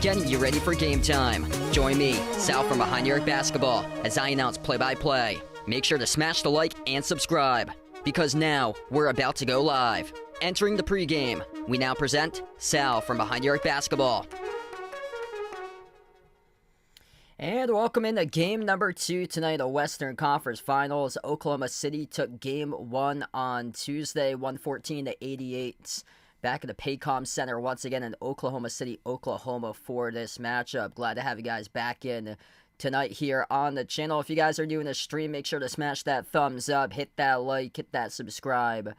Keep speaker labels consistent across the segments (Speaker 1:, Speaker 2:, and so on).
Speaker 1: getting you ready for game time. Join me, Sal from Behind the Arc Basketball, as I announce play-by-play. Make sure to smash the like and subscribe, because now we're about to go live. Entering the pregame, we now present Sal from Behind the Arc Basketball. And welcome into game number 2 tonight, the Western Conference Finals. Oklahoma City took game 1 on Tuesday, 114-88. Back at the Pregame Center once again in Oklahoma City, Oklahoma for this matchup. Glad to have you guys back in tonight here on the channel. If you guys are doing a stream, make sure to smash that thumbs up, hit that like, hit that subscribe.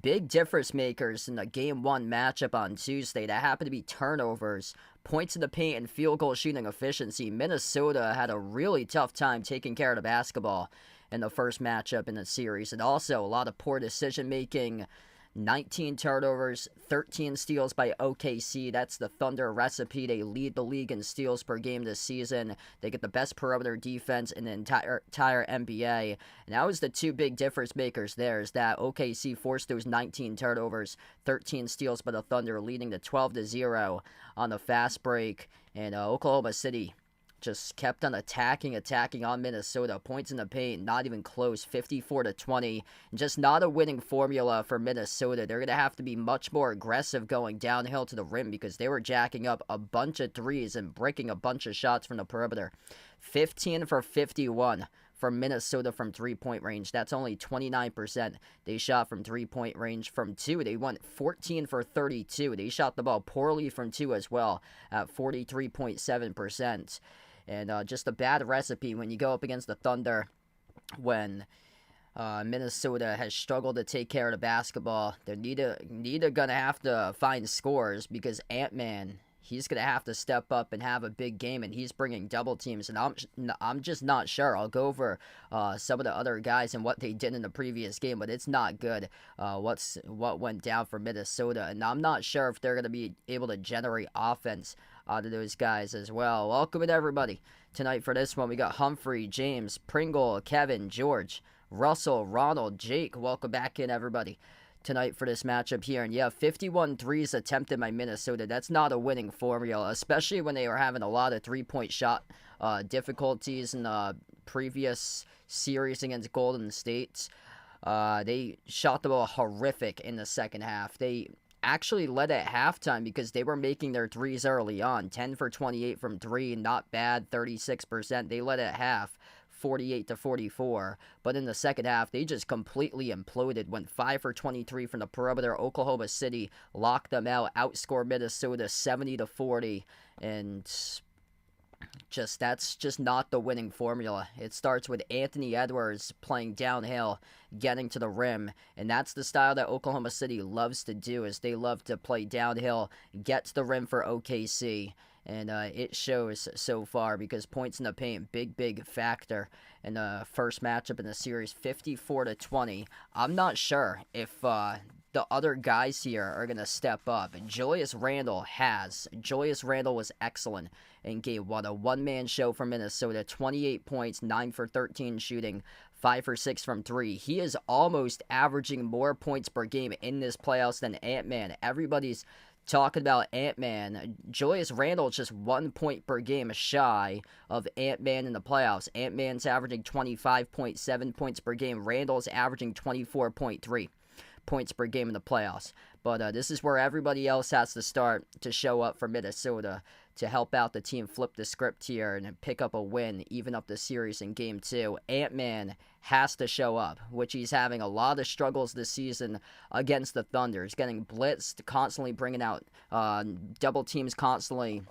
Speaker 1: Big difference makers in the game 1 matchup on Tuesday. That happened to be turnovers, points in the paint, and field goal shooting efficiency. Minnesota had a really tough time taking care of the basketball in the first matchup in the series. And also a lot of poor decision making. 19 turnovers, 13 steals by OKC. That's the Thunder recipe. They lead the league in steals per game this season. They get the best perimeter defense in the entire NBA. And that was the two big difference makers there, is that OKC forced those 19 turnovers, 13 steals by the Thunder, leading to 12-0 on the fast break. And Oklahoma City just kept on attacking on Minnesota. Points in the paint, not even close, 54-20. Just not a winning formula for Minnesota. They're going to have to be much more aggressive going downhill to the rim, because they were jacking up a bunch of threes and breaking a bunch of shots from the perimeter. 15 for 51 from Minnesota from three-point range. That's only 29%. They shot from three-point range. From 2, they went 14 for 32. They shot the ball poorly from 2 as well, at 43.7%. And just a bad recipe when you go up against the Thunder, when Minnesota has struggled to take care of the basketball. They're neither going to have to find scores, because Ant-Man, he's going to have to step up and have a big game, and he's bringing double teams. And I'm just not sure. I'll go over some of the other guys and what they did in the previous game, but it's not good what went down for Minnesota. And I'm not sure if they're going to be able to generate offense out of those guys as well. Welcome in, everybody. Tonight for this one, we got Humphrey, James, Pringle, Kevin, George, Russell, Ronald, Jake. Welcome back in, everybody, tonight for this matchup here. And yeah, 51 threes attempted by Minnesota. That's not a winning formula, especially when they were having a lot of three-point shot difficulties in the previous series against Golden State. They shot the ball horrific in the second half. They actually led at halftime because they were making their threes early on. 10 for 28 from 3, not bad, 36%. They led at half, 48-44. But in the second half, they just completely imploded. Went 5 for 23 from the perimeter. Oklahoma City locked them out, outscored Minnesota 70-40. And that's just not the winning formula. It starts with Anthony Edwards playing downhill, getting to the rim, and that's the style that Oklahoma City loves to do, is they love to play downhill, get to the rim for OKC, and it shows so far, because points in the paint, big factor in the first matchup in the series, 54-20. I'm not sure if the other guys here are going to step up. Julius Randle was excellent in game 1. A one-man show for Minnesota. 28 points, 9 for 13 shooting, 5 for 6 from 3. He is almost averaging more points per game in this playoffs than Ant-Man. Everybody's talking about Ant-Man. Julius Randle is just 1 point per game shy of Ant-Man in the playoffs. Ant-Man's averaging 25.7 points per game. Randle's averaging 24.3 points per game in the playoffs. But this is where everybody else has to start to show up for Minnesota to help out the team flip the script here and pick up a win, even up the series in game 2. Ant-Man has to show up, which he's having a lot of struggles this season against the Thunder. He's getting blitzed, constantly bringing out double teams, constantly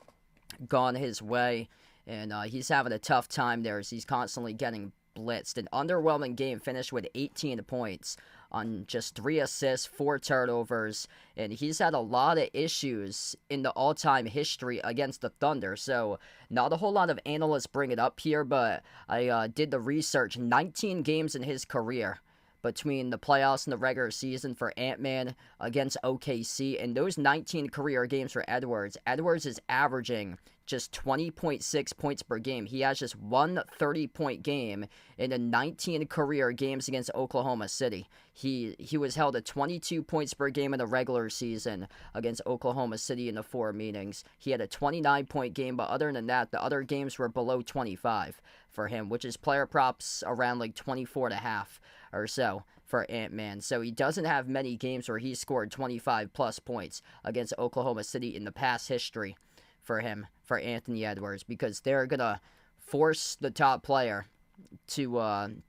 Speaker 1: gone his way, and he's having a tough time there as he's constantly getting blitzed. An underwhelming game, finished with 18 points on just 3 assists, 4 turnovers, and he's had a lot of issues in the all-time history against the Thunder, so not a whole lot of analysts bring it up here, but I did the research. 19 games in his career between the playoffs and the regular season for Ant-Man against OKC. And those 19 career games for Edwards, Edwards is averaging just 20.6 points per game. He has just one 30-point game in the 19 career games against Oklahoma City. He was held at 22 points per game in the regular season against Oklahoma City in the 4 meetings. He had a 29-point game, but other than that, the other games were below 25 for him, which is player props around like 24.5 or so for Ant-Man. So he doesn't have many games where he scored 25 plus points against Oklahoma City in the past history for him, for Anthony Edwards, because they're going to force the top player to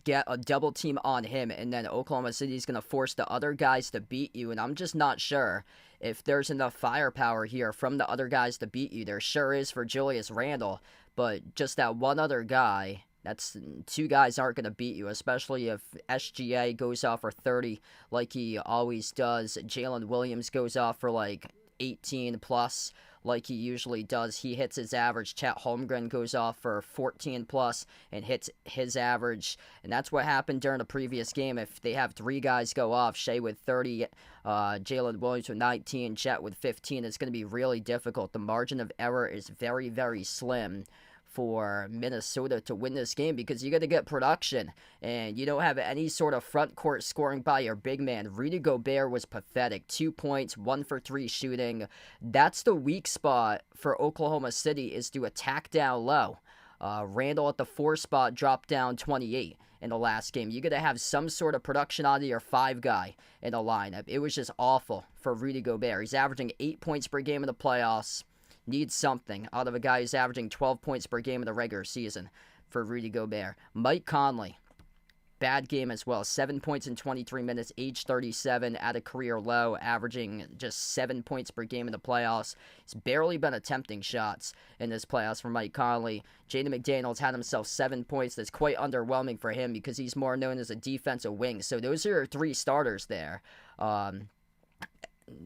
Speaker 1: get a double team on him, and then Oklahoma City is going to force the other guys to beat you, and I'm just not sure if there's enough firepower here from the other guys to beat you. There sure is for Julius Randle, but just that one other guy, that's 2 guys aren't going to beat you, especially if SGA goes off for 30 like he always does. Jalen Williams goes off for like 18 plus like he usually does. He hits his average. Chet Holmgren goes off for 14 plus and hits his average. And that's what happened during the previous game. If they have 3 guys go off, Shea with 30, Jalen Williams with 19, Chet with 15, it's going to be really difficult. The margin of error is very, very slim for Minnesota to win this game, because you got to get production, and you don't have any sort of front court scoring by your big man. Rudy Gobert was pathetic. 2 points, 1 for 3 shooting. That's the weak spot for Oklahoma City, is to attack down low. Randall at the 4 spot dropped down 28 in the last game. You got to have some sort of production out of your 5 guy in the lineup. It was just awful for Rudy Gobert. He's averaging 8 points per game in the playoffs. Needs something out of a guy who's averaging 12 points per game in the regular season for Rudy Gobert. Mike Conley, bad game as well. 7 points in 23 minutes, age 37, at a career low, averaging just 7 points per game in the playoffs. He's barely been attempting shots in this playoffs for Mike Conley. Jaden McDaniels had himself 7 points. That's quite underwhelming for him, because he's more known as a defensive wing. So those are your 3 starters there.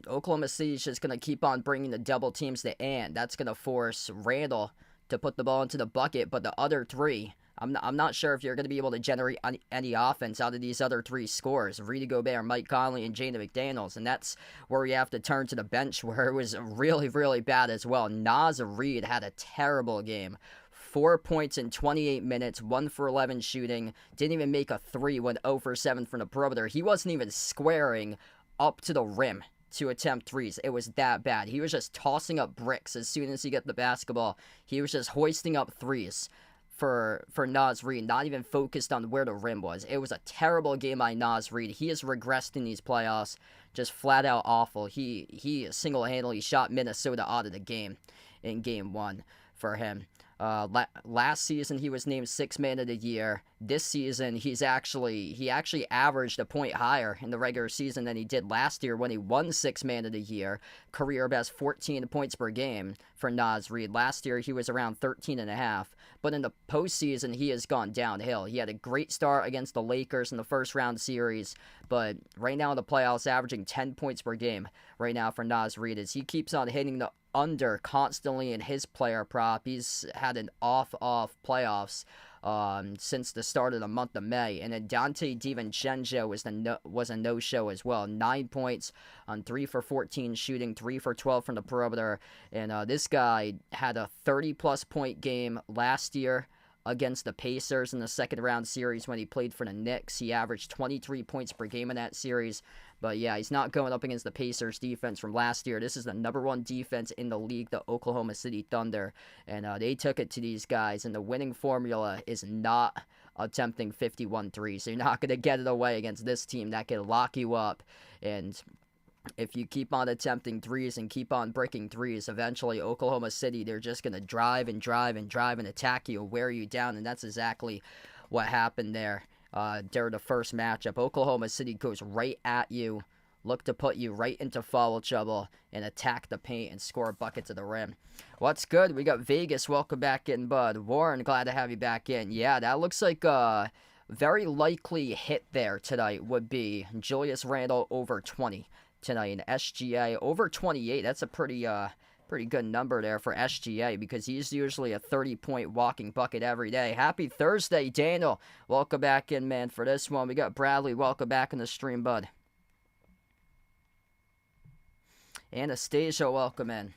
Speaker 1: Oklahoma City is just going to keep on bringing the double teams to Ant. That's going to force Randall to put the ball into the bucket, but the other 3, I'm not sure if you're going to be able to generate any offense out of these other 3 scores. Rudy Gobert, Mike Conley, and Jaden McDaniels, and that's where we have to turn to the bench, where it was really, really bad as well. Naz Reid had a terrible game. 4 points in 28 minutes, 1 for 11 shooting, didn't even make a 3, went 0 for 7 from the perimeter. He wasn't even squaring up to the rim to attempt threes. It was that bad. He was just tossing up bricks as soon as he got the basketball. He was just hoisting up threes for Naz Reid, not even focused on where the rim was. It was a terrible game by Naz Reid. He has regressed in these playoffs, just flat out awful. He single-handedly shot Minnesota out of the game in game 1 for him. Last season he was named 6th man of the year. This season he actually averaged a point higher in the regular season than he did last year when he won 6th man of the year. Career best 14 points per game for Naz Reid. Last year he was around 13.5, but in the postseason he has gone downhill. He had a great start against the Lakers in the first round series, but right now in the playoffs, averaging 10 points per game right now for Naz Reid, as he keeps on hitting the under constantly in his player prop. He's had an off playoffs since the start of the month of May. And then Dante DiVincenzo was a no-show as well. 9 points on 3 for 14 shooting, 3 for 12 from the perimeter. And this guy had a 30-plus point game last year against the Pacers in the second round series when he played for the Knicks. He averaged 23 points per game in that series. But yeah, he's not going up against the Pacers defense from last year. This is the number 1 defense in the league, the Oklahoma City Thunder. And they took it to these guys. And the winning formula is not attempting 51 threes. So you're not going to get it away against this team that can lock you up. And if you keep on attempting threes and keep on breaking threes, eventually Oklahoma City, they're just going to drive and attack you and wear you down. And that's exactly what happened there. During the first matchup, Oklahoma City goes right at you, look to put you right into foul trouble, and attack the paint and score buckets at the rim. What's good? We got Vegas. Welcome back in, bud. Warren, glad to have you back in. Yeah, that looks like a very likely hit there tonight would be Julius Randle over 20 tonight, and SGA over 28. That's a pretty Pretty good number there for SGA because he's usually a 30-point walking bucket every day. Happy Thursday, Daniel. Welcome back in, man, for this one. We got Bradley. Welcome back in the stream, bud. Anastasia, welcome in.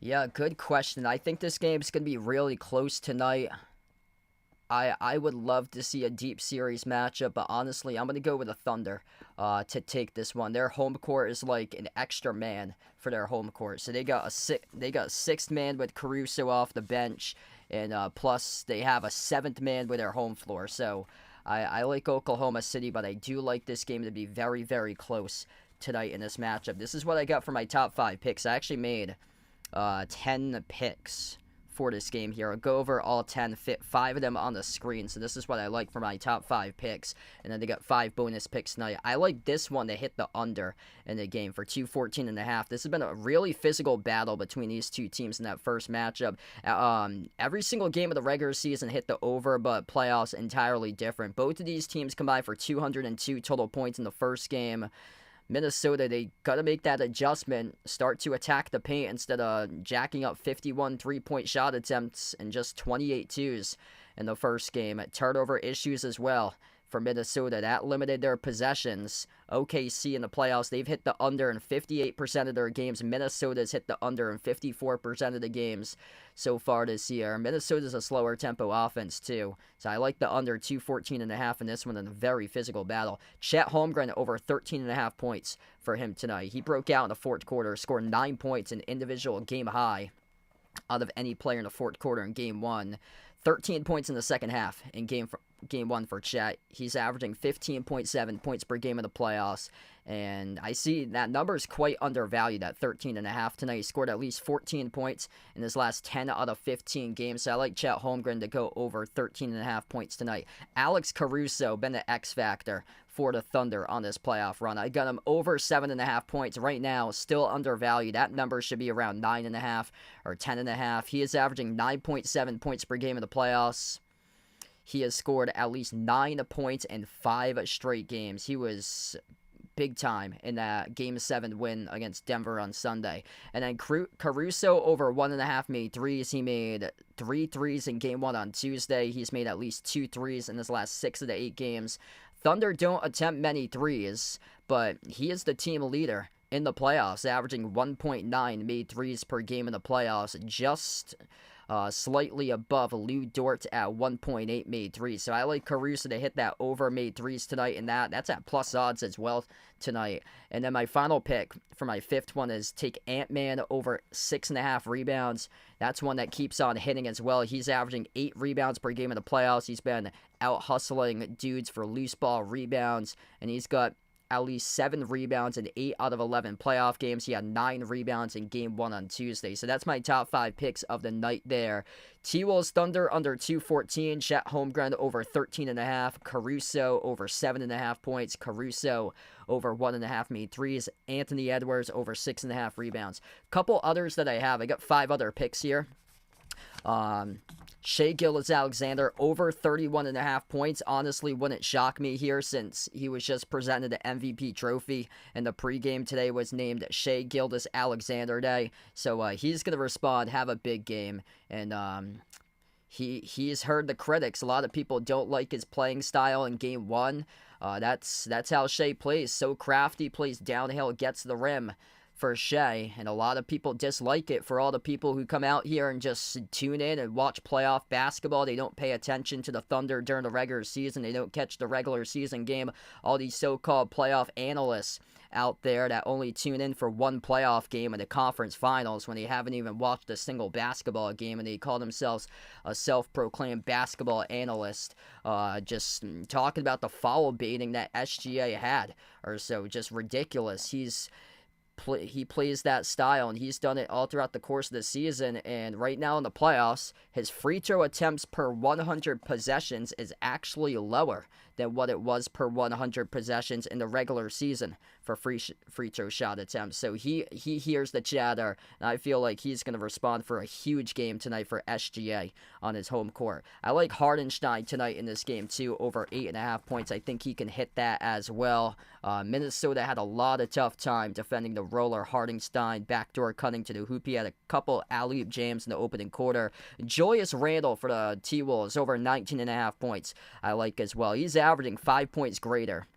Speaker 1: Yeah, good question. I think this game's going to be really close tonight. I would love to see a deep series matchup, but honestly, I'm going to go with the Thunder to take this one. Their home court is like an extra man for their home court. So they got a sixth man with Caruso off the bench, and plus they have a seventh man with their home floor. So I like Oklahoma City, but I do like this game to be very, very close tonight in this matchup. This is what I got for my top 5 picks. I actually made 10 picks for this game here. I'll go over all 10, fit 5 of them on the screen. So this is what I like for my top 5 picks. And then they got 5 bonus picks tonight. I like this one to hit the under in the game for 214.5. This has been a really physical battle between these two teams in that first matchup. Every single game of the regular season hit the over, but playoffs entirely different. Both of these teams combined for 202 total points in the first game. Minnesota, they got to make that adjustment, start to attack the paint instead of jacking up 51 three-point shot attempts and just 28 twos in the first game. Turnover issues as well for Minnesota. That limited their possessions. OKC in the playoffs, they've hit the under in 58% of their games. Minnesota's hit the under in 54% of the games so far this year. Minnesota's a slower tempo offense too. So I like the under 214.5 in this one in a very physical battle. Chet Holmgren over 13.5 points for him tonight. He broke out in the fourth quarter, scored 9 points, an individual game high out of any player in the fourth quarter in game 1. 13 points in the second half in game 1 for Chet. He's averaging 15.7 points per game in the playoffs, and I see that number is quite undervalued at 13.5 tonight. He scored at least 14 points in his last 10 out of 15 games, so I like Chet Holmgren to go over 13.5 points tonight. Alex Caruso, been the X factor for the Thunder on this playoff run. I got him over 7.5 points right now, still undervalued. That number should be around 9.5 or 10.5. He is averaging 9.7 points per game in the playoffs. He has scored at least 9 points in 5 straight games. He was big time in that Game 7 win against Denver on Sunday. And then Caruso over 1.5 made threes. He made 3 threes in Game 1 on Tuesday. He's made at least 2 threes in his last 6 of the 8 games. Thunder don't attempt many threes, but he is the team leader in the playoffs, averaging 1.9 made threes per game in the playoffs, just slightly above Lou Dort at 1.8 made threes. So I like Caruso to hit that over made threes tonight, and that's at plus odds as well tonight. And then my final pick for my 5th one is take Ant-Man over 6.5 rebounds. That's one that keeps on hitting as well. He's averaging 8 rebounds per game in the playoffs. He's been out hustling dudes for loose ball rebounds, and he's got at least 7 rebounds in 8 out of 11 playoff games. He had 9 rebounds in Game 1 on Tuesday. So that's my top 5 picks of the night there. T-Wolves Thunder under 214. Chet Holmgren over 13.5. Caruso over 7.5 points. Caruso over 1.5 made threes. Anthony Edwards over 6.5 rebounds. Couple others that I have. I got 5 other picks here. Shai Gilgeous-Alexander over 31.5 points. Honestly, wouldn't shock me here since he was just presented the MVP trophy, and the pregame today was named Shai Gilgeous-Alexander Day. So he's going to respond, have a big game, and he's heard the critics. A lot of people don't like his playing style in Game 1. That's how Shai plays. So crafty, plays downhill, gets the rim for Shai, and a lot of people dislike it. For all the people who come out here and just tune in and watch playoff basketball, they don't pay attention to the Thunder during the regular season, they don't catch the regular season game. All these so-called playoff analysts out there that only tune in for one playoff game in the conference finals when they haven't even watched a single basketball game, and they call themselves a self-proclaimed basketball analyst, just talking about the foul baiting that SGA had or so. Just ridiculous. He plays that style, and he's done it all throughout the course of the season. And right now in the playoffs, his free throw attempts per 100 possessions is actually lower than what it was per 100 possessions in the regular season for free throw shot attempts. So he hears the chatter, and I feel like he's going to respond for a huge game tonight for SGA on his home court. I like Hardenstein tonight in this game too, over 8.5 points. I think he can hit that as well. Minnesota had a lot of tough time defending the roller. Hardenstein backdoor cutting to the hoop. He had a couple alley-oop jams in the opening quarter. Julius Randle for the T-Wolves, over 19.5 points. I like as well. He's averaging 5 points greater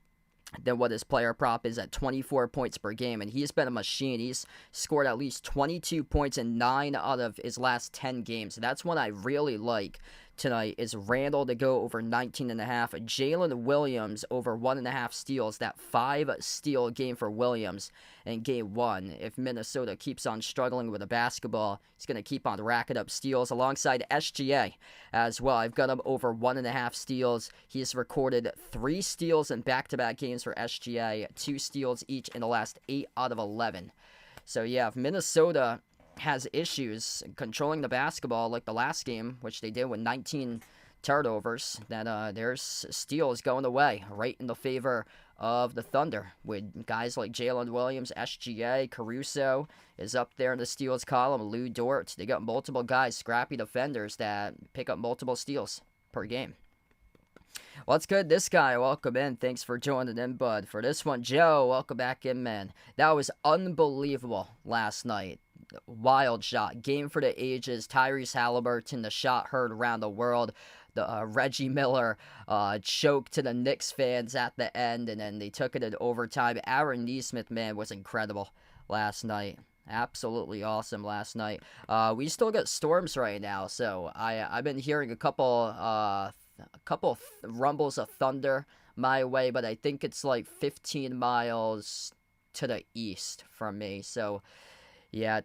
Speaker 1: than what his player prop is at 24 points per game, and he's been a machine. He's scored at least 22 points in 9 out of his last 10 games. That's one I really like tonight, is Randall to go over 19.5. Jalen Williams over 1.5 steals. That 5-steal game for Williams in game 1. If Minnesota keeps on struggling with the basketball, he's going to keep on racking up steals alongside SGA as well. I've got him over 1.5 steals. He's recorded 3 steals in back-to-back games for SGA, 2 steals each in the last 8 out of 11. So yeah, if Minnesota has issues controlling the basketball like the last game, which they did with 19 turnovers, then there's steals going away right in the favor of the Thunder, with guys like Jalen Williams, SGA, Caruso is up there in the steals column, Lou Dort. They got multiple guys, scrappy defenders, that pick up multiple steals per game. What's good? This guy, welcome in. Thanks for joining in, bud. For this one, Joe, welcome back in, man. That was unbelievable last night. Wild shot. Game for the ages. Tyrese Halliburton, the shot heard around the world. The Reggie Miller choke to the Knicks fans at the end, and then they took it in overtime. Aaron Nesmith, man, was incredible last night. Absolutely awesome last night. We still got storms right now, so I've been hearing a couple rumbles of thunder my way, but I think it's like 15 miles to the east from me. So yeah,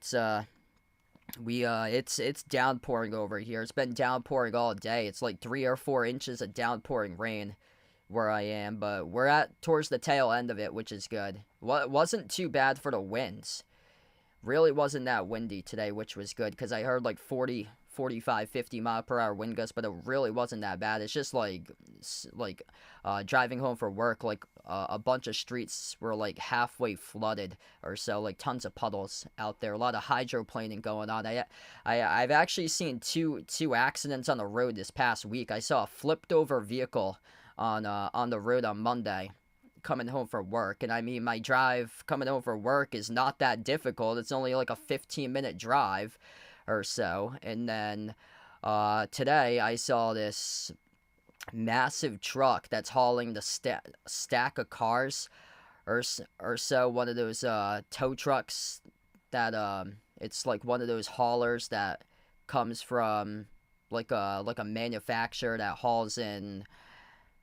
Speaker 1: it's downpouring over here. It's been downpouring all day. It's like 3 or 4 inches of downpouring rain where I am, but we're at towards the tail end of it, which is good. It wasn't too bad for the winds. Really wasn't that windy today, which was good, because I heard like 40, 45, 50 mile per hour wind gusts, but it really wasn't that bad. It's just like driving home from work, like a bunch of streets were like halfway flooded or so, like tons of puddles out there. A lot of hydroplaning going on. I've actually seen two accidents on the road this past week. I saw a flipped over vehicle on the road on Monday coming home from work, and I mean, my drive coming home from work is not that difficult. It's only like a 15-minute drive or so. And then today I saw this massive truck that's hauling the stack of cars or so, one of those tow trucks that it's like one of those haulers that comes from like a manufacturer that hauls in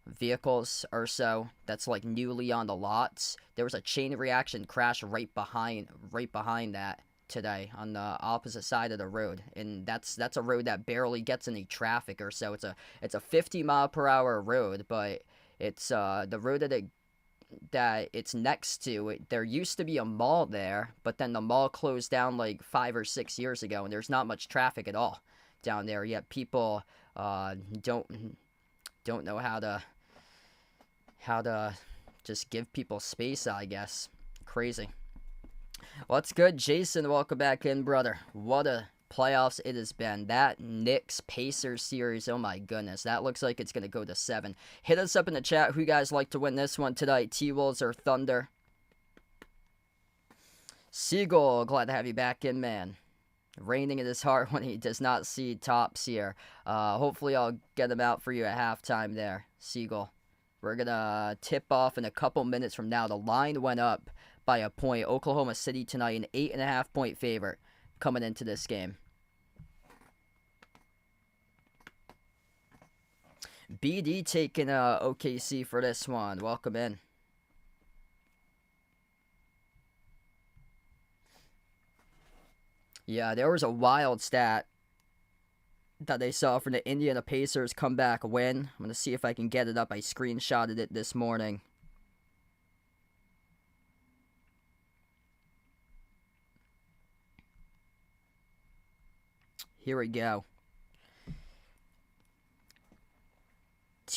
Speaker 1: vehicles or so, that's like newly on the lots. There was a chain reaction crash right behind that today on the opposite side of the road, and that's a road that barely gets any traffic or so. It's a 50 mile per hour road, but it's the road that it's next to. There used to be a mall there, but then the mall closed down like 5 or 6 years ago, and there's not much traffic at all down there. Yet people don't know how to just give people space, I guess. Crazy. What's good, Jason? Welcome back in, brother. What a playoffs it has been. That Knicks-Pacers series, oh my goodness. That looks like it's going to go to 7. Hit us up in the chat who you guys like to win this one tonight, T-Wolves or Thunder. Siegel, glad to have you back in, man. Raining in his heart when he does not see tops here. Hopefully I'll get him out for you at halftime there, Siegel. We're going to tip off in a couple minutes from now. The line went up by a point. Oklahoma City tonight, an 8.5 point favorite coming into this game. BD taking OKC for this one. Welcome in. Yeah, there was a wild stat that they saw from the Indiana Pacers comeback win. I'm going to see if I can get it up. I screenshotted it this morning. Here we go.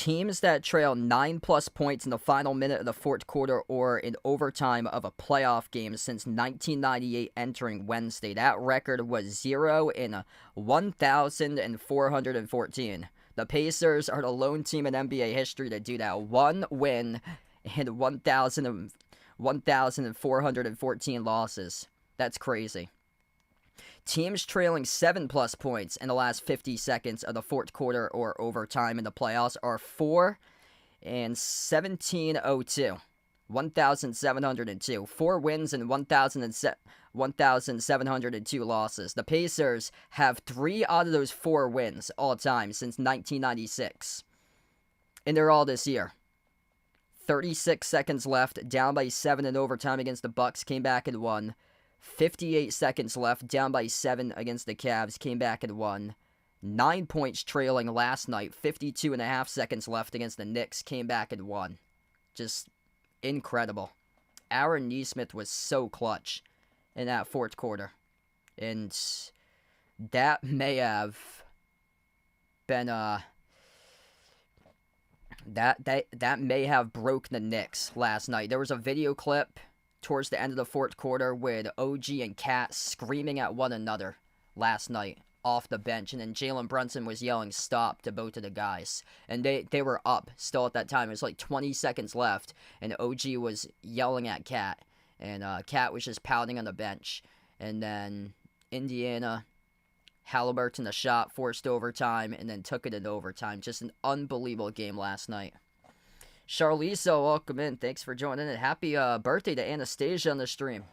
Speaker 1: Teams that trail 9+ points in the final minute of the fourth quarter or in overtime of a playoff game since 1998 entering Wednesday. That record was 0 in 1,414. The Pacers are the lone team in NBA history to do that. One win in 1,414 losses. That's crazy. Teams trailing 7+ points in the last 50 seconds of the fourth quarter or overtime in the playoffs are 4 and 1,702. 1,702. 4 wins and 1,702 losses. The Pacers have 3 out of those 4 wins all time since 1996. And they're all this year. 36 seconds left, down by 7 in overtime against the Bucks, came back and won. 58 seconds left, down by 7 against the Cavs, came back and won. 9 points trailing last night, 52.5 seconds left against the Knicks, came back and won. Just incredible. Aaron Nesmith was so clutch in that fourth quarter. And that may have been, that may have broke the Knicks last night. There was a video clip towards the end of the fourth quarter with OG and Cat screaming at one another last night off the bench, and then Jalen Brunson was yelling stop to both of the guys, and they were up still at that time. It was like 20 seconds left, and OG was yelling at Cat, and Cat was just pouting on the bench. And then Indiana, Halliburton, the shot, forced overtime, and then took it in overtime. Just an unbelievable game last night. Charlize, welcome in. Thanks for joining in. Happy birthday to Anastasia on the stream.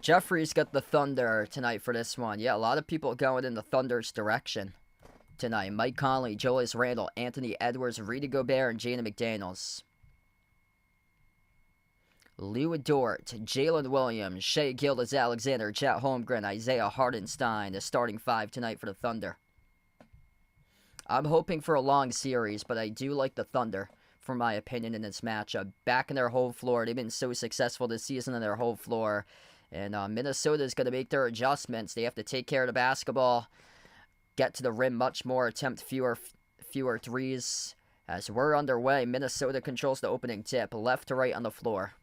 Speaker 1: Jeffrey's got the Thunder tonight for this one. Yeah, a lot of people going in the Thunder's direction tonight. Mike Conley, Julius Randle, Anthony Edwards, Rudy Gobert, and Jaden McDaniels. Lou Dort, Jalen Williams, Shai Gilgeous-Alexander, Chet Holmgren, Isaiah Hartenstein, the starting 5 tonight for the Thunder. I'm hoping for a long series, but I do like the Thunder, for my opinion, in this matchup. Back in their home floor. They've been so successful this season in their home floor. And Minnesota's going to make their adjustments. They have to take care of the basketball, get to the rim much more, attempt fewer threes. As we're underway, Minnesota controls the opening tip, left to right on the floor.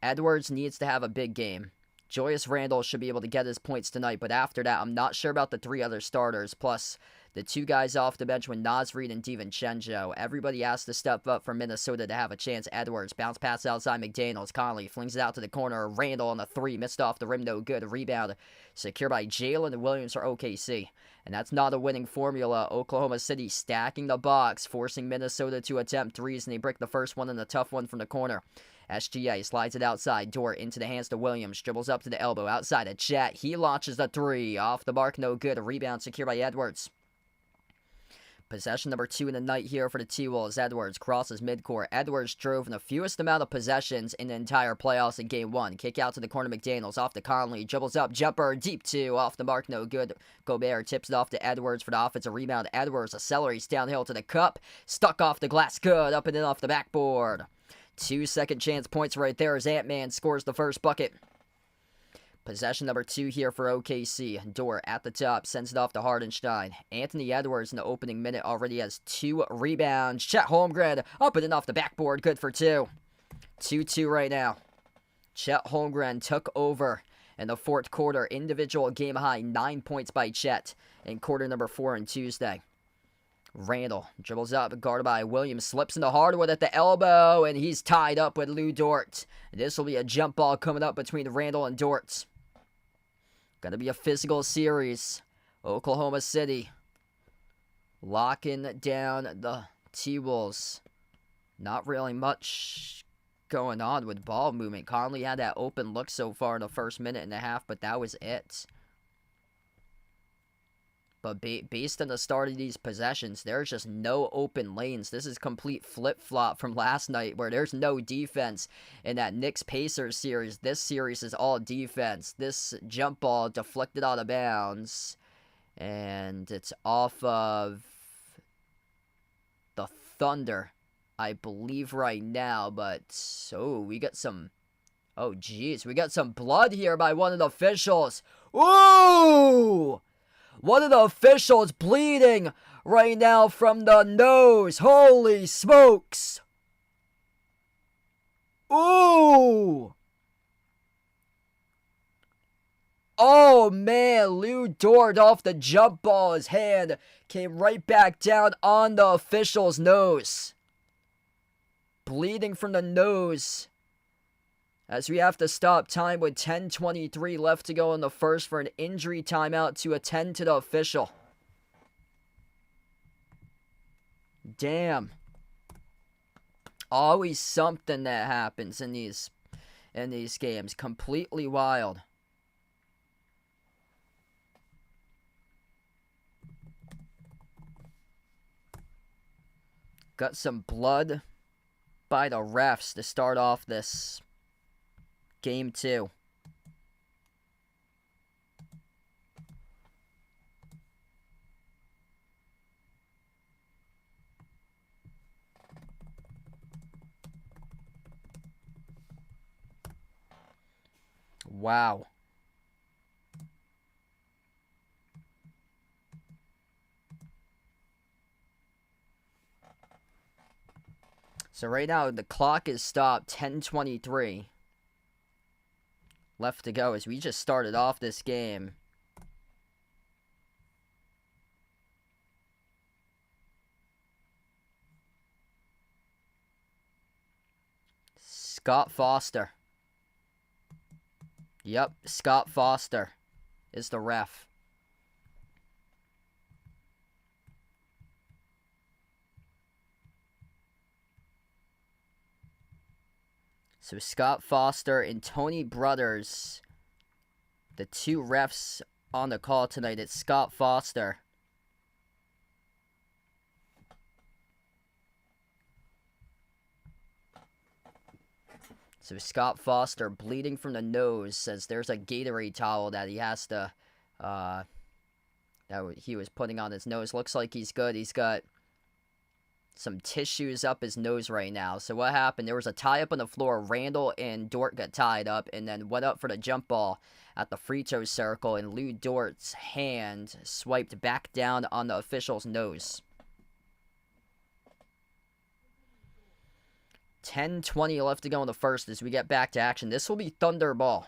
Speaker 1: Edwards needs to have a big game. Julius Randle should be able to get his points tonight, but after that, I'm not sure about the 3 other starters, plus the 2 guys off the bench with Naz Reid and DiVincenzo. Everybody has to step up for Minnesota to have a chance. Edwards, bounce pass outside McDaniels. Conley flings it out to the corner. Randle on the 3, missed off the rim, no good. Rebound secured by Jalen Williams for OKC. And that's not a winning formula. Oklahoma City stacking the box, forcing Minnesota to attempt threes, and they break the first one and a tough one from the corner. SGA slides it outside. Dort into the hands to Williams. Dribbles up to the elbow. Outside to Chet. He launches the 3. Off the mark, no good. A rebound secured by Edwards. Possession number 2 in the night here for the T-Wolves. Edwards crosses midcourt. Edwards drove in the fewest amount of possessions in the entire playoffs in Game 1. Kick out to the corner, McDaniels. Off to Conley. Dribbles up. Jumper. Deep 2. Off the mark. No good. Gobert tips it off to Edwards for the offensive rebound. Edwards accelerates downhill to the cup. Stuck off the glass. Good. Up and in off the backboard. 2 second chance points right there as Ant-Man scores the first bucket. Possession number 2 here for OKC. Dort at the top, sends it off to Hartenstein. Anthony Edwards in the opening minute already has 2 rebounds. Chet Holmgren up and in off the backboard, good for 2. 2-2 right now. Chet Holmgren took over in the fourth quarter. Individual game high 9 points by Chet in quarter number 4 on Tuesday. Randle dribbles up, guarded by Williams, slips into Hardwood at the elbow, and he's tied up with Lou Dort. This will be a jump ball coming up between Randle and Dort. Gonna be a physical series. Oklahoma City locking down the T-Wolves. Not really much going on with ball movement. Conley had that open look so far in the first minute and a half, but that was it. But based on the start of these possessions, there's just no open lanes. This is complete flip-flop from last night where there's no defense in that Knicks-Pacers series. This series is all defense. This jump ball deflected out of bounds. And it's off of Thunder, I believe, right now. But, we got some... Oh, jeez. We got some blood here by one of the officials. Ooh! One of the officials bleeding right now from the nose. Holy smokes! Ooh! Oh, man, Lou Dort off the jump ball. His hand came right back down on the official's nose. Bleeding from the nose. As we have to stop time with 10:23 left to go in the first for an injury timeout to attend to the official. Damn. Always something that happens in these games. Completely wild. Got some blood by the refs to start off this game 2. Wow. So right now, the clock is stopped, 10:23 left to go as we just started off this game. Scott Foster. Yep, Scott Foster is the ref. So Scott Foster and Tony Brothers, the two refs on the call tonight. It's Scott Foster. So Scott Foster bleeding from the nose, says there's a Gatorade towel that he has to, that he was putting on his nose. Looks like he's good. He's got some tissues up his nose right now. So what happened? There was a tie up on the floor. Randall and Dort got tied up and then went up for the jump ball at the free throw circle, and Lou Dort's hand swiped back down on the official's nose. 10:20 left to go in the first as we get back to action. This will be Thunder ball.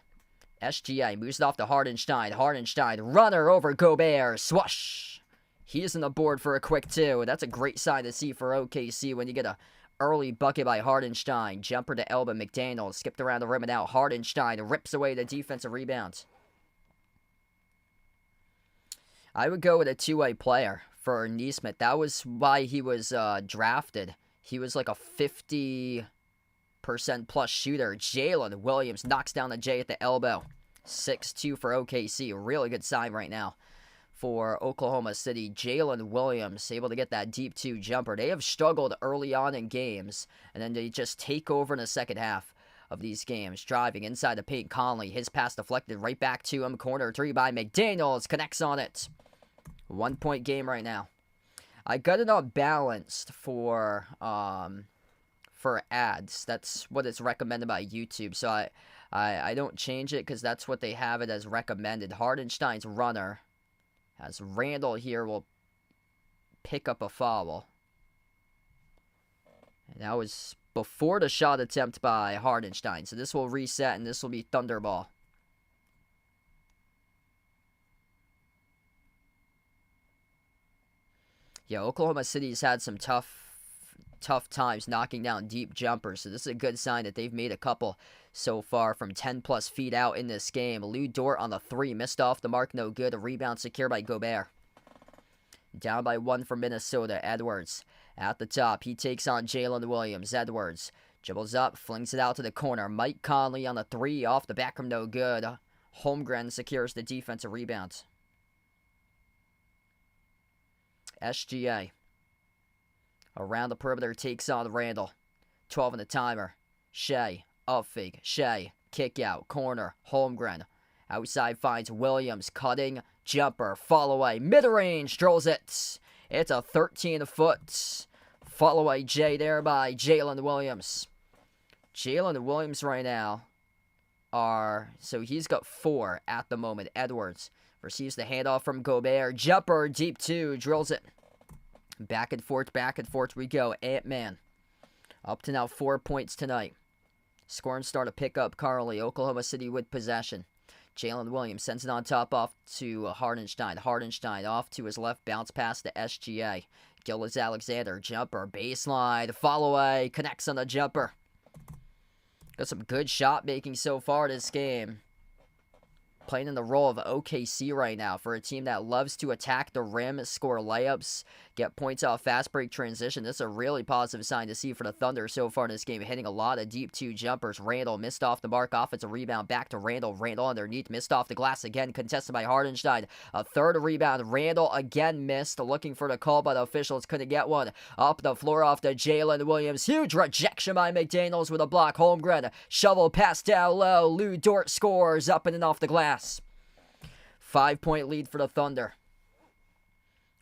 Speaker 1: SGA moves it off to Hardenstein. Hardenstein, runner over Gobert. Swoosh! He's on the board for a quick 2. That's a great sign to see for OKC when you get a early bucket by Hardenstein. Jumper to Elba. McDaniels skipped around the rim and out. Hardenstein rips away the defensive rebound. I would go with a two-way player for Nesmith. That was why he was drafted. He was like a 50% plus shooter. Jalen Williams knocks down the J at the elbow. 6-2 for OKC. Really good sign right now for Oklahoma City. Jalen Williams able to get that deep 2 jumper. They have struggled early on in games, and then they just take over in the second half of these games. Driving inside the paint, Conley. His pass deflected right back to him. Corner 3 by McDaniels. Connects on it. 1-point game right now. I got it all balanced for ads. That's what it's recommended by YouTube. So I don't change it because that's what they have it as recommended. Hardenstein's runner, as Randall here will pick up a foul. And that was before the shot attempt by Hardenstein. So this will reset and this will be Thunderball. Yeah, Oklahoma City's had some tough times knocking down deep jumpers. So this is a good sign that they've made a couple so far from 10 plus feet out in this game. Lou Dort on the 3, missed off the mark, no good. A rebound secured by Gobert. Down by 1 for Minnesota. Edwards at the top. He takes on Jalen Williams. Edwards dribbles up, flings it out to the corner. Mike Conley on the 3, off the back from no good. Holmgren secures the defensive rebound. SGA around the perimeter, takes on Randall. 12 on the timer. Shea, up fake. Shea, kick out, corner. Holmgren outside finds Williams, cutting, jumper, fall away, mid-range, drills it. It's a 13-foot Follow by Jay there by Jalen Williams. Jalen Williams right now so he's got 4 at the moment. Edwards receives the handoff from Gobert. Jumper, deep 2, drills it. Back and forth we go. Ant-Man. Up to now 4 points tonight. Scoring start to pick up Carly. Oklahoma City with possession. Jalen Williams sends it on top off to Hardenstein. Hardenstein off to his left, bounce pass to SGA. Gillis-Alexander, jumper, baseline, follow away, connects on the jumper. Got some good shot making so far this game. Playing in the role of OKC right now for a team that loves to attack the rim, score layups, get points off fast break transition. This is a really positive sign to see for the Thunder so far in this game, hitting a lot of deep 2 jumpers. Randall missed off the mark, offensive rebound back to Randall. Randall underneath, missed off the glass again, contested by Hardenstein. A third rebound, Randall again missed, looking for the call, but the officials couldn't get one. Up the floor off to Jalen Williams. Huge rejection by McDaniels with a block. Holmgren, shovel pass down low. Lou Dort scores up and off the glass. 5-point lead for the Thunder.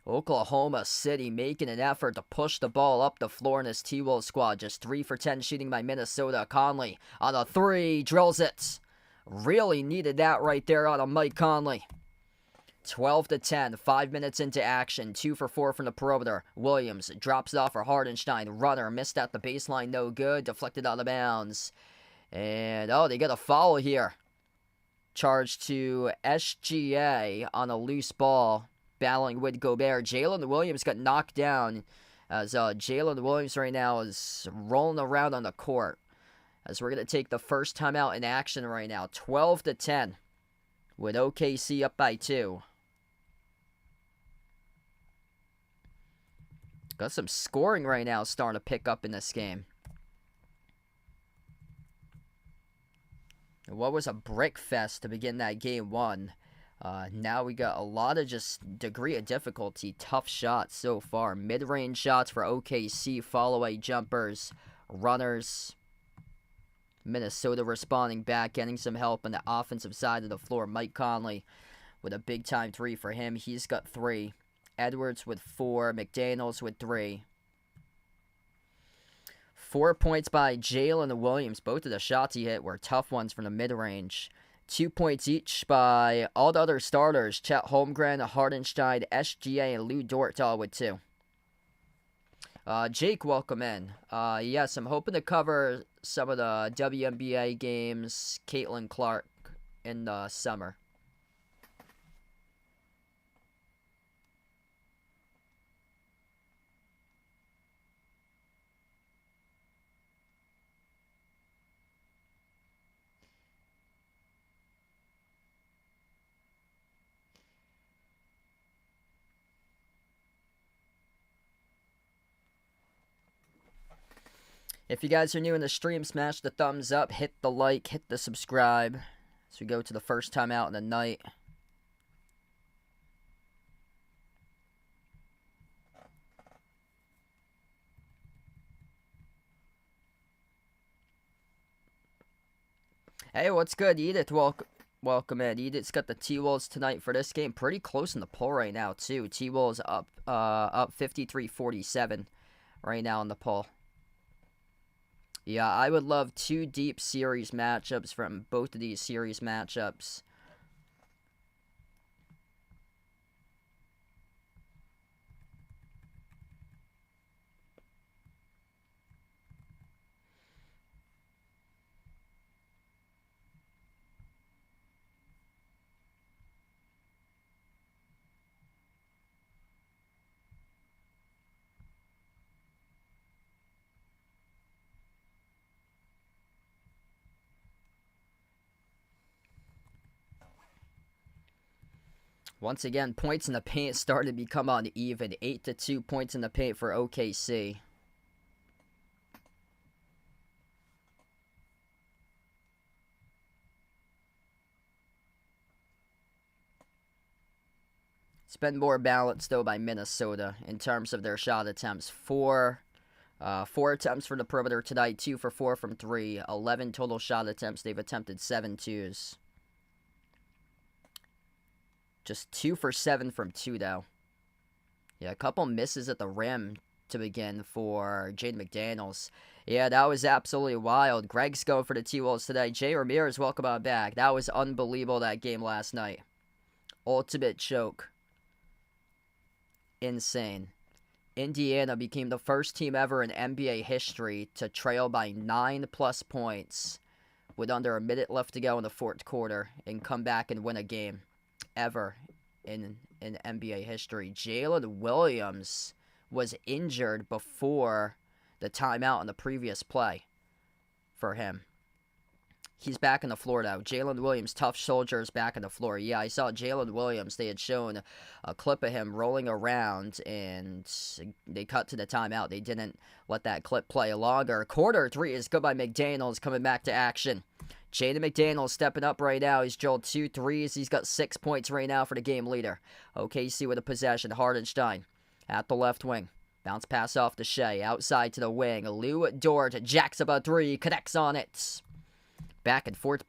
Speaker 1: Oklahoma City making an effort to push the ball up the floor in this T-Wolves squad. Just 3 for 10 shooting by Minnesota. Conley on a 3, drills it. Really needed that right there on a Mike Conley. 12-10, 5 minutes into action. 2 for 4 from the perimeter. Williams drops it off for Hardenstein. Runner missed at the baseline, no good. Deflected out of bounds. And, they got a foul here. Charge to SGA on a loose ball, battling with Gobert. Jalen Williams got knocked down as Jalen Williams right now is rolling around on the court. As we're going to take the first timeout in action right now. 12-10 with OKC up by 2. Got some scoring right now starting to pick up in this game. What was a brick fest to begin that game 1. Now we got a lot of just degree of difficulty, tough shots so far. Mid-range shots for OKC, follow-away jumpers, runners. Minnesota responding back, getting some help on the offensive side of the floor. Mike Conley with a big-time 3 for him. He's got 3. Edwards with 4. McDaniels with 3. 4 points by Jalen Williams. Both of the shots he hit were tough ones from the mid-range. 2 points each by all the other starters. Chet Holmgren, Hardenstein, SGA, and Lou Dort all with 2. Jake, welcome in. Yes, I'm hoping to cover some of the WNBA games, Caitlin Clark, in the summer. If you guys are new in the stream, smash the thumbs up, hit the like, hit the subscribe as we go to the first time out in the night. Hey, what's good, Edith? Welcome in. Edith's got the T-Wolves tonight for this game. Pretty close in the poll right now, too. T-Wolves up 53-47 right now in the poll. Yeah, I would love 2 deep series matchups from both of these series matchups. Once again, points in the paint started to become uneven. 8-2 points in the paint for OKC. It's been more balanced, though, by Minnesota in terms of their shot attempts. 4 attempts from the perimeter tonight, 2 for 4 from 3. 11 total shot attempts. They've attempted 7 twos. Just 2 for 7 from 2, though. Yeah, a couple misses at the rim to begin for Jaden McDaniels. Yeah, that was absolutely wild. Greg's going for the T-Wolves today. Jay Ramirez, welcome on back. That was unbelievable, that game last night. Ultimate choke. Insane. Indiana became the first team ever in NBA history to trail by 9+ points with under a minute left to go in the fourth quarter and come back and win a game ever in NBA history. Jalen Williams was injured before the timeout in the previous play for him. He's back on the floor now. Jalen Williams, tough soldier, is back on the floor. Yeah, I saw Jalen Williams. They had shown a clip of him rolling around, and they cut to the timeout. They didn't let that clip play longer. Quarter 3 is good by McDaniels, coming back to action. Jaden McDaniels stepping up right now. He's drilled 2 threes. He's got 6 points right now for the game leader. OKC with a possession. Hardenstein at the left wing. Bounce pass off to Shea. Outside to the wing. Lou Dort jacks up a 3. Connects on it. Back and forth,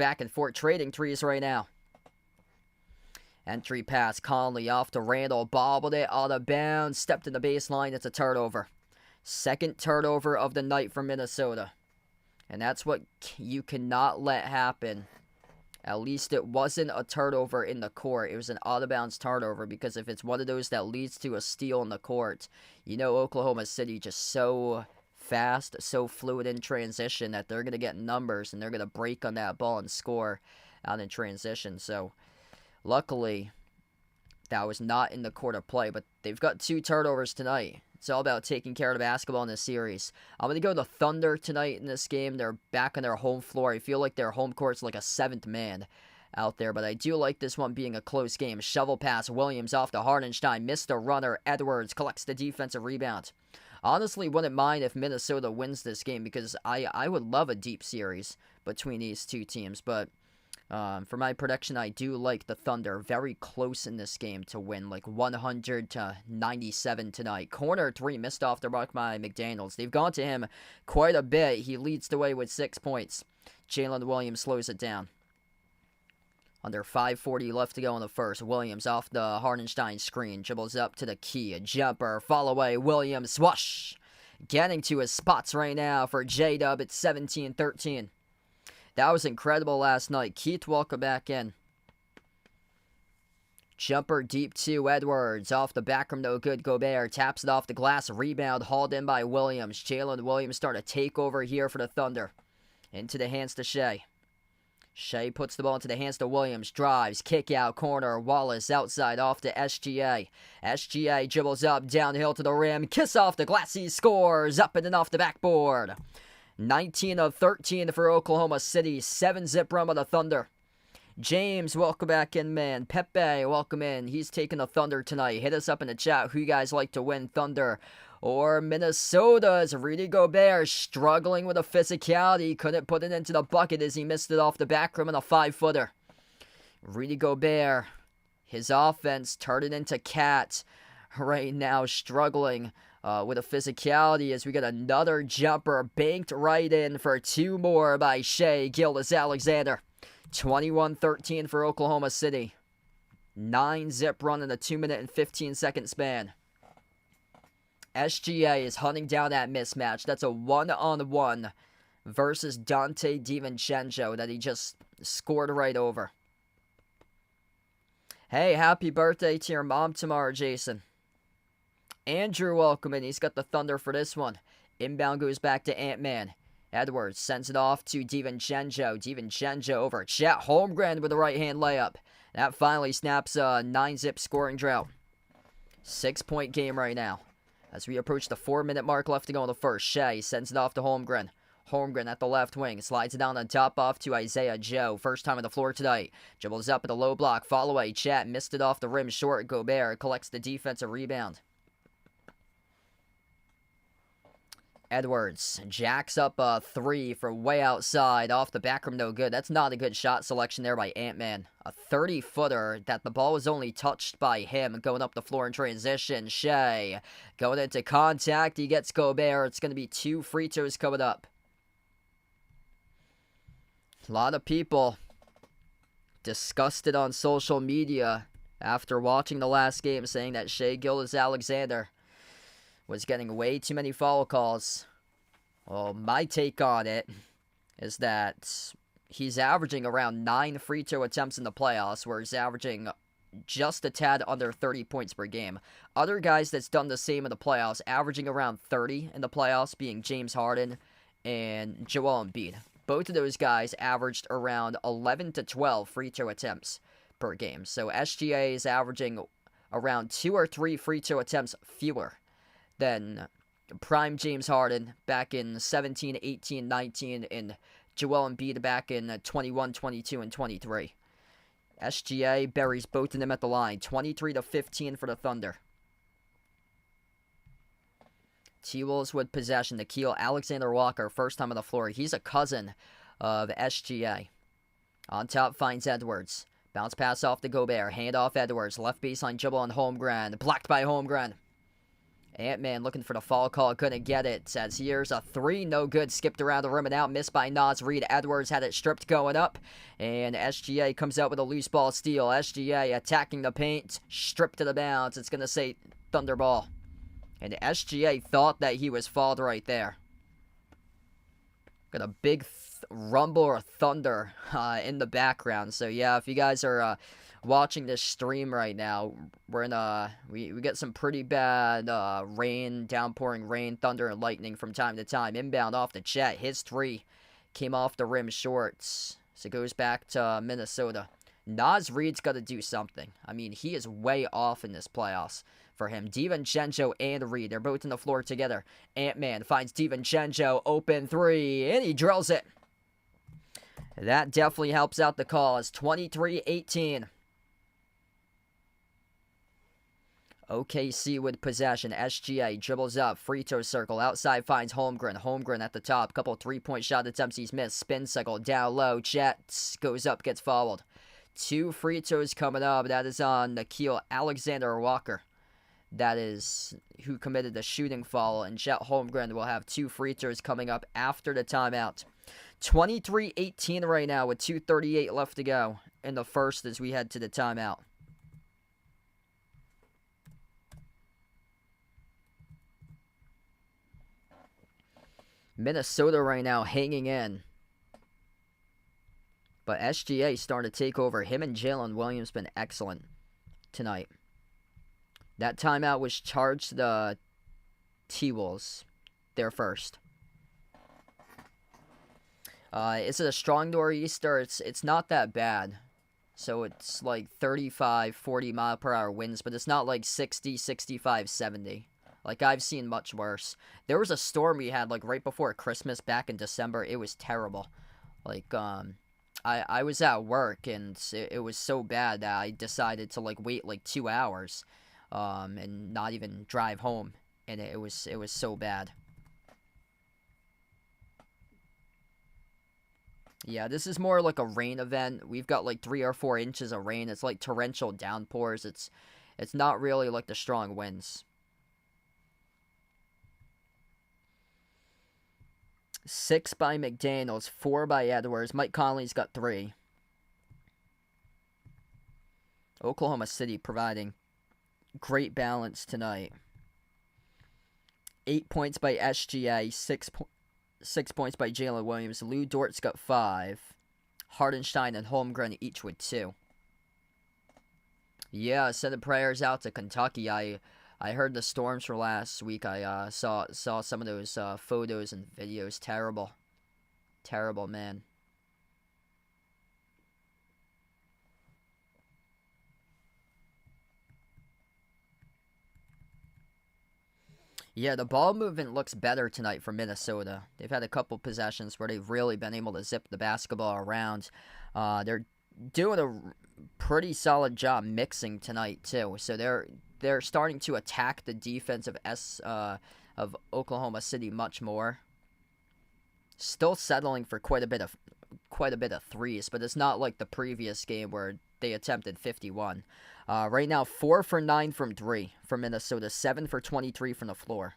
Speaker 1: trading threes right now. Entry pass, Conley off to Randall, bobbled it out of bounds, stepped in the baseline, it's a turnover. Second turnover of the night for Minnesota. And that's what you cannot let happen. At least it wasn't a turnover in the court. It was an out-of-bounds turnover, because if it's one of those that leads to a steal in the court, you know Oklahoma City just so fast, so fluid in transition that they're going to get numbers and they're going to break on that ball and score out in transition. So luckily that was not in the court of play, but they've got 2 turnovers tonight. It's all about taking care of the basketball in this series. I'm going to go to Thunder tonight in this game. They're back on their home floor. I feel like their home court's like a 7th man out there, but I do like this one being a close game. Shovel pass, Williams off to Hardenstein, missed a runner. Edwards collects the defensive rebound. Honestly, wouldn't mind if Minnesota wins this game, because I would love a deep series between these two teams. But for my prediction, I do like the Thunder very close in this game to win, like 100-97 tonight. Corner 3 missed off the mark by McDaniels. They've gone to him quite a bit. He leads the way with 6 points. Jalen Williams slows it down. Under 5:40 left to go in the first. Williams off the Hardenstein screen. Dribbles up to the key. A jumper. Fall away. Williams. Swoosh. Getting to his spots right now for J-Dub. It's 17-13. That was incredible last night. Keith, welcome back in. Jumper deep to Edwards. Off the back room, no good. Gobert taps it off the glass. Rebound hauled in by Williams. Jalen Williams start a takeover here for the Thunder. Into the hands to Shea. Shea puts the ball into the hands to Williams. Drives. Kick out corner. Wallace outside off to SGA. SGA dribbles up downhill to the rim. Kiss off the glass. He scores. Up and off the backboard. 19 of 13 for Oklahoma City. 7-zip run by the Thunder. James, welcome back in, man. Pepe, welcome in. He's taking the Thunder tonight. Hit us up in the chat who you guys like to win, Thunder or Minnesota's. Rudy Gobert struggling with a physicality. Couldn't put it into the bucket as he missed it off the back rim on a 5-footer. Rudy Gobert, his offense turned it into cat right now, struggling with a physicality as we get another jumper banked right in for 2 more by Shea Gilgeous-Alexander. 21-13 for Oklahoma City. 9-zip run in a 2-minute and 15-second span. SGA is hunting down that mismatch. That's a 1-on-1 versus Dante DiVincenzo that he just scored right over. Hey, happy birthday to your mom tomorrow, Jason. Andrew, welcome in. He's got the Thunder for this one. Inbound goes back to Ant-Man. Edwards sends it off to DiVincenzo. DiVincenzo over Chet Holmgren with a right-hand layup. That finally snaps a 9-zip scoring drought. 6-point game right now. As we approach the 4-minute mark left to go in the first, Shea sends it off to Holmgren. Holmgren at the left wing. Slides it down on top off to Isaiah Joe. First time on the floor tonight. Dribbles up at a low block. Fall away. Chet missed it off the rim short. Gobert collects the defensive rebound. Edwards jacks up a 3 from way outside. Off the back rim, no good. That's not a good shot selection there by Ant-Man. A 30-footer that the ball was only touched by him going up the floor in transition. Shea going into contact. He gets Gobert. It's going to be 2 free throws coming up. A lot of people disgusted on social media after watching the last game, saying that Shea Gilgeous-Alexander was getting way too many foul calls. Well, my take on it is that he's averaging around 9 free throw attempts in the playoffs, where he's averaging just a tad under 30 points per game. Other guys that's done the same in the playoffs, averaging around 30 in the playoffs, being James Harden and Joel Embiid. Both of those guys averaged around 11 to 12 free throw attempts per game. So SGA is averaging around 2 or 3 free throw attempts fewer than prime James Harden back in 17, 18, 19, and Joel Embiid back in 21, 22, and 23. SGA buries both of them at the line, 23 to 15 for the Thunder. T-Wolves with possession. Nickeil Alexander-Walker, first time on the floor. He's a cousin of SGA. On top finds Edwards. Bounce pass off to Gobert. Hand off Edwards. Left baseline dribble on Holmgren. Blocked by Holmgren. Ant-Man looking for the foul call. Couldn't get it. As here's a three. No good. Skipped around the rim and out. Missed by Naz Reid. Edwards had it stripped going up. And SGA comes out with a loose ball steal. SGA attacking the paint. Stripped to the bounce. It's going to say Thunder ball. And SGA thought that he was fouled right there. Got a big rumble or thunder in the background. So yeah, if you guys are watching this stream right now, we're in we get some pretty bad rain, downpouring rain, thunder, and lightning from time to time. Inbound off the Chet. His three came off the rim short. So it goes back to Minnesota. Naz Reid's got to do something. I mean, he is way off in this playoffs for him. DiVincenzo and Reid, they're both on the floor together. Ant-Man finds DiVincenzo, open three, and he drills it. That definitely helps out the cause. 23-18. OKC with possession. SGA dribbles up. Free throw circle. Outside finds Holmgren. Holmgren at the top. Couple three-point shot attempts he's missed. Spin cycle. Down low. Jets goes up. Gets fouled. 2 free throws coming up. That is on Nickeil Alexander-Walker. That is who committed the shooting foul. And Chet Holmgren will have 2 free throws coming up after the timeout. 23-18 right now with 2:38 left to go in the first as we head to the timeout. Minnesota right now hanging in. But SGA starting to take over. Him and Jalen Williams been excellent tonight. That timeout was charged to the T-Wolves. They're first. Is it a strong nor'easter? It's not that bad. So it's like 35, 40 mile per hour winds, but it's not like 60, 65, 70. Like I've seen much worse. There was a storm we had like right before Christmas back in December. It was terrible. Like I was at work and it was so bad that I decided to like wait like 2 hours and not even drive home, and it was so bad. Yeah, this is more like a rain event. We've got like 3 or 4 inches of rain. It's like torrential downpours. It's not really like the strong winds. 6 by McDaniels, 4 by Edwards. Mike Conley's got 3. Oklahoma City providing great balance tonight. 8 points by SGA, 6 points by Jalen Williams. Lou Dort's got 5. Hardenstein and Holmgren each with 2. Yeah, sending prayers out to Kentucky. I heard the storms for last week. I saw some of those photos and videos. Terrible. Terrible, man. Yeah, the ball movement looks better tonight for Minnesota. They've had a couple possessions where they've really been able to zip the basketball around. They're doing a pretty solid job mixing tonight, too. So they're starting to attack the defense of Oklahoma City much more. Still settling for quite a bit of threes, but it's not like the previous game where they attempted 51. Right now, 4 for 9 from 3 for Minnesota, 7 for 23 from the floor.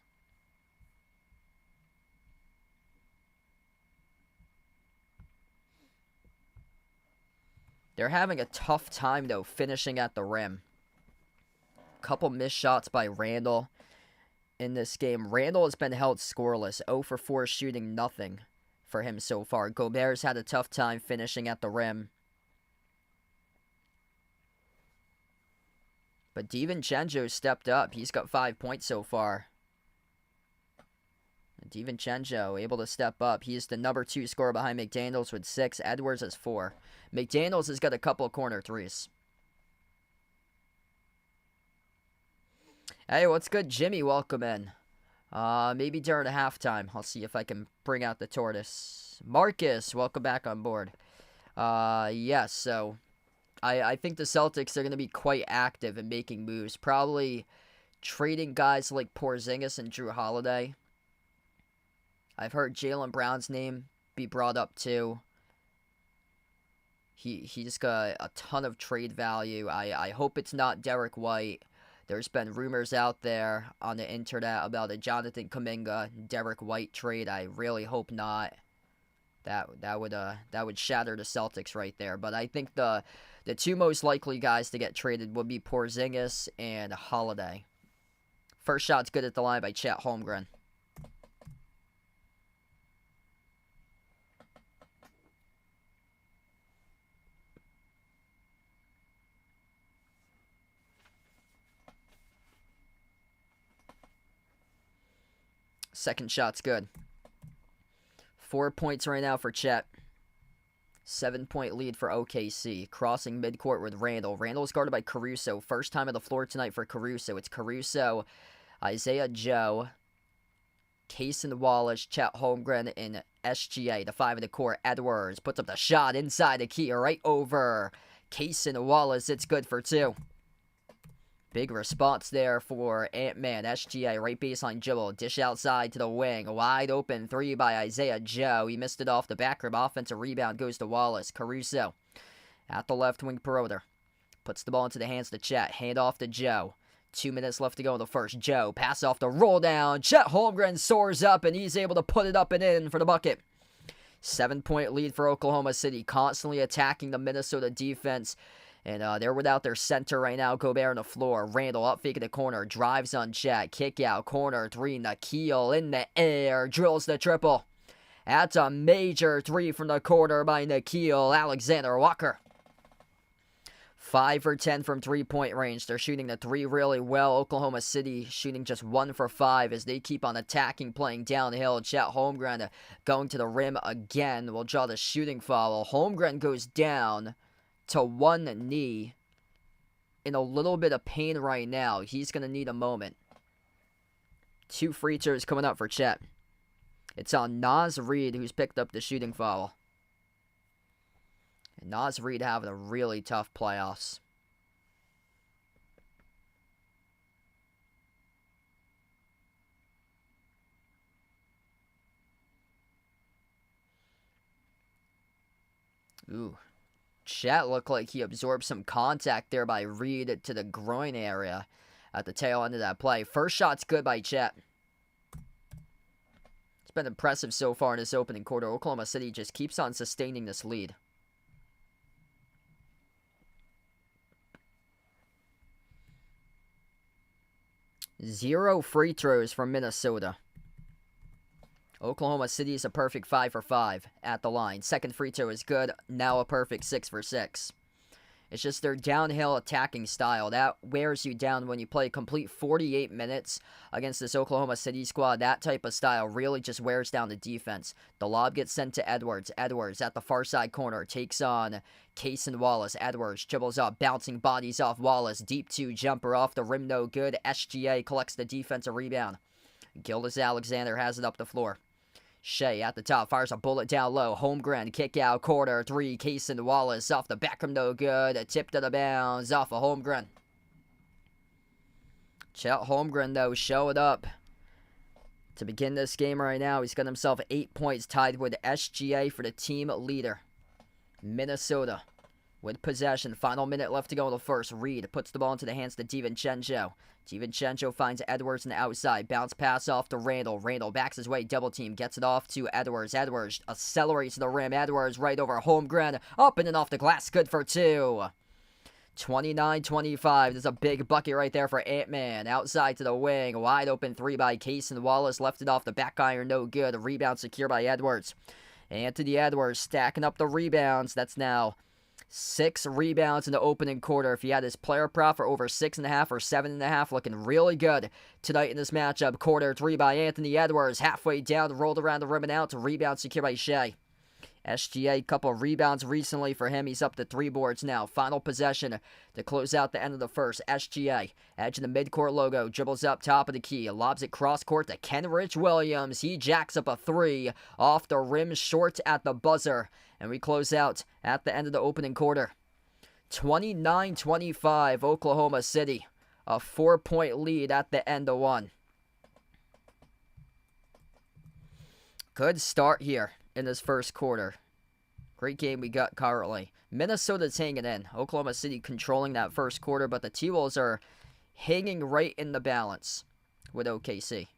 Speaker 1: They're having a tough time, though, finishing at the rim. Couple missed shots by Randall. in this game. Randall has been held scoreless, 0 for 4 shooting, nothing for him so far. Gobert's had a tough time finishing at the rim. But DiVincenzo stepped up. He's got 5 points so far. DiVincenzo able to step up. He's the number 2 scorer behind McDaniels with 6. Edwards has 4. McDaniels has got a couple of corner threes. Hey, what's good, Jimmy? Welcome in. Maybe during the halftime. I'll see if I can bring out the tortoise. Marcus, welcome back on board. Yes, so I think the Celtics are going to be quite active in making moves. Probably trading guys like Porzingis and Drew Holiday. I've heard Jaylen Brown's name be brought up too. He's got a ton of trade value. I hope it's not Derek White. There's been rumors out there on the internet about a Jonathan Kuminga, Derek White trade. I really hope not. That would shatter the Celtics right there. But I think the 2 most likely guys to get traded would be Porzingis and Holiday. First shot's good at the line by Chet Holmgren. Second shot's good. 4 points right now for Chet. 7-point lead for OKC. Crossing midcourt with Randall. Randall's guarded by Caruso. First time on the floor tonight for Caruso. It's Caruso, Isaiah Joe, Kaysen Wallace, Chet Holmgren, and SGA. The 5 in the court. Edwards puts up the shot inside the key. Right over Kaysen Wallace. It's good for 2. Big response there for Ant-Man. SGA, right baseline dribble. Dish outside to the wing. Wide open 3 by Isaiah Joe. He missed it off the back rim. Offensive rebound goes to Wallace. Caruso at the left wing perimeter. Puts the ball into the hands to Chet. Hand off to Joe. 2 minutes left to go in the first. Joe, pass off the roll down. Chet Holmgren soars up, and he's able to put it up and in for the bucket. 7-point lead for Oklahoma City. Constantly attacking the Minnesota defense. And they're without their center right now. Gobert on the floor. Randall up fake in the corner. Drives on Chet. Kick out. Corner 3. Nikhil in the air. Drills the triple. That's a major 3 from the corner by Nikhil Alexander Walker. 5 for 10 from 3-point range. They're shooting the 3 really well. Oklahoma City shooting just 1 for 5 as they keep on attacking, playing downhill. Chet Holmgren going to the rim again. Will draw the shooting foul. Holmgren goes down to 1 knee in a little bit of pain right now. He's going to need a moment. 2 free throws coming up for Chet. It's on Naz Reid, who's picked up the shooting foul. And Naz Reid having a really tough playoffs. Ooh. Chet looked like he absorbed some contact there by Reed to the groin area at the tail end of that play. First shot's good by Chet. It's been impressive so far in this opening quarter. Oklahoma City just keeps on sustaining this lead. Zero free throws from Minnesota. Oklahoma City is a perfect 5 for 5 at the line. Second free throw is good. Now a perfect 6 for 6. It's just their downhill attacking style. That wears you down when you play a complete 48 minutes against this Oklahoma City squad. That type of style really just wears down the defense. The lob gets sent to Edwards. Edwards at the far side corner takes on Kaysen Wallace. Edwards dribbles up, bouncing bodies off Wallace. Deep 2 jumper off the rim, no good. SGA collects the defensive rebound. Gildas Alexander has it up the floor. Shea at the top, fires a bullet down low. Holmgren, kick out, corner 3. Kaysen Wallace off the back rim, no good. A tip to the bounds off of Holmgren. Chet Holmgren, though, showed up to begin this game right now. He's got himself 8 points, tied with SGA for the team leader. Minnesota with possession. Final minute left to go in the first. Reed puts the ball into the hands to DiVincenzo. DiVincenzo finds Edwards on the outside. Bounce pass off to Randall. Randall backs his way. Double team. Gets it off to Edwards. Edwards accelerates to the rim. Edwards right over Holmgren. Up and off the glass. Good for 2. 29-25. There's a big bucket right there for Ant-Man. Outside to the wing. Wide open three by Cason Wallace. Left it off the back iron. No good. A rebound secured by Edwards. Anthony Edwards stacking up the rebounds. That's now 6 rebounds in the opening quarter. If he had his player prop for over 6.5 or 7.5, looking really good tonight in this matchup. Quarter 3 by Anthony Edwards. Halfway down, rolled around the rim and out to rebound secured by Shea. SGA, couple of rebounds recently for him. He's up to 3 boards now. Final possession to close out the end of the first. SGA, edge of the midcourt logo, dribbles up top of the key, lobs it cross court to Kenrich Williams. He jacks up a 3 off the rim, short at the buzzer. And we close out at the end of the opening quarter. 29-25, Oklahoma City. A 4-point lead at the end of one. Good start here in this first quarter. Great game we got currently. Minnesota's hanging in. Oklahoma City controlling that first quarter, but the T-Wolves are hanging right in the balance with OKC.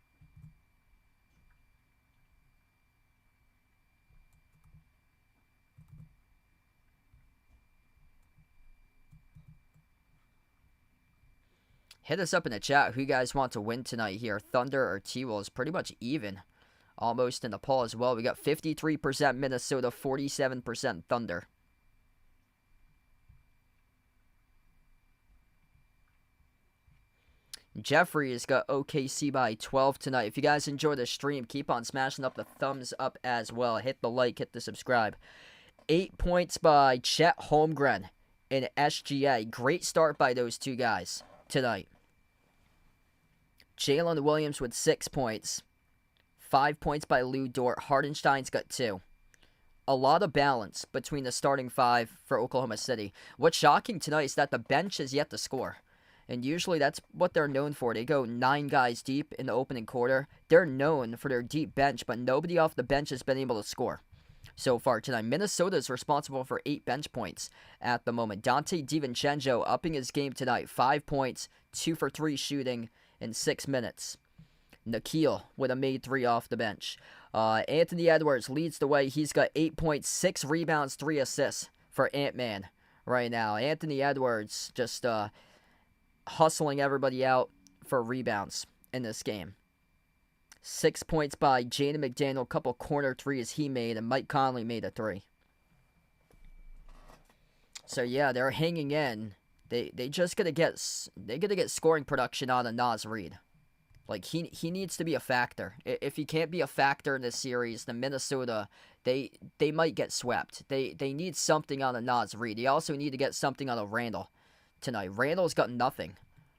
Speaker 1: Hit us up in the chat who you guys want to win tonight here. Thunder or T-Wolves. Pretty much even. Almost in the poll as well. We got 53% Minnesota, 47% Thunder. Jeffrey has got OKC by 12 tonight. If you guys enjoy the stream, keep on smashing up the thumbs up as well. Hit the like, hit the subscribe. 8 points by Chet Holmgren and SGA. Great start by those two guys tonight. Jalen Williams with 6 points. 5 points by Lou Dort. Hardenstein's got 2. A lot of balance between the starting 5 for Oklahoma City. What's shocking tonight is that the bench is yet to score. And usually that's what they're known for. They go 9 guys deep in the opening quarter. They're known for their deep bench, but nobody off the bench has been able to score so far tonight. Minnesota is responsible for 8 bench points at the moment. Dante DiVincenzo upping his game tonight. 5 points, 2 for 3 shooting in 6 minutes. Nikhil with a made 3 off the bench. Anthony Edwards leads the way. He's got 8 points, 6 rebounds, 3 assists for Ant-Man right now. Anthony Edwards just hustling everybody out for rebounds in this game. 6 points by Jaden McDaniel. A couple corner threes he made, and Mike Conley made a 3. So yeah, they're hanging in. They just gotta get scoring production out of Naz Reid. Like, he needs to be a factor. If he can't be a factor in this series, then Minnesota, they might get swept. They need something out of Naz Reid. They also need to get something out of Randall tonight. Randall's got nothing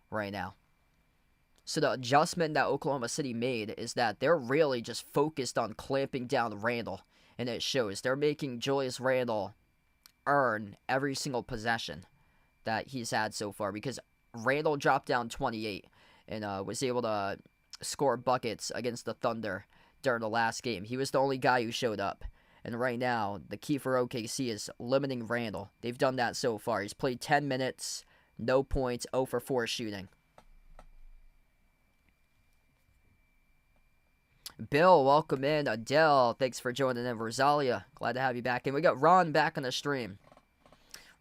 Speaker 1: right now. So the adjustment that Oklahoma City made is that they're really just focused on clamping down Randall. And it shows. They're making Julius Randall earn every single possession that he's had so far. Because Randall dropped down 28. And was able to score buckets against the Thunder during the last game. He was the only guy who showed up. And right now, the key for OKC is limiting Randall. They've done that so far. He's played 10 minutes, no points, 0 for 4 shooting. Bill, welcome in. Adele, thanks for joining in. Rosalia, glad to have you back. And we got Ron back on the stream.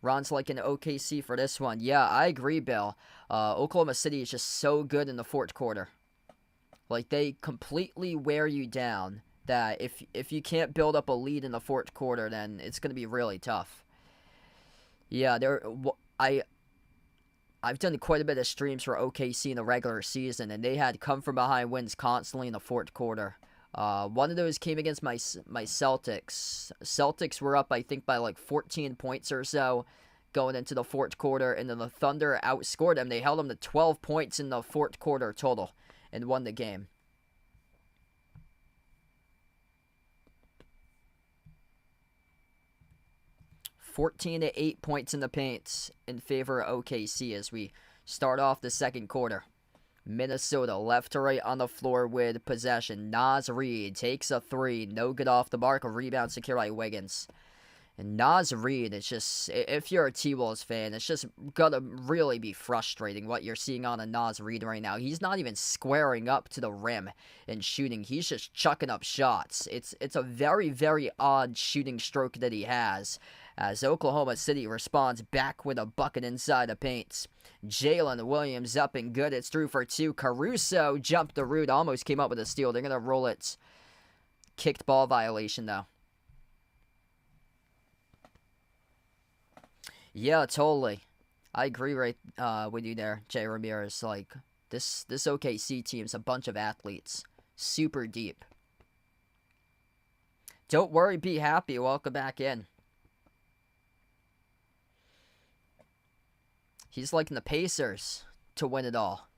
Speaker 1: Ron's liking OKC for this one. Yeah, I agree, Bill. Oklahoma City is just so good in the fourth quarter. Like, they completely wear you down that if you can't build up a lead in the fourth quarter, then it's going to be really tough. Yeah, I've done quite a bit of streams for OKC in the regular season, and they had come-from-behind wins constantly in the fourth quarter. One of those came against my Celtics. Celtics were up, I think, by like 14 points or so going into the fourth quarter, and then the Thunder outscored them. They held them to 12 points in the fourth quarter total and won the game. $14 to 8 points in the paint in favor of OKC as we start off the second quarter. Minnesota left to right on the floor with possession. Naz Reid takes a 3. No good off the mark. A rebound secured by Wiggins. And Naz Reid, it's just, if you're a T-Wolves fan, it's just gonna really be frustrating what you're seeing on a Naz Reid right now. He's not even squaring up to the rim and shooting. He's just chucking up shots. It's a very, very odd shooting stroke that he has, as Oklahoma City responds back with a bucket inside the paint. Jalen Williams up and good. It's through for two. Caruso jumped the root, almost came up with a steal. They're gonna roll it. Kicked ball violation, though. Yeah, totally. I agree with you there, Jay Ramirez. Like, this OKC team's a bunch of athletes. Super deep. Don't worry, be happy. Welcome back in. He's liking the Pacers to win it all.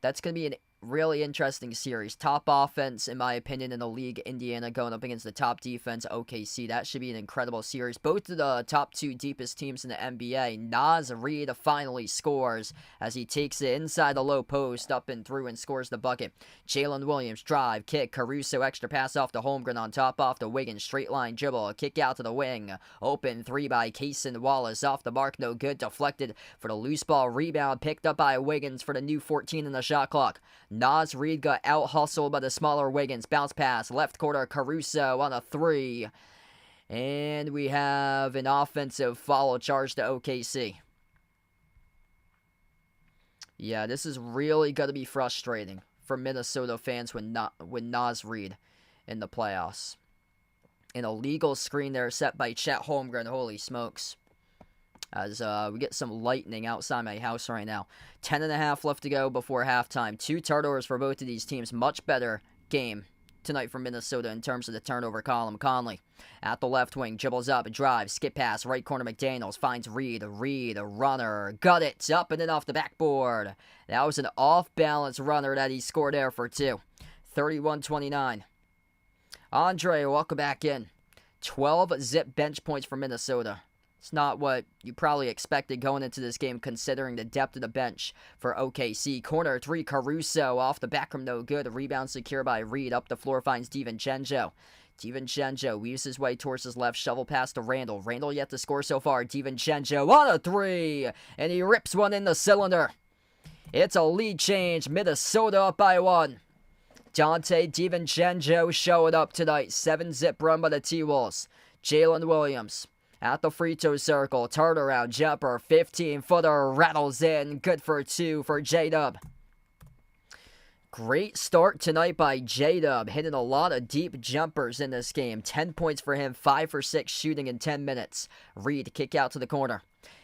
Speaker 1: That's going to be a really interesting series. Top offense, in my opinion, in the league. Indiana going up against the top defense, OKC. That should be an incredible series. Both of the top two deepest teams in the NBA. Naz Reid finally scores as he takes it inside the low post, up and through, and scores the bucket. Jalen Williams, drive, kick, Caruso, extra pass off to Holmgren on top, off to Wiggins, straight line dribble, a kick out to the wing. Open three by Cason Wallace, off the mark, no good, deflected for the loose ball, rebound, picked up by Wiggins for the new 14 in the shot clock. Naz Reid got out-hustled by the smaller Wiggins. Bounce pass, left corner, Caruso on a three. And we have an offensive foul charge to OKC. Yeah, this is really going to be frustrating for Minnesota fans with Naz Reid in the playoffs. An illegal screen there set by Chet Holmgren. Holy smokes. As we get some lightning outside my house right now. 10.5 left to go before halftime. 2 turnovers for both of these teams. Much better game tonight for Minnesota in terms of the turnover column. Conley at the left wing. Dribbles up, drive, skip pass. Right corner McDaniels finds Reid. Reid, a runner. Got it. Up and in off the backboard. That was an off-balance runner that he scored there for 2. 31-29. Andre, welcome back in. 12 zip bench points for Minnesota. It's not what you probably expected going into this game, considering the depth of the bench for OKC. Corner 3, Caruso off the back from no good. A rebound secure by Reid. Up the floor finds DiVincenzo. DiVincenzo weaves his way towards his left, shovel pass to Randall. Randall yet to score so far. DiVincenzo on a 3, and he rips one in the cylinder. It's a lead change. Minnesota up by 1. Dante DiVincenzo showing up tonight. 7-zip run by the T-Wolves. Jalen Williams at the free throw circle, turnaround jumper, 15-footer, rattles in, good for 2 for J-Dub. Great start tonight by J-Dub, hitting a lot of deep jumpers in this game. 10 points for him, 5 for 6 shooting in 10 minutes. Reid, kick out to the corner.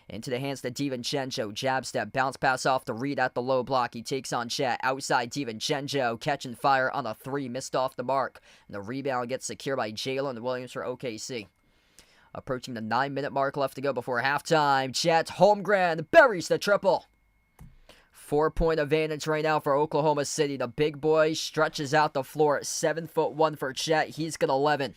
Speaker 1: Into the hands to DiVincenzo, jab step, bounce pass off to Reid at the low block. He takes on Chet, outside DiVincenzo, catching fire on a 3, missed off the mark. And the rebound gets secured by Jalen Williams for OKC. Approaching the 9-minute mark left to go before halftime. Chet Holmgren buries the triple. 4-point advantage right now for Oklahoma City. The big boy stretches out the floor at 7'1" for Chet. He's got 11.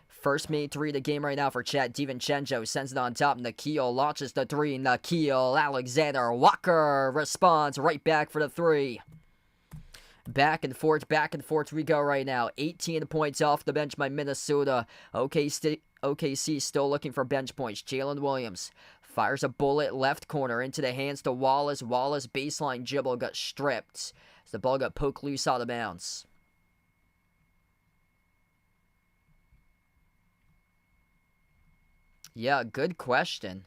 Speaker 1: First made 3 of the game right now for Chet. DiVincenzo sends it on top. Nickeil launches the 3. Nickeil, Alexander Walker responds right back for the 3. Back and forth we go right now. 18 points off the bench by Minnesota. OKC still looking for bench points. Jalen Williams fires a bullet left corner into the hands to Wallace. Wallace baseline dribble got stripped as the ball got poked loose out of bounds. Yeah, good question.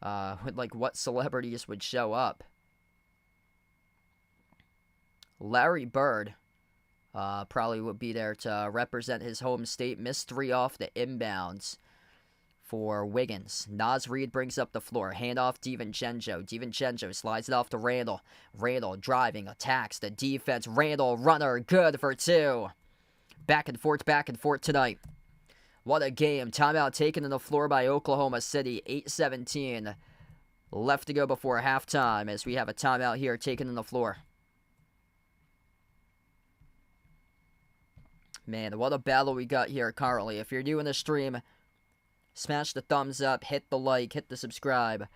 Speaker 1: What celebrities would show up? Larry Bird probably would be there to represent his home state. Missed 3 off the inbounds for Wiggins. Naz Reid brings up the floor. Handoff DiVincenzo. DiVincenzo slides it off to Randall. Randall driving, attacks the defense. Randall, runner, good for 2. Back and forth tonight. What a game. Timeout taken on the floor by Oklahoma City. 8:17 left to go before halftime as we have a timeout here taken on the floor. Man, what a battle we got here currently. If you're doing the stream, smash the thumbs up, hit the like, hit the subscribe.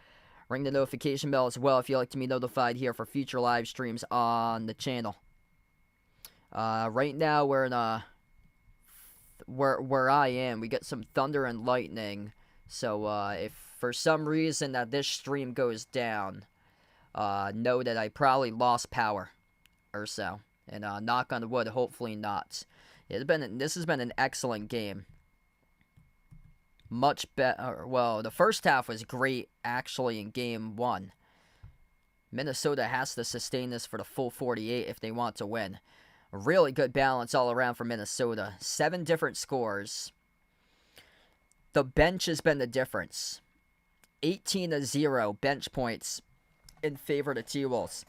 Speaker 1: Ring the notification bell as well if you'd like to be notified here for future live streams on the channel. Right now we're in a where I am, we get some thunder and lightning. So if for some reason that this stream goes down, know that I probably lost power or so. And knock on wood, hopefully not. This has been an excellent game. Much better. Well, the first half was great, actually, in game 1. Minnesota has to sustain this for the full 48 if they want to win. A really good balance all around for Minnesota. 7 different scores. The bench has been the difference. 18-0 bench points in favor of the T-Wolves.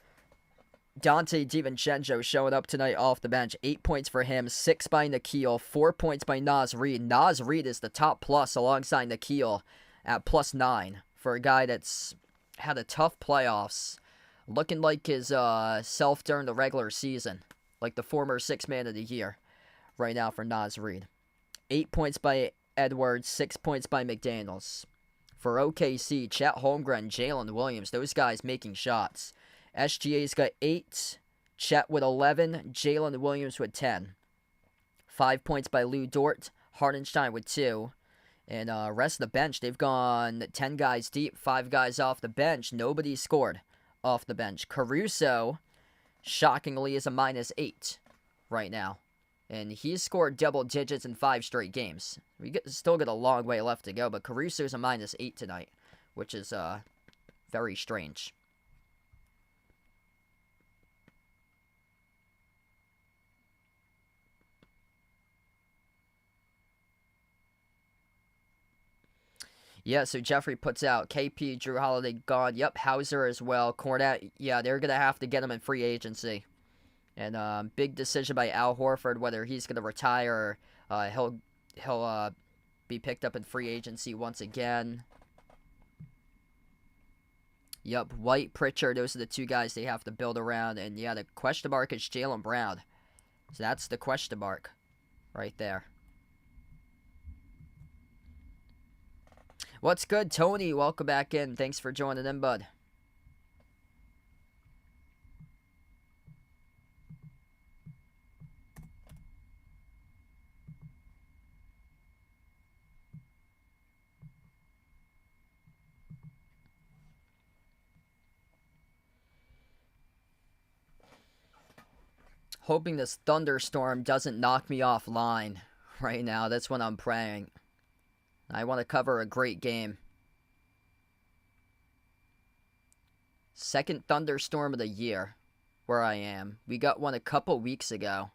Speaker 1: Dante DiVincenzo showing up tonight off the bench. 8 points for him, 6 by Nikhil, 4 points by Naz Reid. Naz Reid is the top plus alongside Nikhil at +9 for a guy that's had a tough playoffs. Looking like his self during the regular season. Like the former 6th man of the year right now for Naz Reid. 8 points by Edwards, 6 points by McDaniels. For OKC, Chet Holmgren, Jalen Williams, those guys making shots. SGA's got 8, Chet with 11, Jalen Williams with 10. 5 points by Lou Dort, Hardenstein with 2. And rest of the bench, they've gone 10 guys deep, 5 guys off the bench. Nobody scored off the bench. Caruso, shockingly, is a -8 right now. And he's scored double digits in 5 straight games. Still got a long way left to go, but Caruso's a -8 tonight, which is very strange. Yeah, so Jeffrey puts out KP, Drew Holiday gone. Yep, Hauser as well. Cornette, yeah, they're going to have to get him in free agency. And big decision by Al Horford whether he's going to retire or he'll be picked up in free agency once again. Yep, White, Pritchard, those are the 2 guys they have to build around. And yeah, the question mark is Jaylen Brown. So that's the question mark right there. What's good, Tony? Welcome back in. Thanks for joining in, bud. Hoping this thunderstorm doesn't knock me offline right now. That's what I'm praying. I want to cover a great game. Second thunderstorm of the year where I am. We got one a couple weeks ago.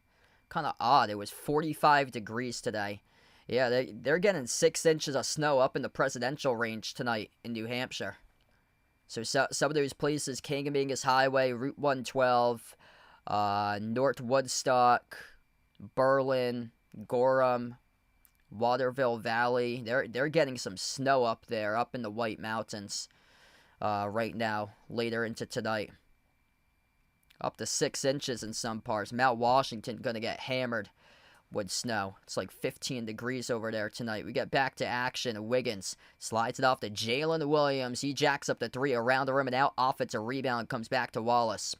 Speaker 1: Kind of odd. It was 45 degrees today. Yeah, they're getting 6 inches of snow up in the presidential range tonight in New Hampshire. So some of those places, Kangamingus Highway, Route 112, North Woodstock, Berlin, Gorham, Waterville Valley, they're getting some snow up there, up in the White Mountains right now, later into tonight. Up to 6 inches in some parts. Mount Washington going to get hammered with snow. It's like 15 degrees over there tonight. We get back to action. Wiggins slides it off to Jalen Williams. He jacks up the 3 around the rim and out. Offensive rebound comes back to Wallace.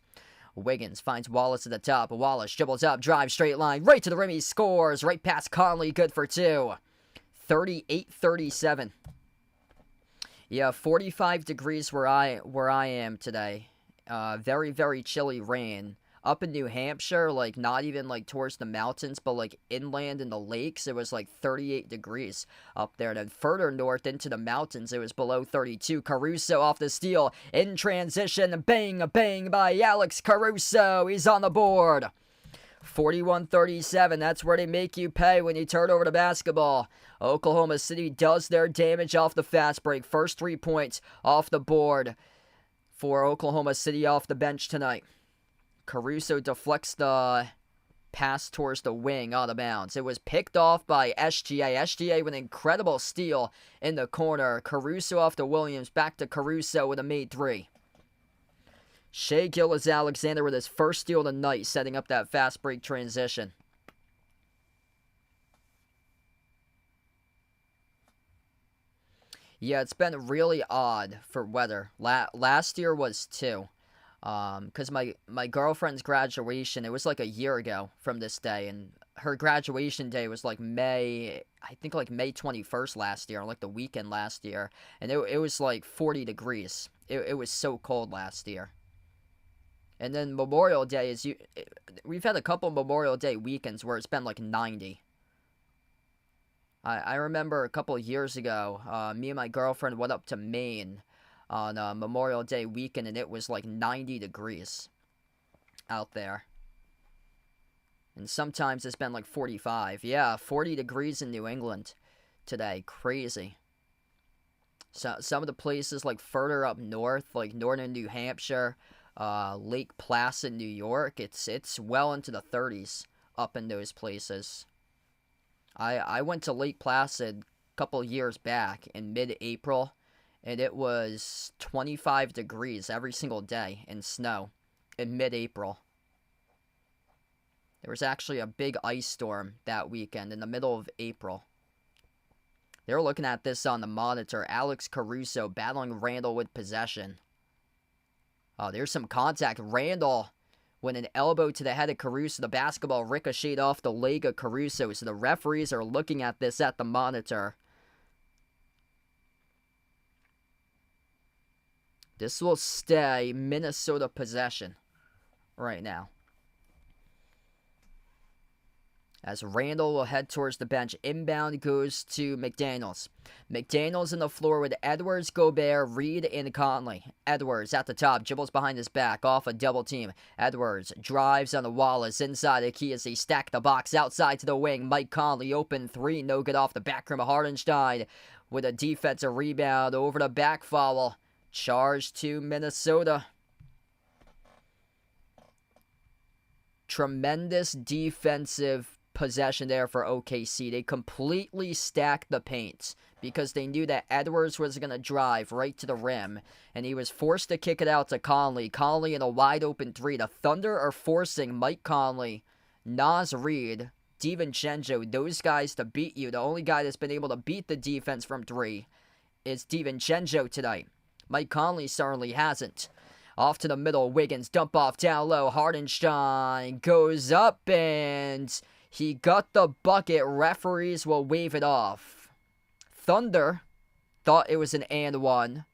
Speaker 1: Wiggins finds Wallace at the top. Wallace dribbles up, drives straight line, right to the rim. He scores right past Conley, good for 2. 38-37. Yeah, 45 degrees where I am today. Very, very chilly rain. Up in New Hampshire, like not even like towards the mountains, but like inland in the lakes, it was like 38 degrees up there. And then further north into the mountains, it was below 32. Caruso off the steal in transition. Bang, bang by Alex Caruso. He's on the board. 41-37. That's where they make you pay when you turn over the basketball. Oklahoma City does their damage off the fast break. First 3 points off the board for Oklahoma City off the bench tonight. Caruso deflects the pass towards the wing out of bounds. It was picked off by SGA. SGA with an incredible steal in the corner. Caruso off to Williams. Back to Caruso with a made 3. Shai Gilgeous-Alexander with his first steal of the night, setting up that fast break transition. Yeah, it's been really odd for weather. Last year was too. Because my girlfriend's graduation, it was like a year ago from this day, and her graduation day was like May, I think like May 21st last year, like the weekend last year, and it was like 40 degrees. It was so cold last year. And then Memorial Day we've had a couple Memorial Day weekends where it's been like 90. I remember a couple of years ago, me and my girlfriend went up to Maine on Memorial Day weekend, and it was like 90 degrees out there. And sometimes it's been like 45. Yeah, 40 degrees in New England today. Crazy. So some of the places like further up north, like northern New Hampshire, Lake Placid, New York, it's well into the 30s up in those places. I went to Lake Placid a couple years back in mid-April, and it was 25 degrees every single day in snow in mid-April. There was actually a big ice storm that weekend in the middle of April. They were looking at this on the monitor. Alex Caruso battling Randall with possession. Oh, there's some contact. Randall with an elbow to the head of Caruso. The basketball ricocheted off the leg of Caruso. So the referees are looking at this at the monitor. This will stay Minnesota possession right now. As Randall will head towards the bench. Inbound goes to McDaniels. McDaniels in the floor with Edwards, Gobert, Reed, and Conley. Edwards at the top, dribbles behind his back, off a double team. Edwards drives on the Wallace inside the key as they stack the box outside to the wing. Mike Conley open three, no good off the back rim of Hartenstein with a defensive rebound over the back foul. Charge to Minnesota. Tremendous defensive possession there for OKC. They completely stacked the paint because they knew that Edwards was going to drive right to the rim, and he was forced to kick it out to Conley. Conley in a wide open three. The Thunder are forcing Mike Conley, Naz Reid, DiVincenzo, those guys to beat you. The only guy that's been able to beat the defense from three is DiVincenzo tonight. Mike Conley certainly hasn't. Off to the middle, Wiggins, dump off down low. Hartenstein goes up, and he got the bucket. Referees will wave it off. Thunder thought it was an and one.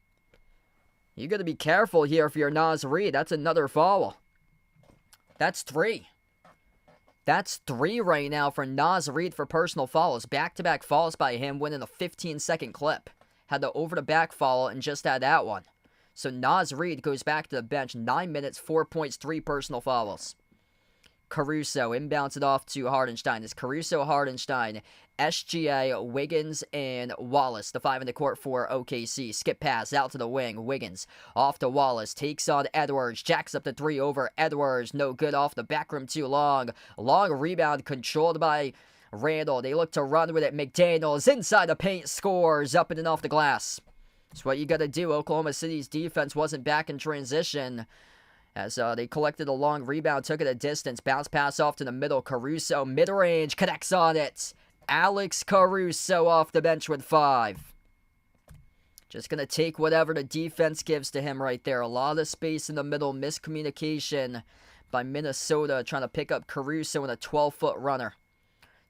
Speaker 1: You got to be careful here if you're Naz Reid. That's another foul. That's three. That's three right now for Naz Reid for personal fouls. Back-to-back fouls by him, winning a 15-second clip. Had the over-the-back foul and just had that one. So Naz Reid goes back to the bench. 9 minutes, 4 points, 3 personal fouls. Caruso inbounds it off to Hartenstein. It's Caruso, Hartenstein, SGA, Wiggins, and Wallace. The five in the court for OKC. Skip pass out to the wing. Wiggins off to Wallace. Takes on Edwards. Jacks up the three over Edwards. No good off the back rim too long. Long rebound controlled by Randall. They look to run with it. McDaniels inside the paint, scores up and off the glass. That's what you got to do. Oklahoma City's defense wasn't back in transition as they collected a long rebound, took it a distance, bounce pass off to the middle. Caruso, mid-range, connects on it. Alex Caruso off the bench with 5. Just going to take whatever the defense gives to him right there. A lot of space in the middle, miscommunication by Minnesota trying to pick up Caruso in a 12-foot runner.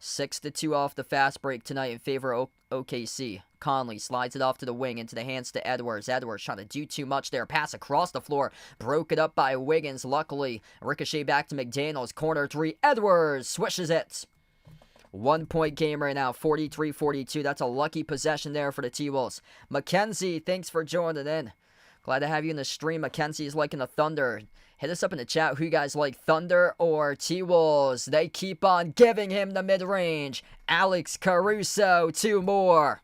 Speaker 1: 6-2 off the fast break tonight in favor of OKC. Conley slides it off to the wing into the hands to Edwards. Edwards trying to do too much there. Pass across the floor. Broke it up by Wiggins. Luckily, ricochet back to McDaniels. Corner three. Edwards swishes it. 1 point game right now. 43-42. That's a lucky possession there for the T-Wolves. Mackenzie, thanks for joining in. Glad to have you in the stream. Mackenzie's liking the Thunder. Hit us up in the chat who you guys like, Thunder or T-Wolves. They keep on giving him the mid-range. Alex Caruso, 2 more.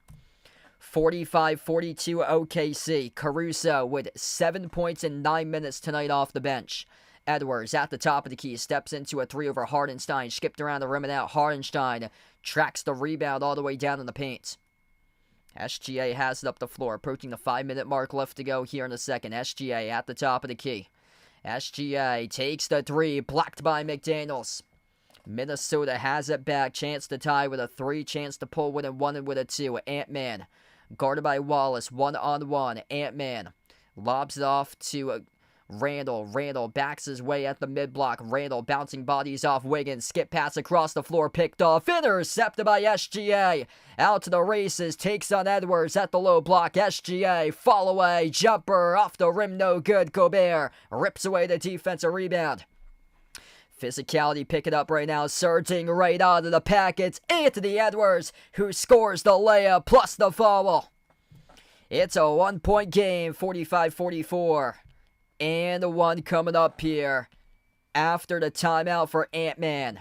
Speaker 1: 45-42 OKC. Caruso with 7 points in 9 minutes tonight off the bench. Edwards at the top of the key. Steps into a 3 over Hartenstein. Skipped around the rim and out. Hartenstein tracks the rebound all the way down in the paint. SGA has it up the floor. Approaching the 5-minute mark left to go here in the second. SGA at the top of the key. SGA takes the 3. Blocked by McDaniels. Minnesota has it back. Chance to tie with a 3. Chance to pull with a 1 and with a 2. Ant-Man guarded by Wallace. 1-on-1. Ant-Man lobs it off to Randall backs his way at the mid-block. Randall bouncing bodies off Wiggins. Skip pass across the floor, picked off. Intercepted by SGA. Out to the races, takes on Edwards at the low block. SGA, fall away, jumper, off the rim, no good. Gobert rips away the defensive rebound. Physicality picking up right now, surging right out of the pack. It's Anthony Edwards who scores the layup plus the foul. It's a 1-point game, 45-44. And one coming up here after the timeout for Ant-Man.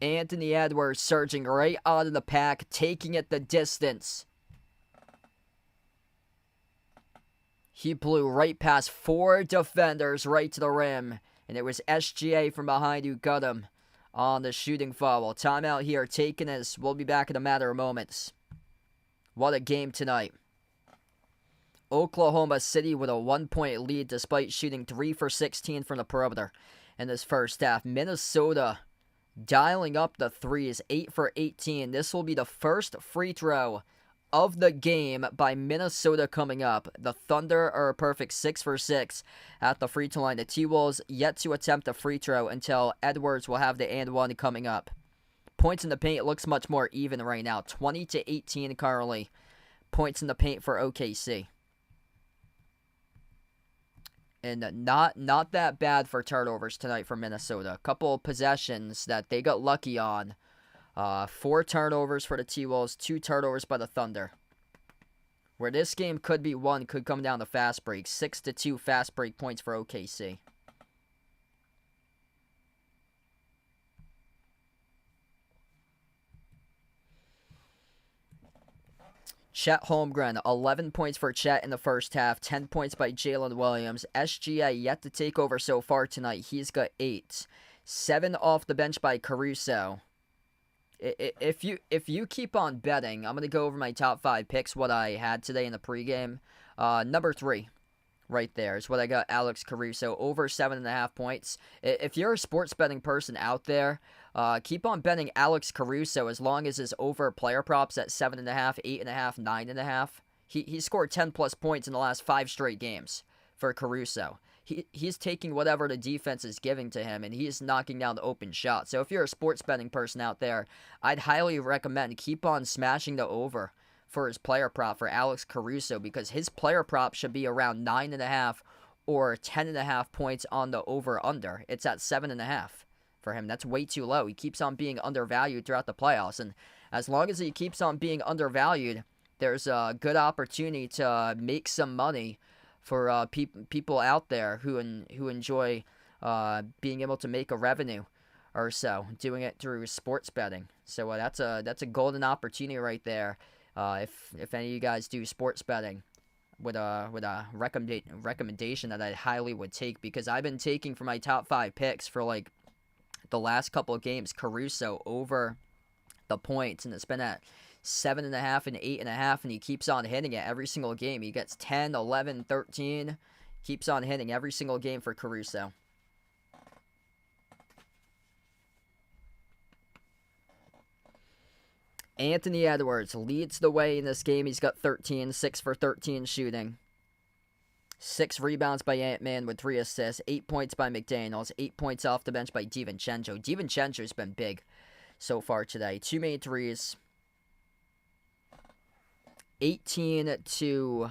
Speaker 1: Anthony Edwards surging right out of the pack, taking it the distance. He blew right past 4 defenders right to the rim. And it was SGA from behind who got him on the shooting foul. Timeout here taken as we'll be back in a matter of moments. What a game tonight. Oklahoma City with a 1-point lead despite shooting 3 for 16 from the perimeter in this first half. Minnesota dialing up the threes, 8 for 18. This will be the first free throw of the game by Minnesota coming up. The Thunder are a perfect 6 for 6 at the free throw line. The T-Wolves yet to attempt a free throw until Edwards will have the and one coming up. Points in the paint looks much more even right now. 20-18 currently. Points in the paint for OKC. And not that bad for turnovers tonight for Minnesota. A couple possessions that they got lucky on. 4 turnovers for the T-Wolves, 2 turnovers by the Thunder. Where this game could be won could come down to fast breaks. 6-2 fast break points for OKC. Chet Holmgren, 11 points for Chet in the first half, 10 points by Jalen Williams. SGA yet to take over so far tonight. He's got 8. 7 off the bench by Caruso. If you keep on betting, I'm going to go over my top 5 picks, what I had today in the pregame. Number 3 right there is what I got, Alex Caruso, over 7.5 points. If you're a sports betting person out there, keep on betting Alex Caruso as long as his over player props at 7.5, 8.5, 9.5. He scored 10-plus points in the last 5 straight games for Caruso. He's taking whatever the defense is giving to him, and he's knocking down the open shot. So if you're a sports betting person out there, I'd highly recommend keep on smashing the over for his player prop for Alex Caruso, because his player prop should be around 9.5 or 10.5 points on the over-under. It's at 7.5 for him. That's way too low. He keeps on being undervalued throughout the playoffs, and as long as he keeps on being undervalued, there's a good opportunity to make some money for people out there who enjoy being able to make a revenue or so doing it through sports betting. So that's a golden opportunity right there. If any of you guys do sports betting, with a recommendation that I highly would take, because I've been taking for my top 5 picks for like the last couple of games Caruso over the points, and it's been at 7.5 and 8.5, and he keeps on hitting it every single game. He gets 10, 11, 13, keeps on hitting every single game for Caruso. Anthony Edwards leads the way in this game. He's got 13, 6 for 13 shooting. 6 rebounds by Ant-Man with 3 assists. 8 points by McDaniels. 8 points off the bench by DiVincenzo. DiVincenzo's been big so far today. 2 made threes. 18-9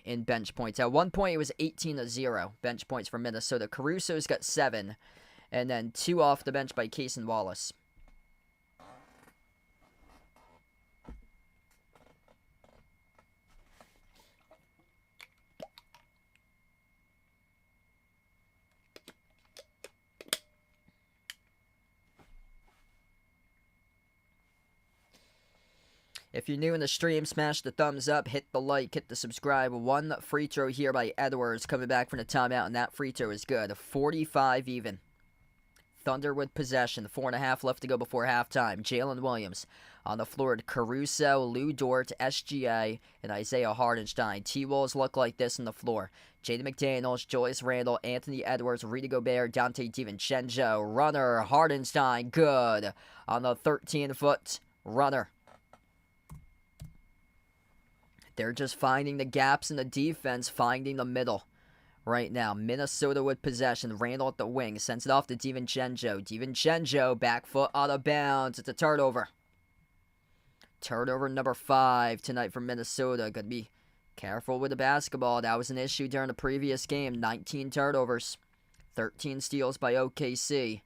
Speaker 1: in bench points. At one point, it was 18-0 bench points for Minnesota. Caruso's got 7, and then 2 off the bench by Cason Wallace. If you're new in the stream, smash the thumbs up, hit the like, hit the subscribe. 1 free throw here by Edwards coming back from the timeout, and that free throw is good. 45 even. Thunder with possession. 4.5 left to go before halftime. Jalen Williams on the floor to Caruso, Lou Dort, SGA, and Isaiah Hardenstein. T-Wolves look like this on the floor. Jaden McDaniels, Julius Randle, Anthony Edwards, Rudy Gobert, Dante DiVincenzo. Runner, Hardenstein, good on the 13-foot runner. They're just finding the gaps in the defense, finding the middle right now. Minnesota with possession. Randall at the wing. Sends it off to DiVincenzo. DiVincenzo, back foot out of bounds. It's a turnover. Turnover number 5 tonight for Minnesota. Gotta be careful with the basketball. That was an issue during the previous game. 19 turnovers. 13 steals by OKC.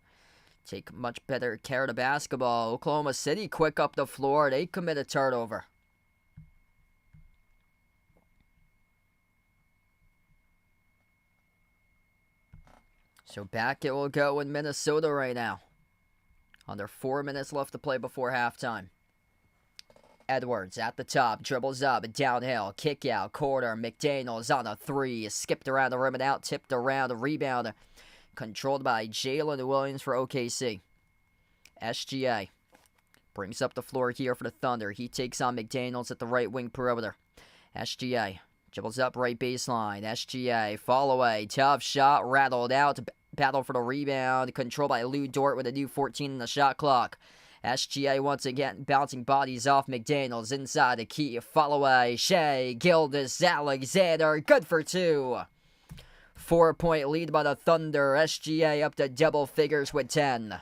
Speaker 1: Take much better care of the basketball. Oklahoma City quick up the floor. They commit a turnover. So back it will go in Minnesota right now. Under 4 minutes left to play before halftime. Edwards at the top, dribbles up, downhill, kick out, corner. McDaniels on a 3, skipped around the rim and out, tipped around, a rebound. Controlled by Jalen Williams for OKC. SGA brings up the floor here for the Thunder. He takes on McDaniels at the right wing perimeter. SGA dribbles up right baseline. SGA, fall away, tough shot, rattled out. Battle for the rebound, controlled by Lou Dort with a new 14 in the shot clock. SGA once again bouncing bodies off McDaniels inside the key. Fall away, Shea Gilgeous-Alexander, good for 2. 4-point lead by the Thunder. SGA up to double figures with 10.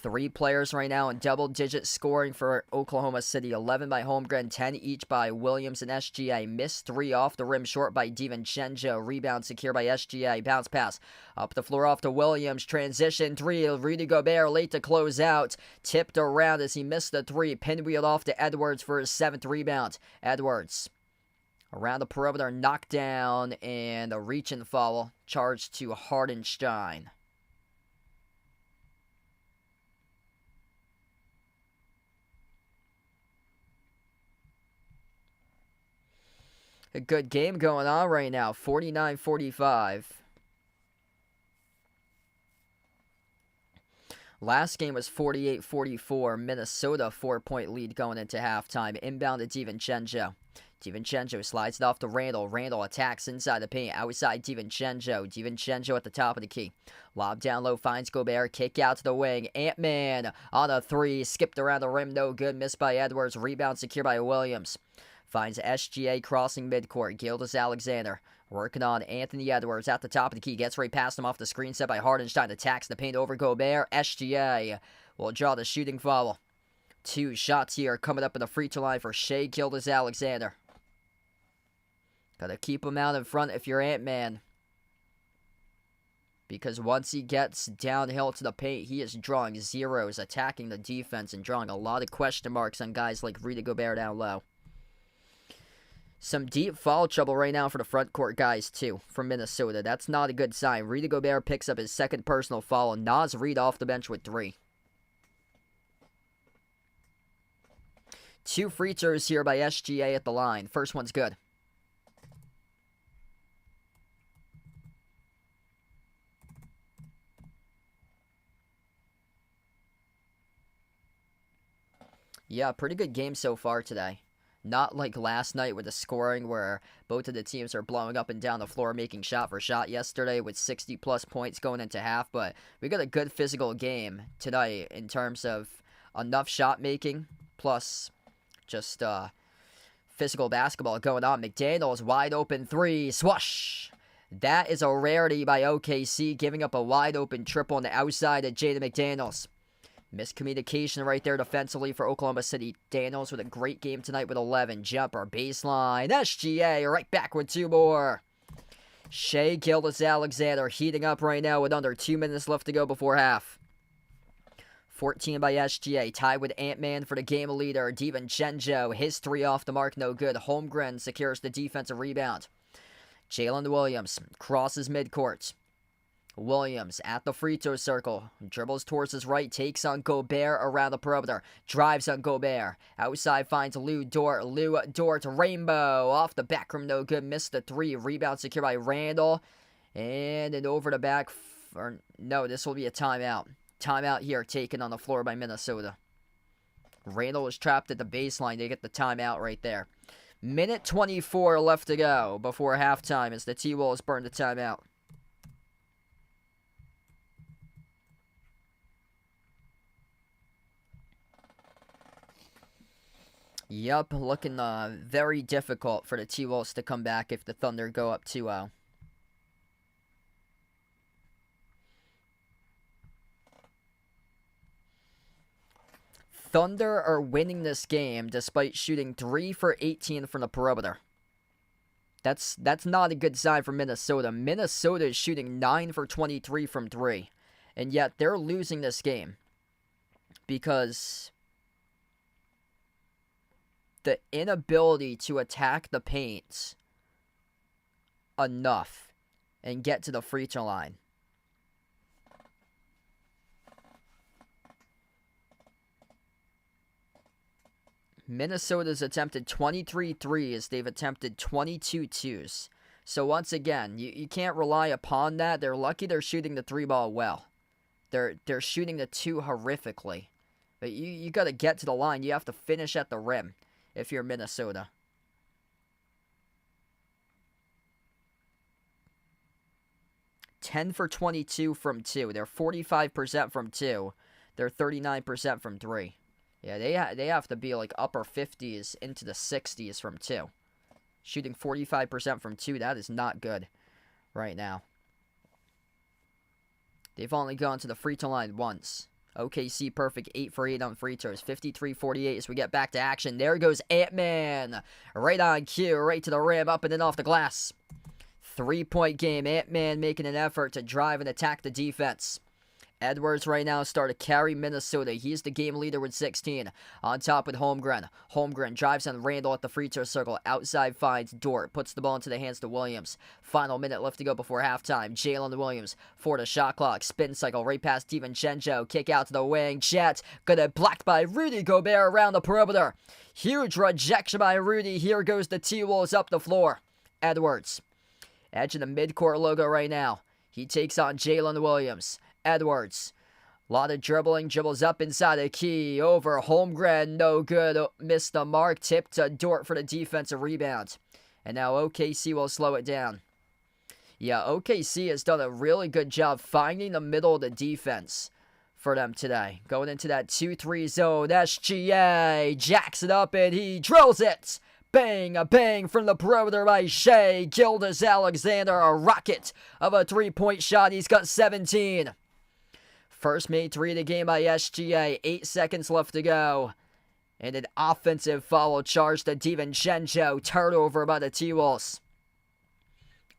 Speaker 1: 3 players right now in double-digit scoring for Oklahoma City. 11 by Holmgren, 10 each by Williams and SGA. Missed 3 off the rim, short by DiVincenzo. Rebound secure by SGA. Bounce pass up the floor off to Williams. Transition 3. Rudy Gobert late to close out. Tipped around as he missed the 3. Pinwheeled off to Edwards for his 7th rebound. Edwards around the perimeter, knockdown, and a reach and foul charged to Hardenstein. A good game going on right now, 49-45. Last game was 48-44. Minnesota 4-point lead going into halftime. Inbound to DiVincenzo. DiVincenzo slides it off to Randall. Randall attacks inside the paint. Outside DiVincenzo. DiVincenzo at the top of the key. Lob down low, finds Gobert. Kick out to the wing. Ant-Man on a 3. Skipped around the rim, no good. Missed by Edwards. Rebound secured by Williams. Finds SGA crossing midcourt. Gilgeous-Alexander working on Anthony Edwards at the top of the key. Gets right past him off the screen set by Hardenstein. Attacks the paint over Gobert. SGA will draw the shooting foul. 2 shots here coming up in the free throw line for Shea Gilgeous-Alexander. Gotta keep him out in front if you're Ant-Man. Because once he gets downhill to the paint, he is drawing zeros, attacking the defense, and drawing a lot of question marks on guys like Rudy Gobert down low. Some deep foul trouble right now for the front court guys, too, from Minnesota. That's not a good sign. Rudy Gobert picks up his 2nd personal foul, and Naz Reid off the bench with 3. 2 free throws here by SGA at the line. First one's good. Yeah, pretty good game so far today. Not like last night with the scoring where both of the teams are blowing up and down the floor, making shot for shot yesterday with 60-plus points going into half. But we got a good physical game tonight in terms of enough shot making plus just physical basketball going on. McDaniels wide open 3. Swoosh! That is a rarity by OKC, giving up a wide open triple on the outside of Jaden McDaniels. Miscommunication right there defensively for Oklahoma City. Daniels with a great game tonight with 11. Jumper, baseline. SGA right back with 2 more. Shea Gilgeous-Alexander heating up right now with under 2 minutes left to go before half. 14 by SGA, tied with Ant-Man for the game leader. DiVincenzo, his 3 off the mark, no good. Holmgren secures the defensive rebound. Jalen Williams crosses midcourt. Williams at the free throw circle. Dribbles towards his right. Takes on Gobert around the perimeter. Drives on Gobert. Outside finds Lou Dort. Lou Dort. Rainbow. Off the back rim. No good. Missed the 3. Rebound secured by Randall. And an over the back. No, this will be a timeout. Timeout here taken on the floor by Minnesota. Randall is trapped at the baseline. They get the timeout right there. Minute 24 left to go before halftime as the T-Wolves burn the timeout. Yup, looking very difficult for the T-Wolves to come back if the Thunder go up 2-0. Thunder are winning this game despite shooting 3 for 18 from the perimeter. That's not a good sign for Minnesota. Minnesota is shooting 9 for 23 from 3. And yet they're losing this game because the inability to attack the paint enough and get to the free throw line. Minnesota's attempted 23 threes. They've attempted 22 twos. So once again, you can't rely upon that. They're lucky they're shooting the 3 ball well. They're shooting the 2 horrifically. But you got to get to the line. You have to finish at the rim if you're Minnesota. $10 for 22 from 2. They're 45% from 2. They're 39% from 3. Yeah, they have to be like upper 50s into the 60s from 2. Shooting 45% from 2, that is not good right now. They've only gone to the free throw line once. OKC perfect, 8 for 8 on free throws. 53-48 as we get back to action. There goes Ant-Man. Right on cue, right to the rim, up and in off the glass. 3-point game. Ant-Man making an effort to drive and attack the defense. Edwards right now started to carry Minnesota. He's the game leader with 16. On top with Holmgren. Holmgren drives on Randall at the free throw circle. Outside finds Dort. Puts the ball into the hands to Williams. Final minute left to go before halftime. Jalen Williams for the shot clock. Spin cycle right past DiVincenzo. Kick out to the wing. Jet gonna blocked by Rudy Gobert around the perimeter. Huge rejection by Rudy. Here goes the T-Wolves up the floor. Edwards. Edge of the midcourt logo right now. He takes on Jalen Williams. Edwards. A lot of dribbling. Dribbles up inside the key. Over Holmgren. No good. Missed the mark. Tip to Dort for the defensive rebound. And now OKC will slow it down. Yeah, OKC has done a really good job finding the middle of the defense for them today. Going into that 2-3 zone. SGA jacks it up and he drills it. Bang, a bang from the perimeter by Shea Gilgeous-Alexander. A rocket of a 3-point shot. He's got 17. First made 3 of the game by SGA. 8 seconds left to go. And an offensive foul charge to DiVincenzo. Turnover by the T-Wolves.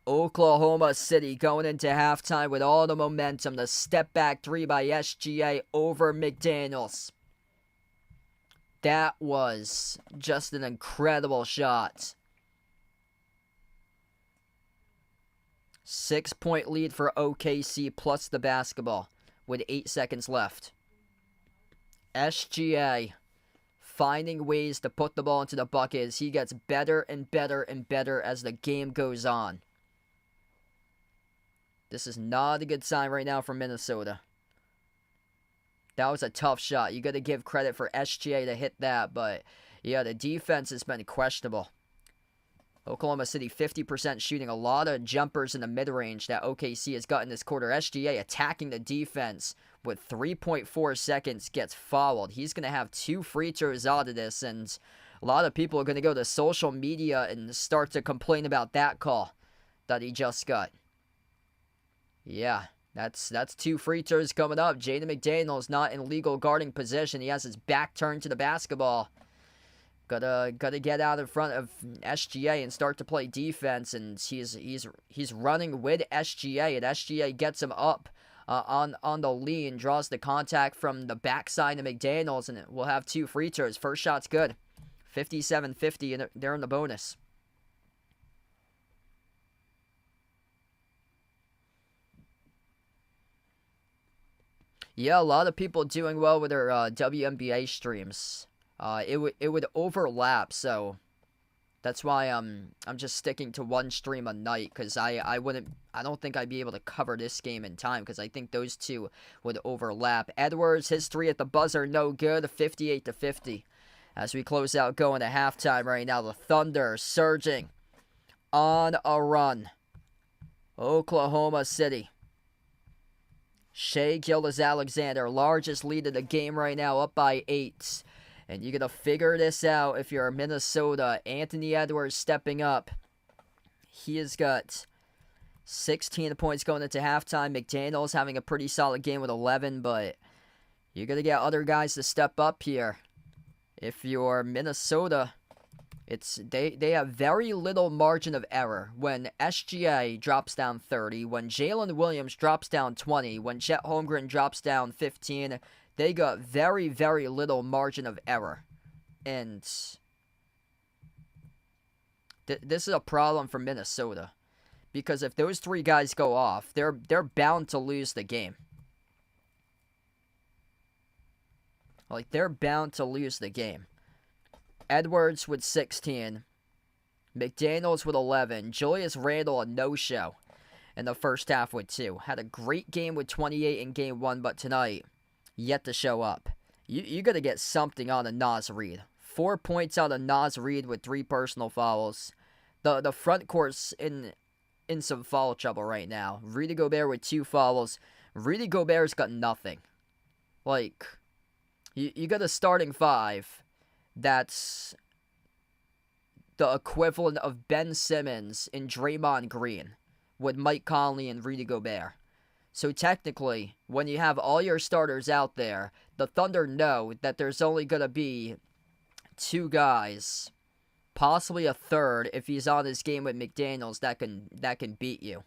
Speaker 1: Oklahoma City going into halftime with all the momentum. The step back 3 by SGA over McDaniels. That was just an incredible shot. 6-point lead for OKC plus the basketball with 8 seconds left. SGA finding ways to put the ball into the bucket as he gets better and better and better as the game goes on. This is not a good sign right now for Minnesota. That was a tough shot. You got to give credit for SGA to hit that, but yeah, the defense has been questionable. Oklahoma City 50% shooting, a lot of jumpers in the mid-range that OKC has gotten this quarter. SGA attacking the defense with 3.4 seconds gets fouled. He's going to have 2 free throws out of this, and a lot of people are going to go to social media and start to complain about that call that he just got. Yeah. That's 2 free throws coming up. Jaden McDaniels not in legal guarding position. He has his back turned to the basketball. Gotta get out in front of SGA and start to play defense. And he's running with SGA, and SGA gets him up on the lean, draws the contact from the backside of McDaniels, and we'll have 2 free throws. First shot's good. 57-50, and they're in the bonus. Yeah, a lot of people doing well with their WNBA streams. It would overlap, so that's why I'm just sticking to one stream a night, because I don't think I'd be able to cover this game in time, because I think those 2 would overlap. Edwards, his 3 at the buzzer, no good. 58-50 as we close out going to halftime right now. The Thunder surging on a run. Oklahoma City. Shea Gilgeous-Alexander, largest lead of the game right now, up by 8. And you got to figure this out if you're Minnesota. Anthony Edwards stepping up. He has got 16 points going into halftime. McDaniels having a pretty solid game with 11, but you're going to get other guys to step up here. If you're Minnesota, they have very little margin of error. When SGA drops down 30, when Jalen Williams drops down 20, when Chet Holmgren drops down 15, they got very, very little margin of error. And this is a problem for Minnesota. Because if those three guys go off, they're bound to lose the game. Like, they're bound to lose the game. Edwards with 16. McDaniels with 11. Julius Randle a no-show in the first half with 2. Had a great game with 28 in game 1, but tonight, yet to show up. You got to get something out of Naz Reid. 4 points out of Naz Reid with 3 personal fouls. The front court's in some foul trouble right now. Rudy Gobert with 2 fouls. Rudy Gobert's got nothing. Like, you got a starting 5 that's the equivalent of Ben Simmons and Draymond Green with Mike Conley and Rudy Gobert. So technically, when you have all your starters out there, the Thunder know that there's only going to be 2 guys, possibly a third if he's on his game with McDaniels, that can beat you.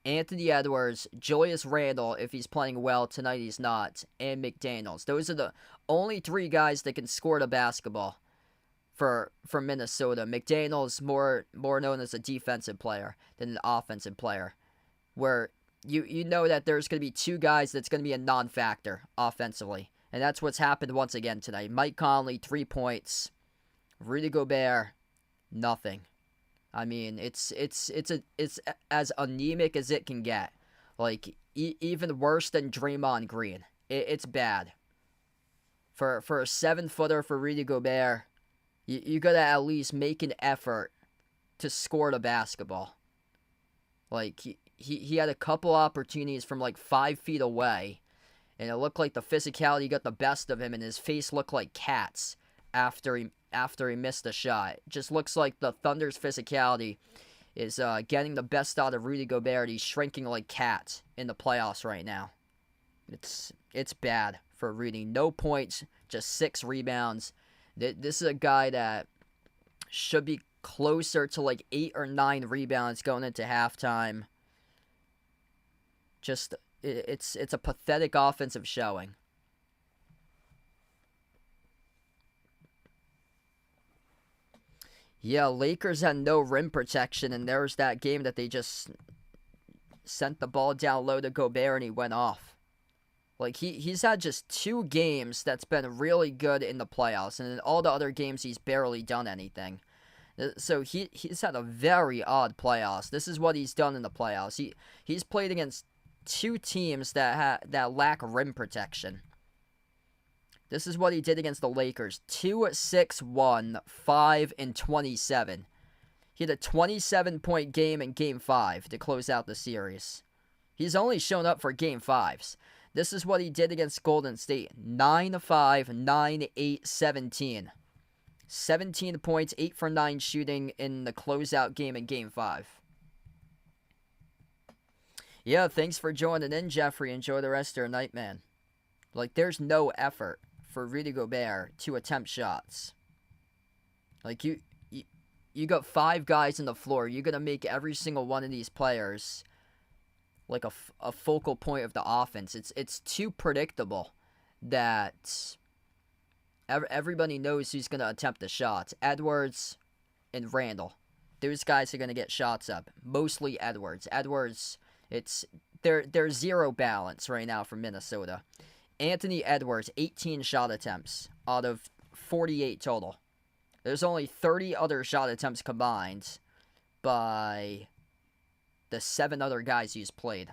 Speaker 1: Anthony Edwards, Julius Randle, if he's playing well, tonight he's not, and McDaniels. Those are the only 3 guys that can score the basketball for Minnesota. McDaniels more known as a defensive player than an offensive player, where you know that there's going to be 2 guys that's going to be a non-factor offensively, and that's what's happened once again tonight. Mike Conley, 3 points. Rudy Gobert, nothing. I mean, it's as anemic as it can get. Like, even worse than Draymond Green. It's bad. For a 7-footer for Rudy Gobert, you gotta at least make an effort to score the basketball. Like, he had a couple opportunities from like 5 feet away, and it looked like the physicality got the best of him, and his face looked like cats after he missed a shot. It just looks like the Thunder's physicality is getting the best out of Rudy Gobert. He's shrinking like cats in the playoffs right now. It's bad for Rudy. No points, just 6 rebounds. This is a guy that should be closer to like 8 or 9 rebounds going into halftime. Just it's a pathetic offensive showing. Yeah, Lakers had no rim protection, and there was that game that they just sent the ball down low to Gobert and he went off. Like, he's had just 2 games that's been really good in the playoffs, and in all the other games he's barely done anything. So he's had a very odd playoffs. This is what he's done in the playoffs. He's played against 2 teams that lack rim protection. This is what he did against the Lakers. 2-6-1, 5-27. He had a 27-point game in Game 5 to close out the series. He's only shown up for Game 5s. This is what he did against Golden State. 9-5, 9-8, 17. 17 points, 8 for 9 shooting in the closeout game in Game 5. Yeah, thanks for joining in, Jeffrey. Enjoy the rest of your night, man. Like, there's no effort for Rudy Gobert to attempt shots. Like, you got 5 guys on the floor. You're going to make every single one of these players like a focal point of the offense. It's too predictable that everybody knows who's going to attempt the shots. Edwards and Randle. Those guys are going to get shots up. Mostly Edwards. Edwards, there's 0 balance right now for Minnesota. Anthony Edwards, 18 shot attempts out of 48 total. There's only 30 other shot attempts combined by the 7 other guys he's played.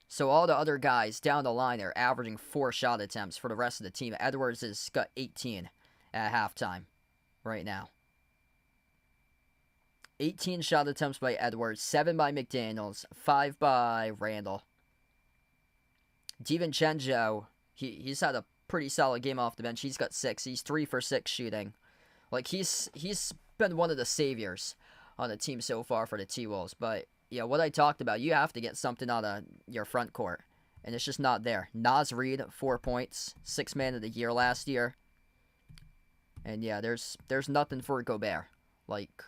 Speaker 1: So all the other guys down the line are averaging 4 shot attempts for the rest of the team. Edwards has got 18 at halftime right now. 18 shot attempts by Edwards, 7 by McDaniels, 5 by Randle. DiVincenzo, he's had a pretty solid game off the bench. He's got 6. He's 3 for 6 shooting. Like, he's been one of the saviors on the team so far for the T-Wolves. But, yeah, what I talked about, you have to get something out of your front court. And it's just not there. Naz Reid, 4 points. 6th man of the year last year. And, yeah, there's nothing for Gobert. Like,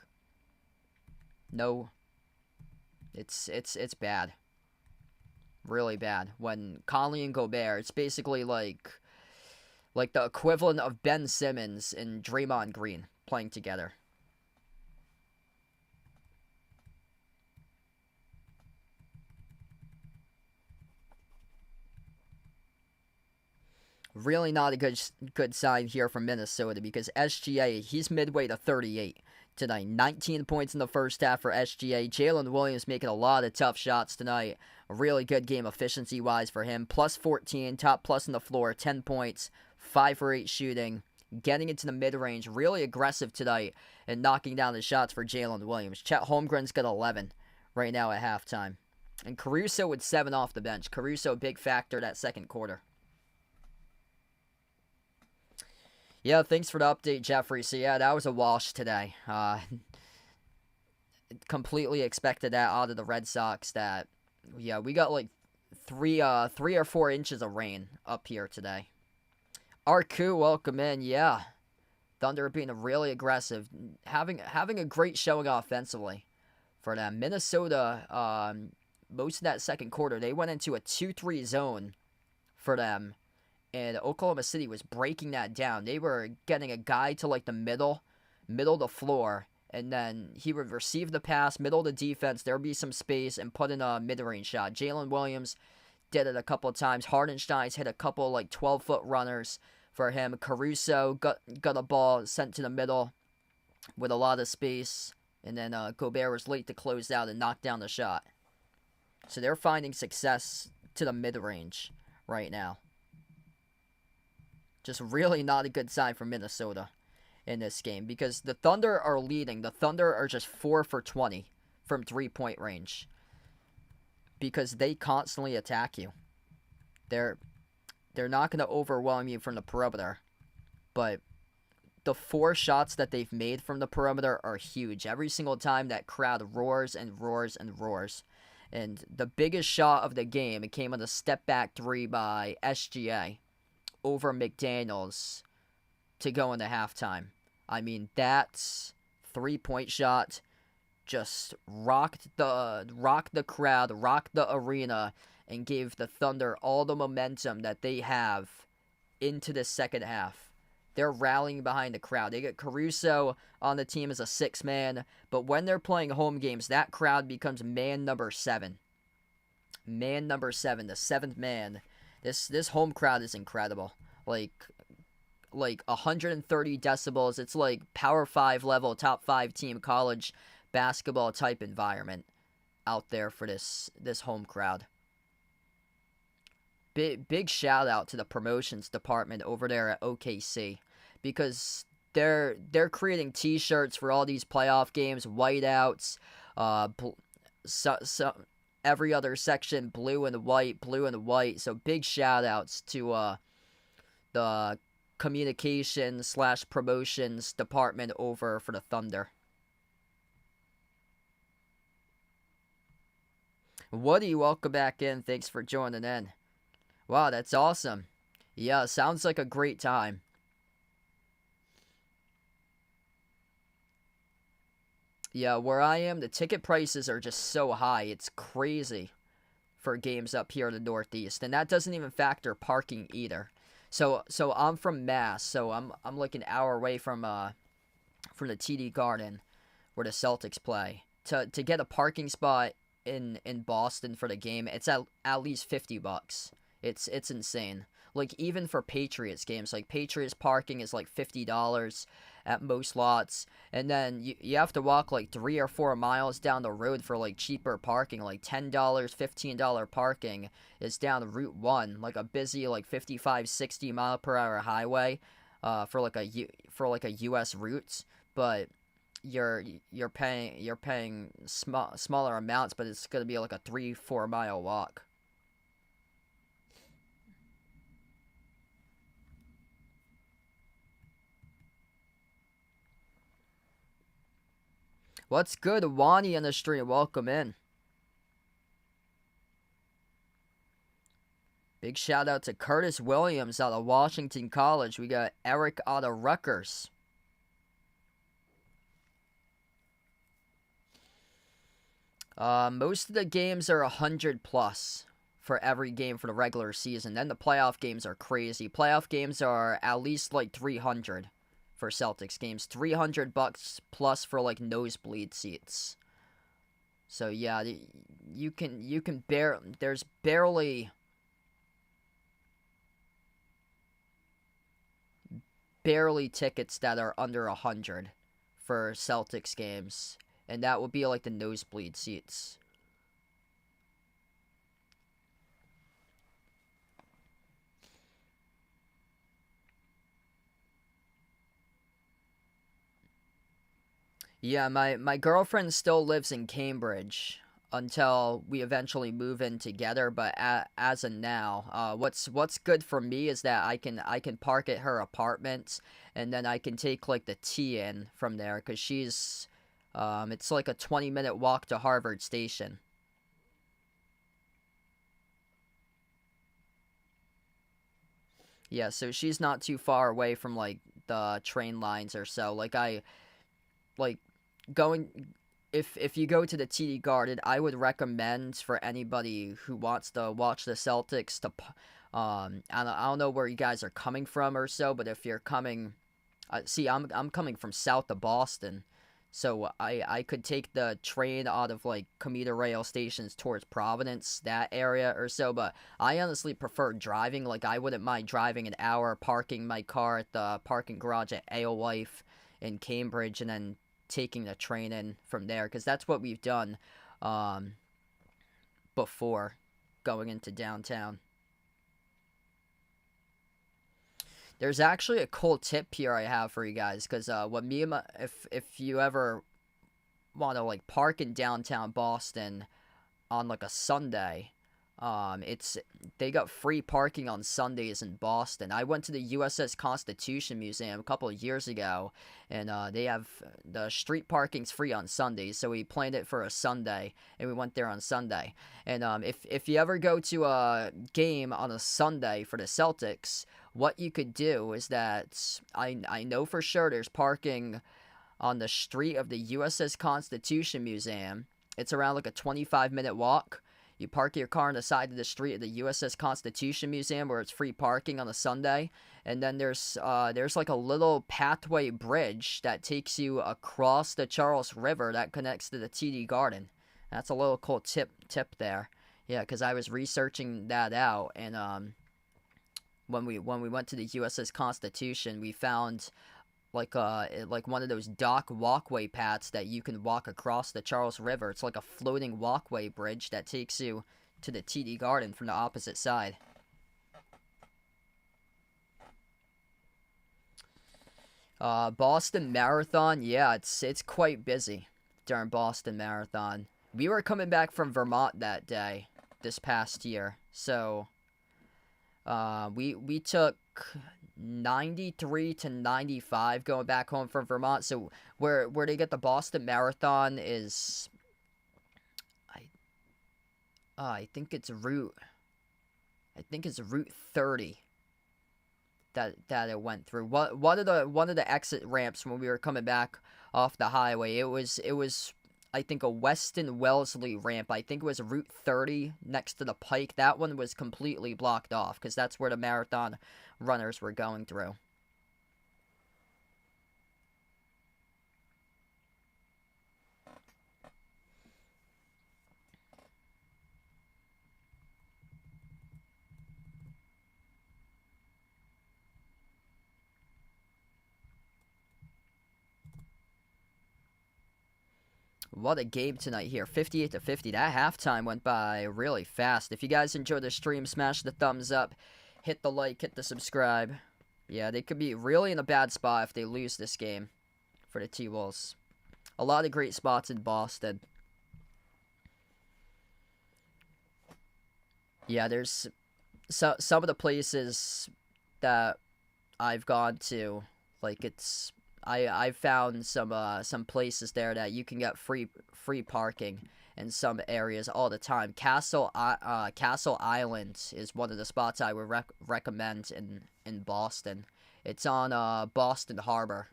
Speaker 1: no. It's bad. Really bad. When Conley and Gobert, it's basically like the equivalent of Ben Simmons and Draymond Green playing together. Really not a good sign here from Minnesota, because SGA, he's midway to 38 tonight. 19 points in the first half for SGA. Jalen Williams making a lot of tough shots tonight. A really good game efficiency-wise for him. Plus 14, top plus on the floor, 10 points, 5 for 8 shooting. Getting into the mid-range, really aggressive tonight, and knocking down the shots for Jalen Williams. Chet Holmgren's got 11 right now at halftime. And Caruso with 7 off the bench. Caruso, big factor that second quarter. Yeah, thanks for the update, Jeffrey. So, yeah, that was a wash today. Completely expected that out of the Red Sox. That, yeah, we got like 3 or 4 inches of rain up here today. Arku, welcome in. Yeah, Thunder being really aggressive, having a great showing offensively for them. Minnesota, most of that second quarter, they went into a 2-3 zone for them. And Oklahoma City was breaking that down. They were getting a guy to like the middle of the floor, and then he would receive the pass, middle of the defense. There would be some space, and put in a mid-range shot. Jalen Williams did it a couple of times. Hardenstein's hit a couple like 12-foot runners for him. Caruso got a ball sent to the middle with a lot of space, and then Gobert was late to close out and knock down the shot. So they're finding success to the mid-range right now. Just really not a good sign for Minnesota in this game, because the Thunder are leading. The Thunder are just 4 for 20 from 3-point range, because they constantly attack you. They're not going to overwhelm you from the perimeter, but the 4 shots that they've made from the perimeter are huge. Every single time that crowd roars and roars and roars. And the biggest shot of the game, it came on a step-back 3 by SGA over McDaniels to go into halftime. I mean, that 3-point shot just rocked the crowd, rocked the arena, and gave the Thunder all the momentum that they have into the second half. They're rallying behind the crowd. They get Caruso on the team as a 6th man, but when they're playing home games, that crowd becomes man number 7. Man number 7, the 7th man. This home crowd is incredible. Like 130 decibels. It's like Power 5 level, top 5 team college basketball type environment out there for this home crowd. Big shout out to the promotions department over there at OKC, because they're creating T-shirts for all these playoff games, whiteouts, every other section blue and white. So big shout outs to the communications / promotions department over for the Thunder. Woody, welcome back in. Thanks for joining in. Wow, that's awesome. Yeah, sounds like a great time. Yeah, where I am, the ticket prices are just so high. It's crazy for games up here in the Northeast, and that doesn't even factor parking either. So I'm from Mass, so I'm like an hour away from the TD Garden where the Celtics play. To get a parking spot in Boston for the game, it's at least $50. It's insane. Like, even for Patriots games, like Patriots parking is like $50 at most lots, and then you have to walk like 3 or 4 miles down the road for like cheaper parking, like $10, $15 parking is down Route 1, like a busy like 55, 60 mile per hour highway, for like a US route, but you're paying smaller amounts, but it's gonna be like a 3-4 mile walk. What's good, Wani on the stream? Welcome in. Big shout out to Curtis Williams out of Washington College. We got Eric out of Rutgers. Most of the games are 100 plus for every game for the regular season. Then the playoff games are crazy. Playoff games are at least like 300 for Celtics games. $300 plus for like nosebleed seats. So yeah, you can there's barely tickets that are under 100 for Celtics games, and that would be like the nosebleed seats. Yeah, my girlfriend still lives in Cambridge until we eventually move in together. But as of now, what's good for me is that I can park at her apartment, and then I can take like the T in from there because it's like a 20-minute walk to Harvard Station. Yeah, so she's not too far away from like the train lines or so. Like going if you go to the TD Garden, I would recommend for anybody who wants to watch the Celtics to I don't know where you guys are coming from or so, but if you're coming see, I'm coming from south of Boston. So I could take the train out of like commuter rail stations towards Providence, that area or so, but I honestly prefer driving. Like I wouldn't mind driving an hour, parking my car at the parking garage at Alewife in Cambridge, and then taking the train in from there, because that's what we've done um, before going into downtown. There's actually a cool tip here I have for you guys, because what me and if you ever want to like park in downtown Boston on like a Sunday, it's they got free parking on Sundays in Boston. I went to the USS Constitution Museum a couple of years ago, and they have the street parking's free on Sundays. So we planned it for a Sunday, and we went there on Sunday. And if you ever go to a game on a Sunday for the Celtics, what you could do is that I know for sure there's parking on the street of the USS Constitution Museum. It's around like a 25-minute walk. You park your car on the side of the street of the USS Constitution Museum where it's free parking on a Sunday. And then there's like a little pathway bridge that takes you across the Charles River that connects to the TD Garden. That's a little cool tip there. Yeah, because I was researching that out, and when we went to the USS Constitution, we found like one of those dock walkway paths that you can walk across the Charles River. It's like a floating walkway bridge that takes you to the TD Garden from the opposite side. Boston Marathon, yeah, it's quite busy during Boston Marathon. We were coming back from Vermont that day this past year, so we took 93 to 95 going back home from Vermont. So where they get the Boston Marathon is I think it's route 30 that it went through. One of the exit ramps when we were coming back off the highway, it was I think a Weston Wellesley ramp. I think it was Route 30 next to the Pike. That one was completely blocked off because that's where the marathon runners were going through. What a game tonight here. 58 to 50. That halftime went by really fast. If you guys enjoyed the stream, smash the thumbs up, hit the like, hit the subscribe. Yeah, they could be really in a bad spot if they lose this game for the T-Wolves. A lot of great spots in Boston. Yeah, there's some of the places that I've gone to, like I found some places there that you can get free parking in some areas all the time. Castle Island is one of the spots I would recommend in Boston. It's on Boston Harbor,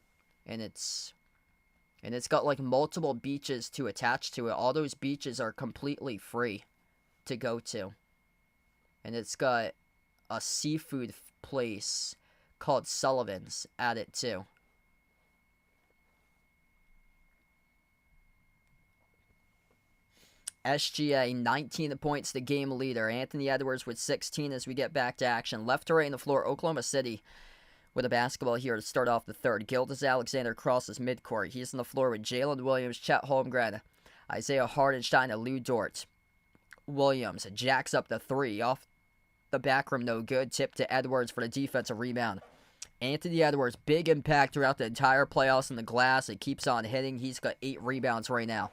Speaker 1: and it's got like multiple beaches to attach to it. All those beaches are completely free to go to, and it's got a seafood place called Sullivan's at it too. SGA, 19 points, the game leader. Anthony Edwards with 16 as we get back to action. Left to right on the floor, Oklahoma City with a basketball here to start off the third. Gilgeous-Alexander crosses midcourt. He's on the floor with Jalen Williams, Chet Holmgren, Isaiah Hartenstein, and Lou Dort. Williams jacks up the three. Off the back rim, no good. Tip to Edwards for the defensive rebound. Anthony Edwards, big impact throughout the entire playoffs in the glass. It keeps on hitting. He's got 8 rebounds right now.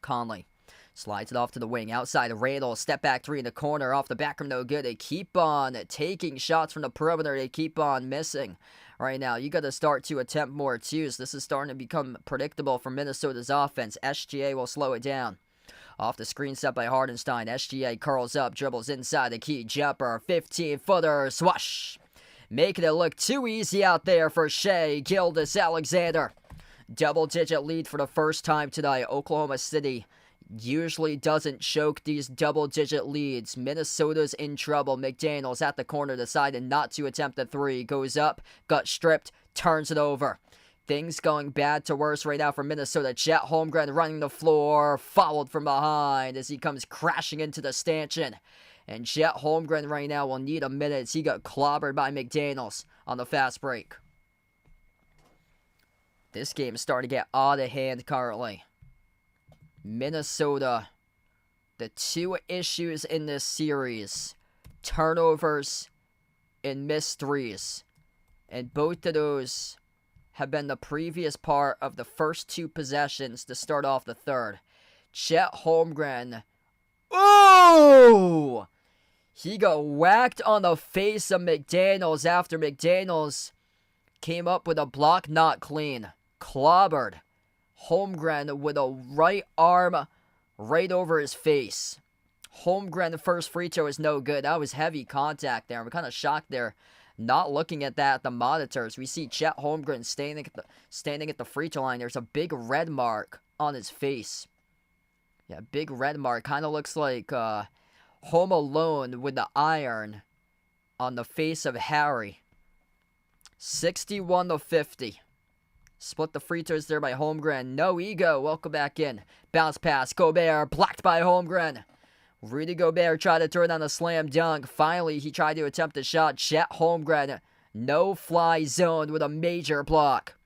Speaker 1: Conley slides it off to the wing. Outside, Randall, step back three in the corner. Off the back rim, no good. They keep on taking shots from the perimeter. They keep on missing. Right now, you got to start to attempt more twos. This is starting to become predictable for Minnesota's offense. SGA will slow it down. Off the screen set by Hartenstein. SGA curls up, dribbles inside the key. Jumper, 15-footer, swash. Making it look too easy out there for Shai Gilgeous-Alexander. Double-digit lead for the first time tonight. Oklahoma City usually doesn't choke these double-digit leads. Minnesota's in trouble. McDaniels at the corner decided not to attempt the three. Goes up, got stripped, turns it over. Things going bad to worse right now for Minnesota. Chet Holmgren running the floor, fouled from behind as he comes crashing into the stanchion. And Chet Holmgren right now will need a minute as he got clobbered by McDaniels on the fast break. This game is starting to get out of hand currently. Minnesota, the two issues in this series, turnovers and missed threes. And both of those have been the previous part of the first two possessions to start off the third. Chet Holmgren, ooh! He got whacked on the face of McDaniels after McDaniels came up with a block not clean. Clobbered Holmgren with a right arm right over his face. Holmgren, the first free throw is no good. That was heavy contact there. I'm kind of shocked there. Not looking at that at the monitors. We see Chet Holmgren standing at the free throw line. There's a big red mark on his face. Yeah, big red mark. Kind of looks like Home Alone with the iron on the face of Harry. 61-50. Split the free throws there by Holmgren. No ego. Welcome back in. Bounce pass. Gobert blocked by Holmgren. Rudy Gobert tried to throw down a slam dunk. Finally, he tried to attempt a shot. Chet Holmgren, no fly zone with a major block.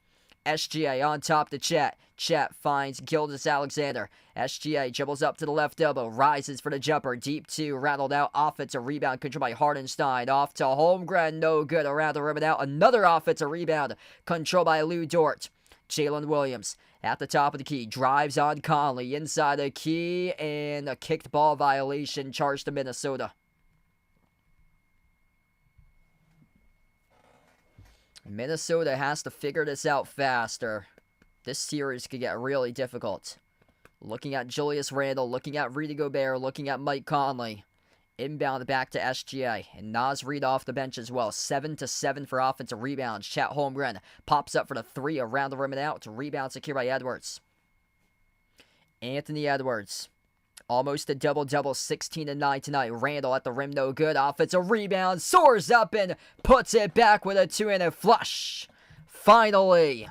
Speaker 1: SGA on top to Chet. Chet finds Gilgeous-Alexander. SGA dribbles up to the left elbow. Rises for the jumper. Deep two. Rattled out. Offensive rebound controlled by Hartenstein. Off to Holmgren. No good. Around the rim and out. Another offensive rebound controlled by Lou Dort. Jalen Williams at the top of the key. Drives on Conley. Inside the key. And a kicked ball violation charged to Minnesota. Minnesota has to figure this out faster. This series could get really difficult. Looking at Julius Randle, looking at Rudy Gobert, looking at Mike Conley. Inbound back to SGA. And Naz Reid off the bench as well. 7-7 for offensive rebounds. Chet Holmgren pops up for the three around the rim and out. Rebound secured by Edwards. Anthony Edwards. Almost a double-double, 16-9 tonight. Randall at the rim, no good. Offensive rebound, soars up and puts it back with a two-handed flush. Finally,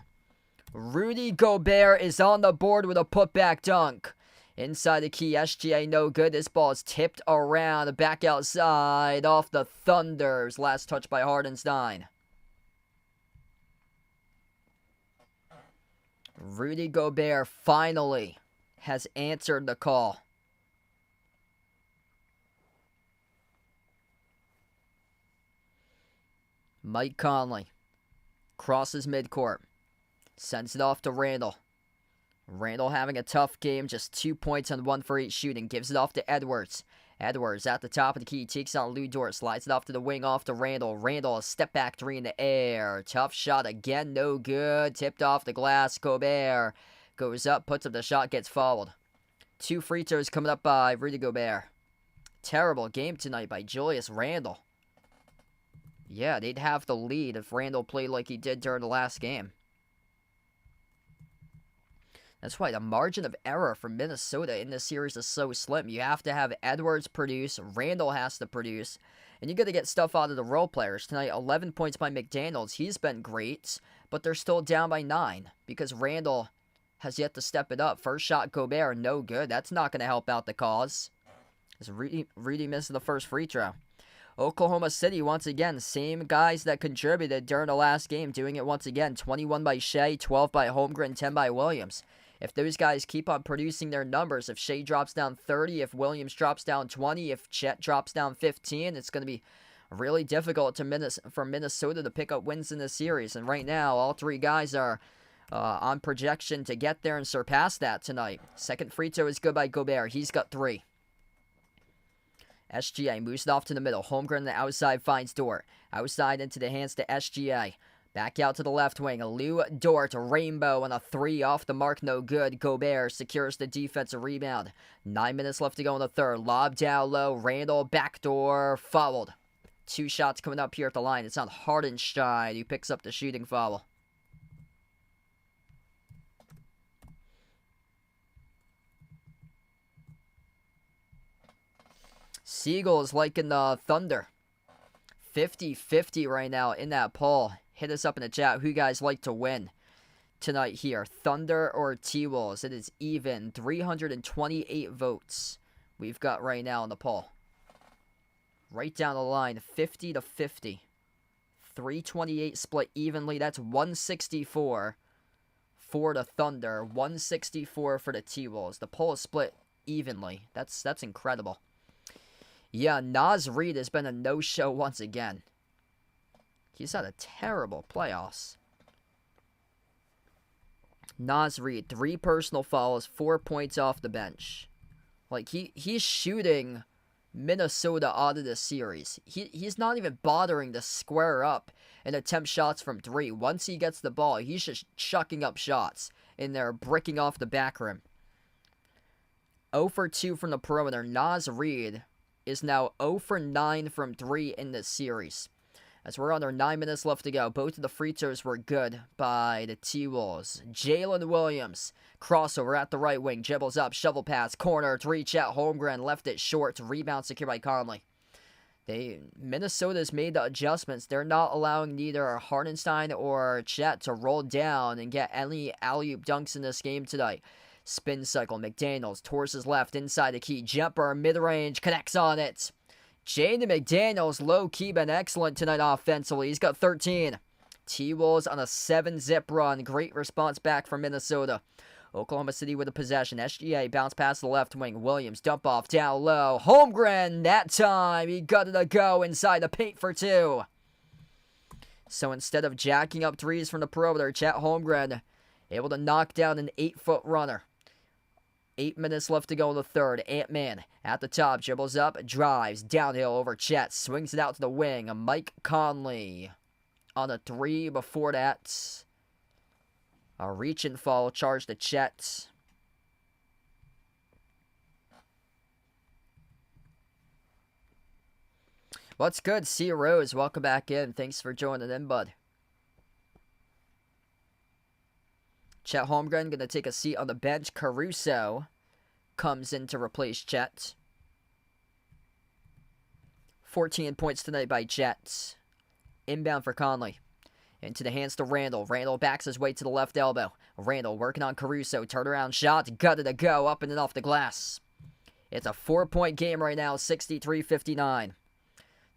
Speaker 1: Rudy Gobert is on the board with a putback dunk. Inside the key, SGA no good. This ball is tipped around, back outside, off the Thunders. Last touch by Hartenstein. Rudy Gobert finally has answered the call. Mike Conley crosses midcourt. Sends it off to Randall. Randall having a tough game. Just 2 points on 1 for 8 shooting. Gives it off to Edwards. Edwards at the top of the key, takes out Lou Dort, slides it off to the wing, off to Randall. Randall, a step back three in the air. Tough shot again, no good. Tipped off the glass. Gobert goes up, puts up the shot, gets fouled. 2 free throws coming up by Rudy Gobert. Terrible game tonight by Julius Randle. Yeah, they'd have the lead if Randle played like he did during the last game. That's why the margin of error for Minnesota in this series is so slim. You have to have Edwards produce, Randle has to produce, and you got to get stuff out of the role players. Tonight, 11 points by McDaniels. He's been great, but they're still down by 9 because Randle has yet to step it up. First shot, Gobert, no good. That's not going to help out the cause. As Rudy missed the first free throw. Oklahoma City, once again, same guys that contributed during the last game, doing it once again. 21 by Shea, 12 by Holmgren, 10 by Williams. If those guys keep on producing their numbers, if Shea drops down 30, if Williams drops down 20, if Chet drops down 15, it's going to be really difficult for Minnesota to pick up wins in this series. And right now, all 3 guys are on projection to get there and surpass that tonight. Second free throw is good by Gobert. He's got 3. SGA moves it off to the middle. Holmgren on the outside finds Dort. Outside into the hands to SGA. Back out to the left wing. Lou Dort, rainbow on a 3 off the mark, no good. Gobert secures the defensive rebound. 9 minutes left to go in the third. Lob down low. Randall backdoor fouled. 2 shots coming up here at the line. It's on Hardenstein who picks up the shooting foul. Seagulls liking the Thunder. 50-50 right now in that poll. Hit us up in the chat who you guys like to win tonight here. Thunder or T-Wolves. It is even. 328 votes we've got right now in the poll. Right down the line. 50-50. 328 split evenly. That's 164 for the Thunder. 164 for the T-Wolves. The poll is split evenly. That's incredible. Yeah, Naz Reid has been a no-show once again. He's had a terrible playoffs. Naz Reid, 3 personal fouls, 4 points off the bench. Like, he's shooting Minnesota out of this series. He's not even bothering to square up and attempt shots from 3. Once he gets the ball, he's just chucking up shots in there, bricking off the back rim. 0 for 2 from the perimeter. Naz Reid is now 0 for 9 from 3 in this series. As we're under 9 minutes left to go, both of the free throws were good by the T-Wolves. Jalen Williams, crossover at the right wing, dribbles up, shovel pass, corner, 3, Chet Holmgren, left it short, rebound secured by Conley. Minnesota's made the adjustments. They're not allowing neither Hardenstein or Chet to roll down and get any alley-oop dunks in this game tonight. Spin cycle, McDaniels, towards his left, inside the key, jumper, mid-range, connects on it. Jaden McDaniels, low-key, been excellent tonight offensively. He's got 13. T-Wolves on a 7-zip run. Great response back from Minnesota. Oklahoma City with a possession. SGA bounce past the left wing. Williams dump off down low. Holmgren, that time, he got it to go inside the paint for 2. So instead of jacking up threes from the perimeter, Chet Holmgren able to knock down an 8-foot runner. 8 minutes left to go in the third. Ant-Man at the top, dribbles up, drives, downhill over Chet, swings it out to the wing. Mike Conley on a 3 before that. A reach and fall charge to Chet. What's good, C. Rose? Welcome back in. Thanks for joining in, bud. Chet Holmgren going to take a seat on the bench. Caruso comes in to replace Chet. 14 points tonight by Chet. Inbound for Conley. Into the hands to Randall. Randall backs his way to the left elbow. Randall working on Caruso. Turnaround shot. Got it to go. Up and off the glass. It's a 4-point game right now. 63-59.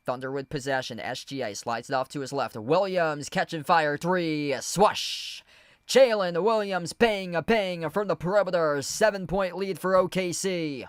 Speaker 1: Thunder with possession. SGA slides it off to his left. Williams catching fire. 3. Swash. Jalen Williams, bang, a bang from the perimeter. 7-point lead for OKC.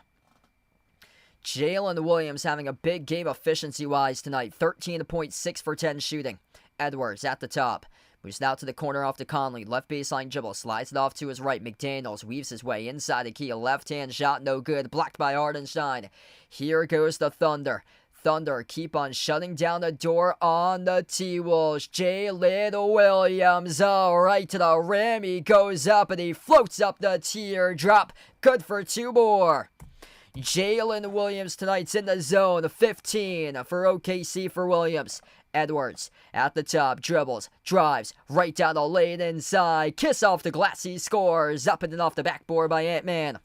Speaker 1: Jalen Williams having a big game efficiency-wise tonight. 13.6 for 10 shooting. Edwards at the top. Moves out to the corner off to Conley. Left baseline dribble. Slides it off to his right. McDaniels weaves his way inside the key. A left-hand shot, no good. Blocked by Hartenstein. Here goes the Thunder. Thunder keep on shutting down the door on the T-Wolves. Jalen Williams, right to the rim. He goes up and he floats up the teardrop. Good for 2 more. Jalen Williams tonight's in the zone. 15 for OKC for Williams. Edwards at the top, dribbles, drives, right down the lane inside. Kiss off the glass, he scores. Up and then off the backboard by Ant-Man.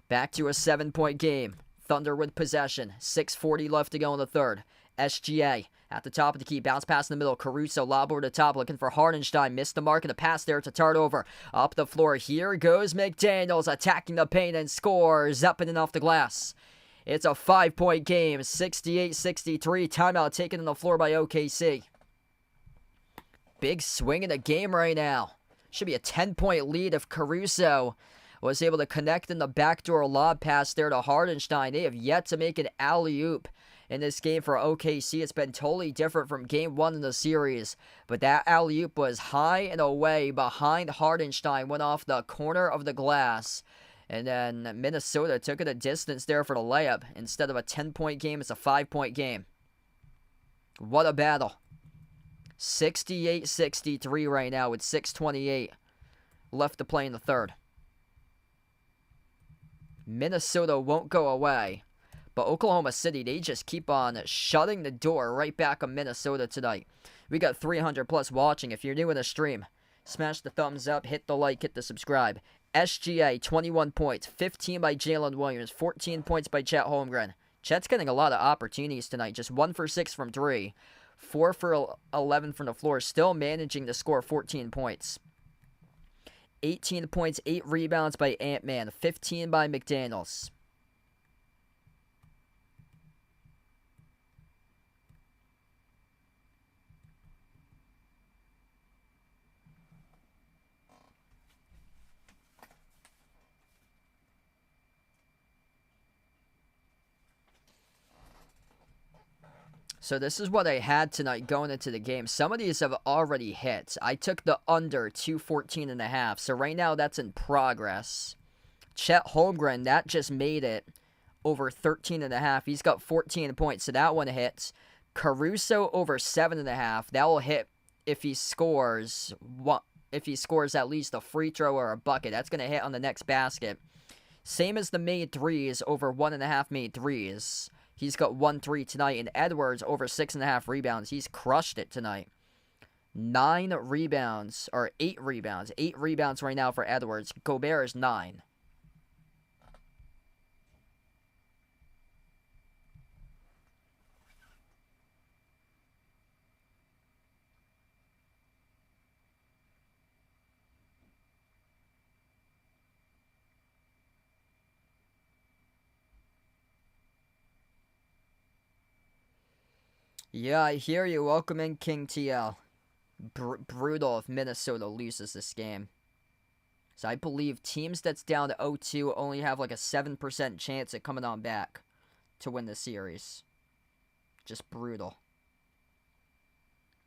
Speaker 1: Back to a 7-point game. Thunder with possession. 6:40 left to go in the third. SGA at the top of the key. Bounce pass in the middle. Caruso lob over the top looking for Hartenstein. Missed the mark of the pass there to Tardover. Up the floor. Here goes McDaniels attacking the paint and scores. Up and in off the glass. It's a 5-point game. 68-63. Timeout taken on the floor by OKC. Big swing in the game right now. Should be a 10-point lead if Caruso was able to connect in the backdoor lob pass there to Hartenstein. They have yet to make an alley-oop in this game for OKC. It's been totally different from game 1 in the series. But that alley-oop was high and away behind Hartenstein. Went off the corner of the glass. And then Minnesota took it a distance there for the layup. Instead of a 10-point game, it's a 5-point game. What a battle. 68-63 right now with 6:28 left to play in the third. Minnesota won't go away. But Oklahoma City, they just keep on shutting the door right back on Minnesota tonight. We got 300 plus watching. If you're new in the stream, smash the thumbs up, hit the like, hit the subscribe. SGA, 21 points, 15 by Jalen Williams, 14 points by Chet Holmgren. Chet's getting a lot of opportunities tonight. Just 1 for 6 from 3. 4 for 11 from the floor. Still managing to score 14 points. 18 points, 8 rebounds by Ant-Man, 15 by McDaniels. So this is what I had tonight going into the game. Some of these have already hit. I took the under 214.5. So right now that's in progress. Chet Holmgren, that just made it over 13.5. He's got 14 points. So that one hits. Caruso over 7.5. That will hit if he scores at least a free throw or a bucket. That's going to hit on the next basket. Same as the made threes, over 1.5 made threes. He's got 1 3 tonight, and Edwards over 6.5 rebounds. He's crushed it tonight. 9 rebounds, or 8 rebounds. 8 rebounds right now for Edwards. Gobert is 9. Yeah, I hear you. Welcome in, King TL. Brutal if Minnesota loses this game. So I believe teams that's down to 0-2 only have like a 7% chance at coming on back to win the series. Just brutal.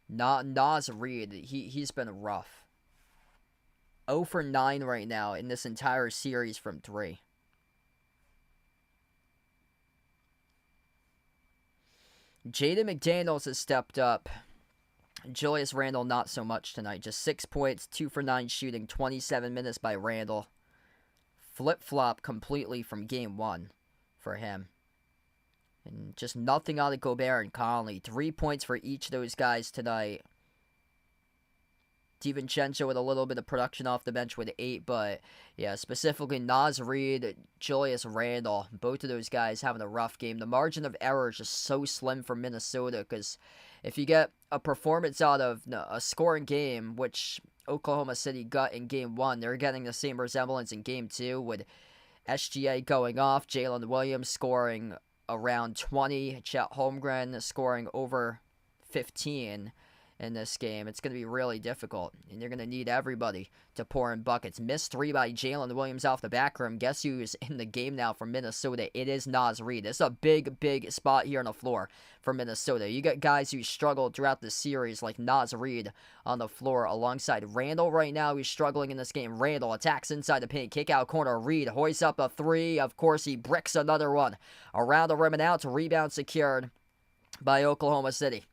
Speaker 1: Naz Reid, he's been rough. 0 for 9 right now in this entire series from 3. Jaden McDaniels has stepped up. Julius Randle not so much tonight. Just 6 points, 2 for 9 shooting, 27 minutes by Randle. Flip-flop completely from game 1 for him. And just nothing out of Gobert and Conley. 3 points for each of those guys tonight. DiVincenzo with a little bit of production off the bench with 8, but yeah, specifically Naz Reid, Julius Randle, both of those guys having a rough game. The margin of error is just so slim for Minnesota, because if you get a performance out of a scoring game, which Oklahoma City got in game 1, they're getting the same resemblance in game 2 with SGA going off, Jalen Williams scoring around 20, Chet Holmgren scoring over 15, in this game. It's going to be really difficult, and you're going to need everybody to pour in buckets. Missed 3 by Jalen Williams off the back rim. Guess who's in the game now for Minnesota? It is Naz Reid. This is a big, big spot here on the floor for Minnesota. You got guys who struggled throughout the series like Naz Reid on the floor alongside Randall right now, who's struggling in this game. Randall attacks inside the paint. Kick out corner. Reid hoists up a 3. Of course, he bricks another one. Around the rim and out. Rebound secured by Oklahoma City.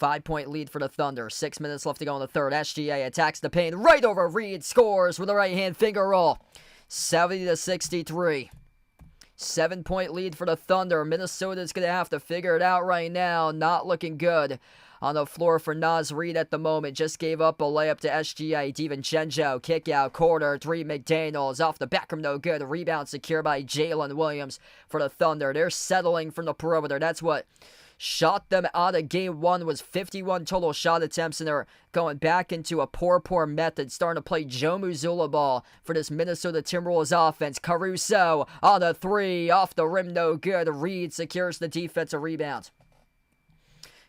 Speaker 1: 5-point lead for the Thunder. 6 minutes left to go in the third. SGA attacks the paint right over Reid. Scores with a right-hand finger roll. 70-63. 7-point lead for the Thunder. Minnesota's going to have to figure it out right now. Not looking good on the floor for Naz Reid at the moment. Just gave up a layup to SGA. DiVincenzo. Kick out corner. 3 McDaniels. Off the back rim, no good. Rebound secured by Jalen Williams for the Thunder. They're settling from the perimeter. That's what shot them out of game 1. Was 51 total shot attempts, and they're going back into a poor method, starting to play Joe Mazzulla ball for this Minnesota Timberwolves offense. Caruso on a 3, off the rim, no good. Reid secures the defensive rebound.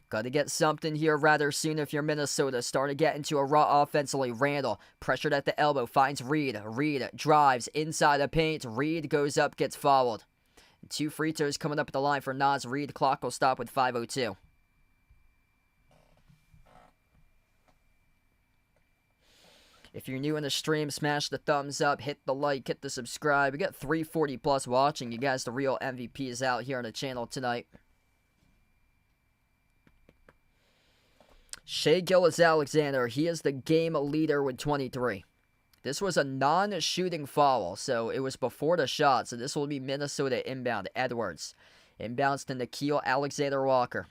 Speaker 1: Got to get something here rather soon if you're Minnesota. Starting to get into a rut offensively. Randall pressured at the elbow, finds Reid. Reid drives inside the paint. Reid goes up, gets fouled. 2 free throws coming up at the line for Naz Reid. Clock will stop with 5:02. If you're new in the stream, smash the thumbs up, hit the like, hit the subscribe. We got 340 plus watching. You guys, the real MVPs out here on the channel tonight. Shai Gilgeous-Alexander, he is the game leader with 23. This was a non-shooting foul, so it was before the shot. So this will be Minnesota inbound. Edwards inbounds to Nickeil Alexander-Walker.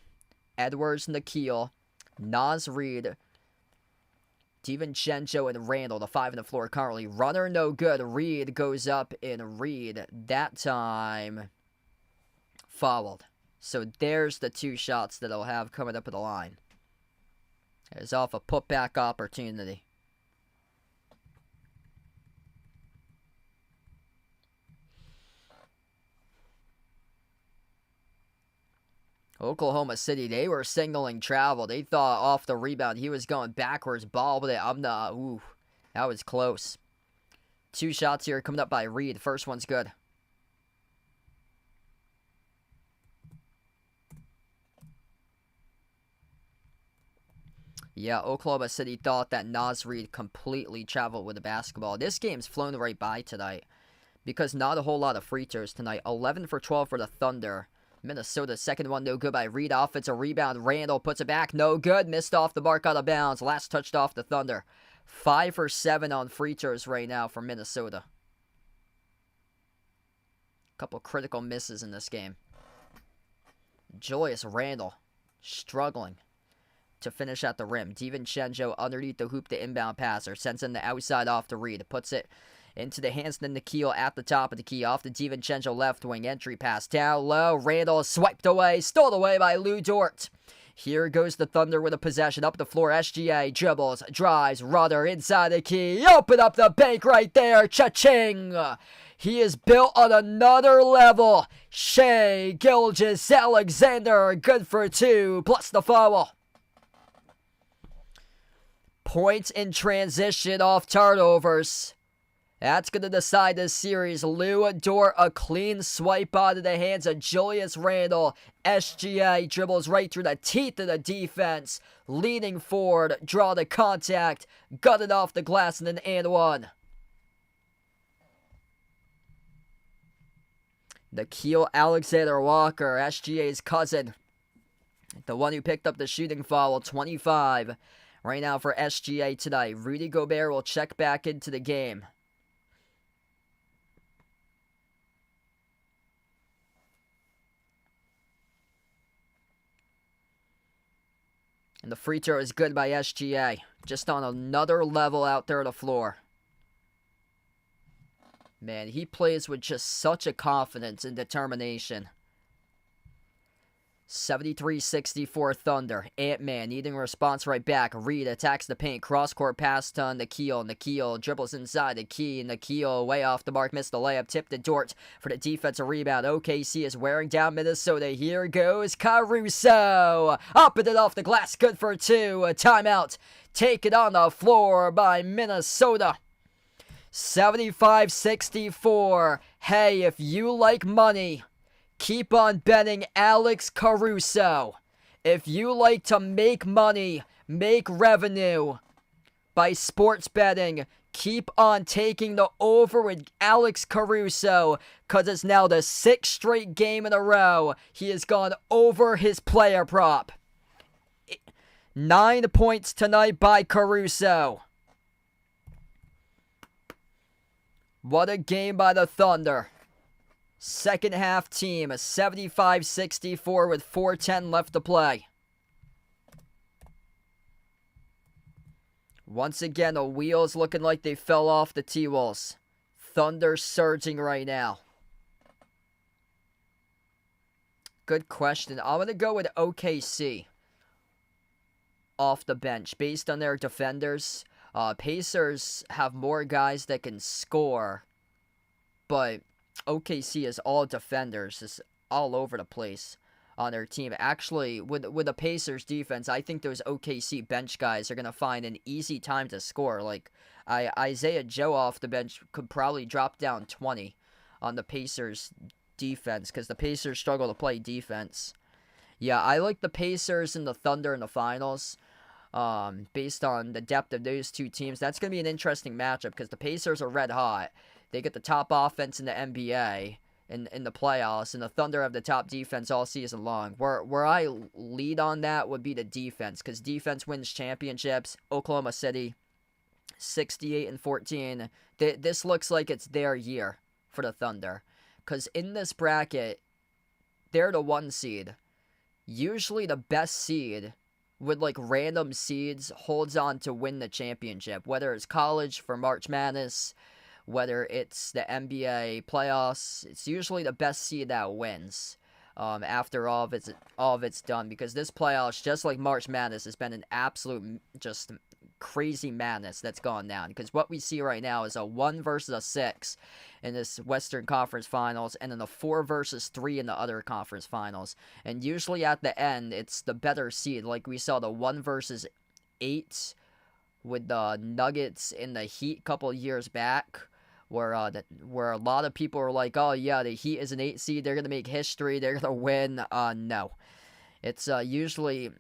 Speaker 1: Edwards, Nickeil, Naz Reid, DiVincenzo, and Randall, the 5 on the floor currently. Runner no good. Reid goes up, and Reid, that time, fouled. So there's the 2 shots that he'll have coming up at the line. It's off a putback opportunity. Oklahoma City, they were signaling travel. They thought off the rebound he was going backwards, ball with it. Ooh, that was close. 2 shots here coming up by Reid. First one's good. Yeah, Oklahoma City thought that Naz Reid completely traveled with the basketball. This game's flown right by tonight because not a whole lot of free throws tonight. 11 for 12 for the Thunder. Minnesota, second one, no good by Reid. Offensive rebound. Randall puts it back. No good. Missed off the mark, out of bounds. Last touched off the Thunder. 5 for 7 on free throws right now for Minnesota. Couple critical misses in this game. Julius Randle struggling to finish at the rim. DiVincenzo underneath the hoop, the inbound passer. Sends in the outside off to Reid. Puts it into the hands of Nickeil at the top of the key. Off the DiVincenzo left wing. Entry pass down low. Randall swiped away. Stole away by Lou Dort. Here goes the Thunder with a possession. Up the floor. SGA dribbles. Drives. Rudder inside the key. Open up the bank right there. Cha-ching. He is built on another level. Shai Gilgeous-Alexander. Good for 2. Plus the foul. Points in transition off turnovers. That's going to decide this series. Lou Dort, a clean swipe out of the hands of Julius Randle. SGA dribbles right through the teeth of the defense. Leaning forward, draw the contact, got it off the glass, and and one. Nickeil Alexander-Walker, SGA's cousin. The one who picked up the shooting foul, 25. Right now for SGA tonight. Rudy Gobert will check back into the game. And the free throw is good by SGA. Just on another level out there on the floor. Man, he plays with just such a confidence and determination. 73-64 Thunder. Ant-Man needing a response right back. Reed attacks the paint. Cross-court pass to Nikhil. Nikhil dribbles inside the key. Nikhil way off the mark. Missed the layup. Tipped to Dort for the defensive rebound. OKC is wearing down Minnesota. Here goes Caruso. Up and it off the glass. Good for two. A timeout. Taken on the floor by Minnesota. 75-64. Hey, if you like money, keep on betting Alex Caruso. If you like to make money, make revenue by sports betting, keep on taking the over with Alex Caruso, because it's now the 6th straight game in a row he has gone over his player prop. 9 points tonight by Caruso. What a game by the Thunder. Second half team, 75-64 with 4:10 left to play. Once again, the wheels looking like they fell off the T-Wolves. Thunder surging right now. Good question. I'm going to go with OKC off the bench based on their defenders. Pacers have more guys that can score, but OKC is all defenders, is all over the place on their team. Actually, with the Pacers defense, I think those OKC bench guys are going to find an easy time to score. Like, Isaiah Joe off the bench could probably drop down 20 on the Pacers defense, because the Pacers struggle to play defense. Yeah, I like the Pacers and the Thunder in the finals. Based on the depth of those two teams, that's going to be an interesting matchup, because the Pacers are red hot. They get the top offense in the NBA in the playoffs, and the Thunder have the top defense all season long. Where I lead on that would be the defense, because defense wins championships. Oklahoma City, 68-14. This looks like it's their year for the Thunder, because in this bracket, they're the 1 seed. Usually the best seed with like random seeds holds on to win the championship, whether it's college for March Madness, whether it's the NBA playoffs. It's usually the best seed that wins after all of it's done, because this playoffs, just like March Madness, has been an absolute just crazy madness that's gone down, because what we see right now is a 1 versus a 6 in this Western Conference Finals, and then a 4 versus 3 in the other conference finals. And usually at the end, it's the better seed, like we saw the 1 versus 8 with the Nuggets in the Heat a couple years back, where a lot of people were like, oh yeah, the Heat is an 8 seed, they're going to make history, they're going to win. No. It's usually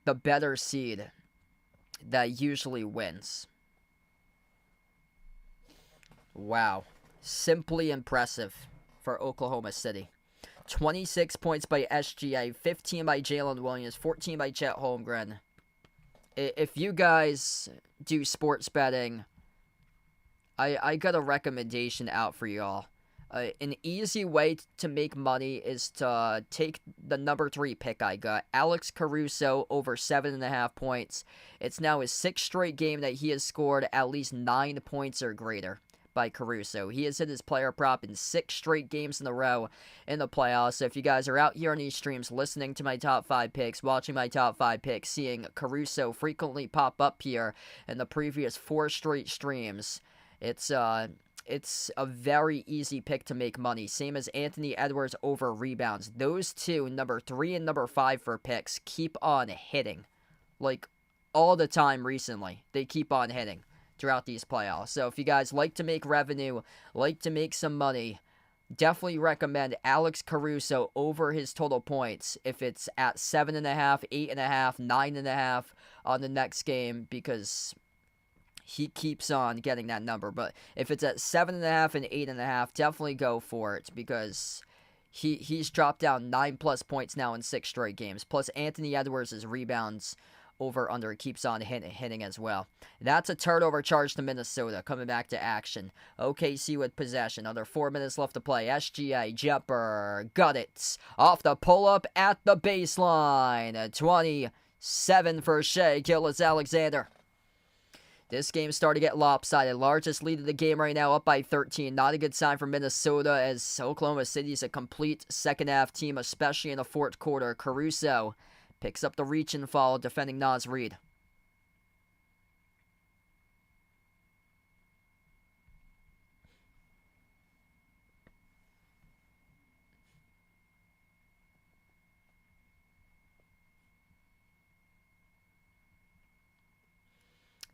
Speaker 1: the better seed that usually wins. Wow. Simply impressive for Oklahoma City. 26 points by SGA, 15 by Jalen Williams, 14 by Chet Holmgren. If you guys do sports betting, I got a recommendation out for y'all. An easy way to make money is to take the number 3 pick I got, Alex Caruso, over 7.5 points. It's now his 6th straight game that he has scored at least 9 points or greater by Caruso. He has hit his player prop in 6 straight games in a row in the playoffs. So if you guys are out here on these streams listening to my top 5 picks, watching my top 5 picks, seeing Caruso frequently pop up here in the previous 4 straight streams, it's a very easy pick to make money. Same as Anthony Edwards over rebounds. Those two, number 3 and number 5 for picks, keep on hitting. Like, all the time recently. They keep on hitting throughout these playoffs. So if you guys like to make revenue, like to make some money, definitely recommend Alex Caruso over his total points if it's at 7.5, 8.5, 9.5 on the next game, because he keeps on getting that number. But if it's at 7.5 and 8.5, definitely go for it, because he's dropped down 9+ points now in 6 straight games. Plus Anthony Edwards' rebounds over under keeps on hitting as well. That's a turnover charge to Minnesota. Coming back to action. OKC with possession. Under 4 minutes left to play. SGA jumper. Got it. Off the pull-up at the baseline. 27 for Shai Gilgeous-Alexander. This game started to get lopsided. Largest lead of the game right now, up by 13. Not a good sign for Minnesota, as Oklahoma City is a complete second-half team, especially in the fourth quarter. Caruso picks up the reach and fall, defending Naz Reid.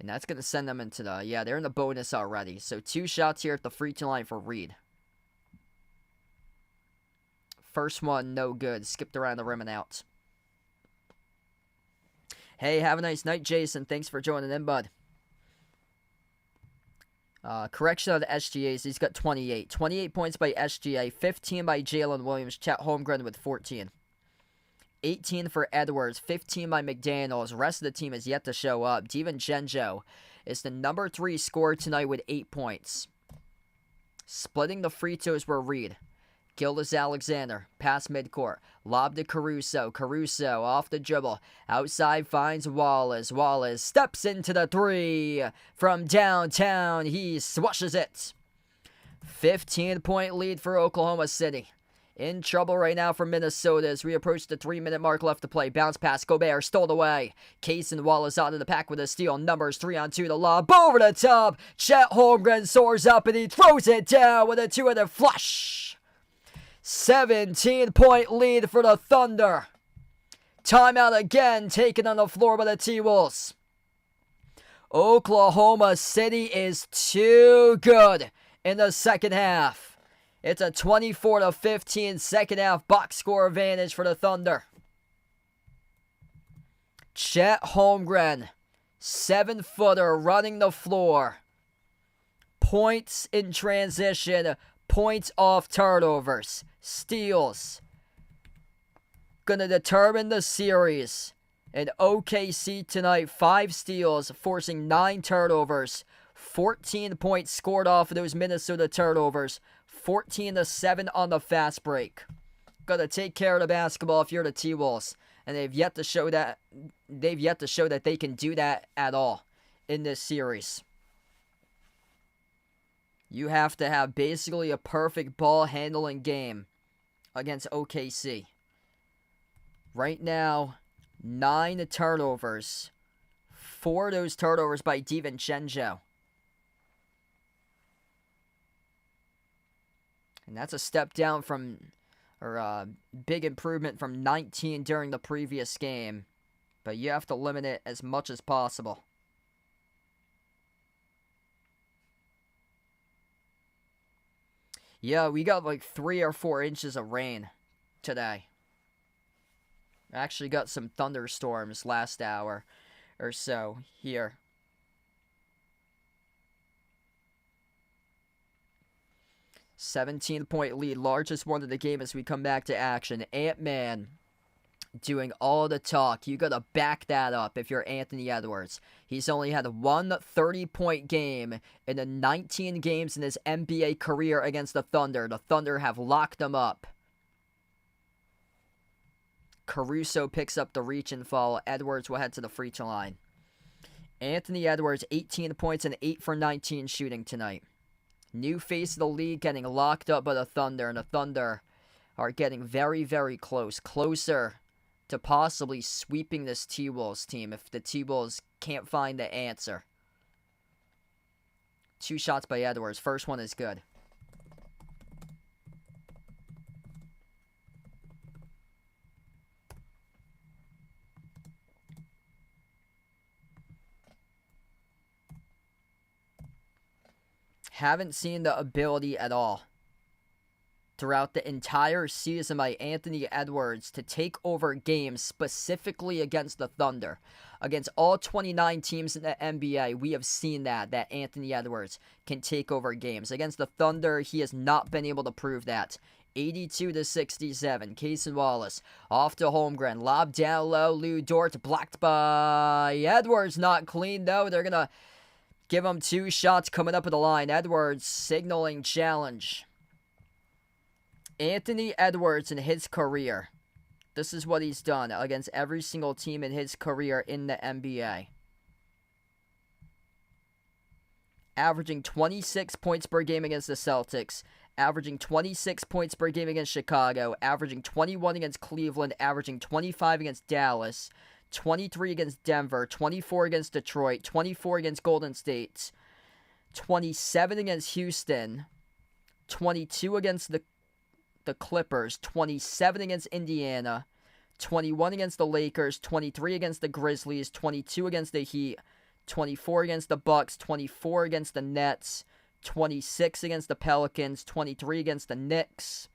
Speaker 1: And that's going to send them into the... Yeah, they're in the bonus already. So 2 shots here at the free throw line for Reid. First one, no good. Skipped around the rim and out. Hey, have a nice night, Jason. Thanks for joining in, bud. Correction of the SGAs. He's got 28. 28 points by SGA. 15 by Jalen Williams. Chet Holmgren with 14. 18 for Edwards, 15 by McDaniels. The rest of the team is yet to show up. DiVincenzo is the number 3 scorer tonight with 8 points. Splitting the free throws were Reid. Gilgeous-Alexander, pass midcourt. Lob to Caruso. Caruso off the dribble. Outside finds Wallace. Wallace steps into the 3 from downtown. He swashes it. 15-point lead for Oklahoma City. In trouble right now for Minnesota as we approach the 3-minute mark left to play. Bounce pass, Gobert stole away. Case and Wallace out of the pack with a steal. Numbers 3-on-2 to lob. Over the top. Chet Holmgren soars up and he throws it down with a 2-handed flush. 17-point lead for the Thunder. Timeout again taken on the floor by the T-Wolves. Oklahoma City is too good in the second half. It's a 24-15 second half box score advantage for the Thunder. Chet Holmgren, 7-footer running the floor. Points in transition, points off turnovers, steals. Gonna determine the series. In OKC tonight, 5 steals, forcing 9 turnovers. 14 points scored off of those Minnesota turnovers. 14-7 on the fast break. Gotta take care of the basketball if you're the T-Wolves. And they've yet to show that they can do that at all in this series. You have to have basically a perfect ball handling game against OKC. Right now, 9 turnovers. 4 of those turnovers by DiVincenzo. And that's a step down from, or a big improvement from 19 during the previous game. But you have to limit it as much as possible. Yeah, we got like 3 or 4 inches of rain today. Actually got some thunderstorms last hour or so here. $17-point lead, largest one of the game as we come back to action. Ant-Man doing all the talk. You gotta back that up if you're Anthony Edwards. He's only had 1 30-point game in the 19 games in his NBA career against the Thunder. The Thunder have locked him up. Caruso picks up the reach and fall. Edwards will head to the free throw line. Anthony Edwards, 18 points and 8 for 19 shooting tonight. New face of the league getting locked up by the Thunder, and the Thunder are getting very, very close. Closer to possibly sweeping this T-Wolves team if the T-Wolves can't find the answer. 2 shots by Edwards. First one is good. Haven't seen the ability at all throughout the entire season by Anthony Edwards to take over games specifically against the Thunder. Against all 29 teams in the NBA, we have seen that Anthony Edwards can take over games. Against the Thunder, he has not been able to prove that. 82-67. Cason Wallace off to Holmgren. Lob down low. Lou Dort blocked by Edwards. Not clean though. They're going to give him 2 shots coming up at the line. Edwards signaling challenge. Anthony Edwards in his career, this is what he's done against every single team in his career in the NBA. averaging 26 points per game against the Celtics, averaging 26 points per game against Chicago, averaging 21 against Cleveland, averaging 25 against Dallas, 23 against Denver, 24 against Detroit, 24 against Golden State, 27 against Houston, 22 against the Clippers, 27 against Indiana, 21 against the Lakers, 23 against the Grizzlies, 22 against the Heat, 24 against the Bucks, 24 against the Nets, 26 against the Pelicans, 23 against the Knicks,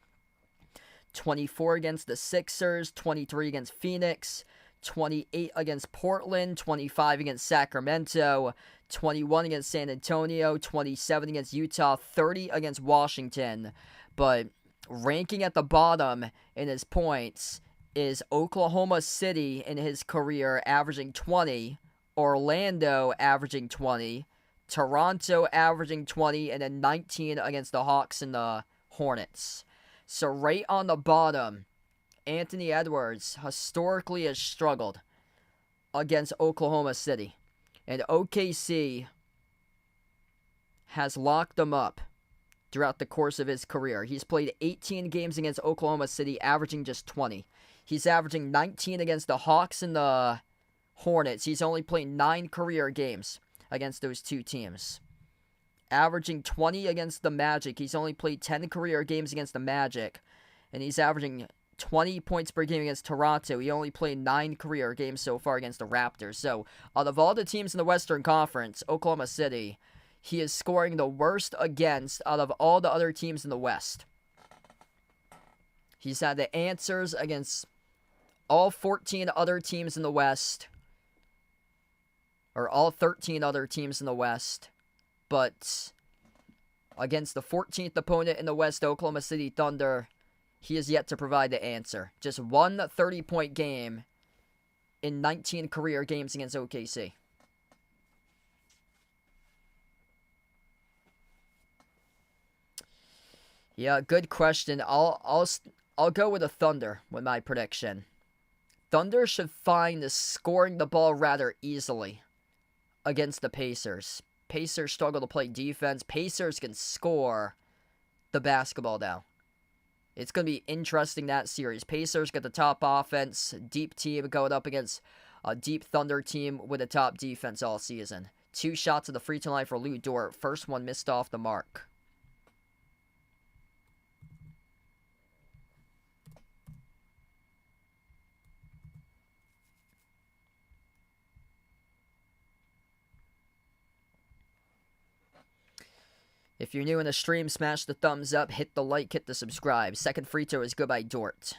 Speaker 1: 24 against the Sixers, 23 against Phoenix, 28 against Portland, 25 against Sacramento, 21 against San Antonio, 27 against Utah, 30 against Washington. But ranking at the bottom in his points is Oklahoma City in his career, averaging 20, Orlando averaging 20, Toronto averaging 20, and then 19 against the Hawks and the Hornets. So right on the bottom, Anthony Edwards historically has struggled against Oklahoma City. And OKC has locked him up throughout the course of his career. He's played 18 games against Oklahoma City, averaging just 20. He's averaging 19 against the Hawks and the Hornets. He's only played 9 career games against those two teams. Averaging 20 against the Magic. He's only played 10 career games against the Magic. And he's averaging 20 points per game against Toronto. He only played 9 career games so far against the Raptors. So, out of all the teams in the Western Conference, Oklahoma City, he is scoring the worst against out of all the other teams in the West. He's had the answers against all 14 other teams in the West, or all 13 other teams in the West, but against the 14th opponent in the West, Oklahoma City Thunder, he has yet to provide the answer. Just one 30-point game in 19 career games against OKC. Yeah, good question. I'll go with the Thunder with my prediction. Thunder should find the scoring the ball rather easily against the Pacers. Pacers struggle to play defense. Pacers can score the basketball now. It's going to be interesting, that series. Pacers get the top offense, deep team going up against a deep Thunder team with a top defense all season. 2 shots at the free throw line for Lou Dort. First one missed off the mark. If you're new in the stream, smash the thumbs up, hit the like, hit the subscribe. Second free throw is good by Dort.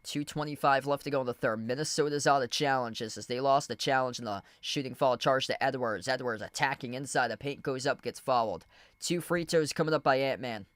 Speaker 1: 2:25 left to go in the third. Minnesota's out of challenges as they lost the challenge in the shooting foul charge to Edwards. Edwards attacking inside the paint, goes up, gets fouled. 2 free throws coming up by Ant-Man.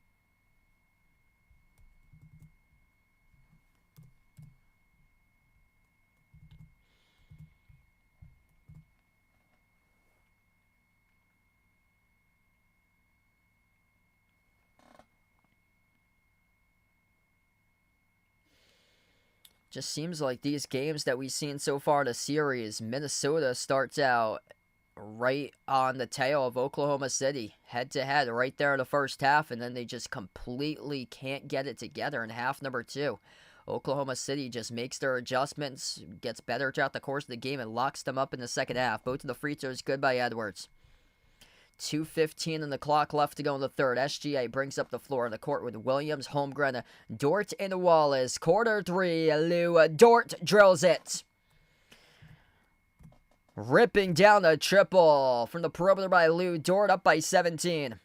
Speaker 1: Just seems like these games that we've seen so far this series, Minnesota starts out right on the tail of Oklahoma City, head-to-head, right there in the first half, and then they just completely can't get it together in half number 2. Oklahoma City just makes their adjustments, gets better throughout the course of the game, and locks them up in the second half. Both of the free throws good by Edwards. 2:15 on the clock left to go in the third. SGA brings up the floor on the court with Williams, Holmgren, Dort, and Wallace. Quarter 3, Lou Dort drills it. Ripping down the triple from the perimeter by Lou Dort, up by 17.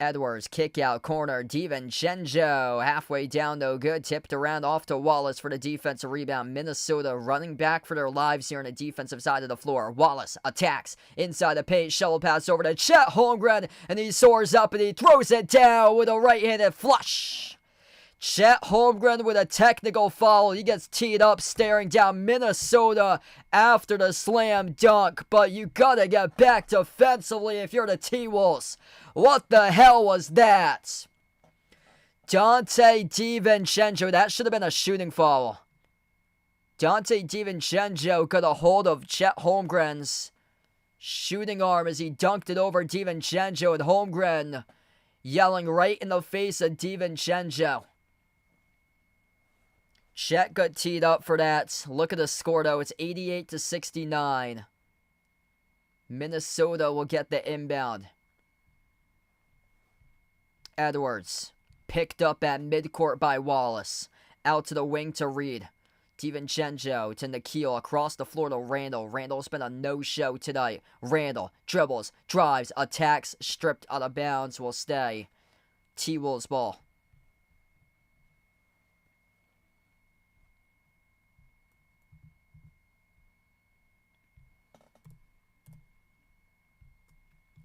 Speaker 1: Edwards, kick out, corner, DiVincenzo, halfway down, no good, tipped around off to Wallace for the defensive rebound. Minnesota running back for their lives here on the defensive side of the floor. Wallace attacks inside the paint, shovel pass over to Chet Holmgren, and he soars up and he throws it down with a right-handed flush. Chet Holmgren with a technical foul. He gets teed up, staring down Minnesota after the slam dunk. But you gotta get back defensively if you're the T-Wolves. What the hell was that? Dante DiVincenzo. That should have been a shooting foul. Dante DiVincenzo got a hold of Chet Holmgren's Shooting arm as he dunked it over DiVincenzo, and Holmgren yelling right in the face of DiVincenzo. Chet got teed up for that. Look at the score, though. It's 88-69. Minnesota will get the inbound. Edwards picked up at midcourt by Wallace. Out to the wing to Reed. DiVincenzo to Nikhil, across the floor to Randall. Randall's been a no-show tonight. Randall dribbles, drives, attacks, stripped out of bounds, will stay. T-Wolves ball.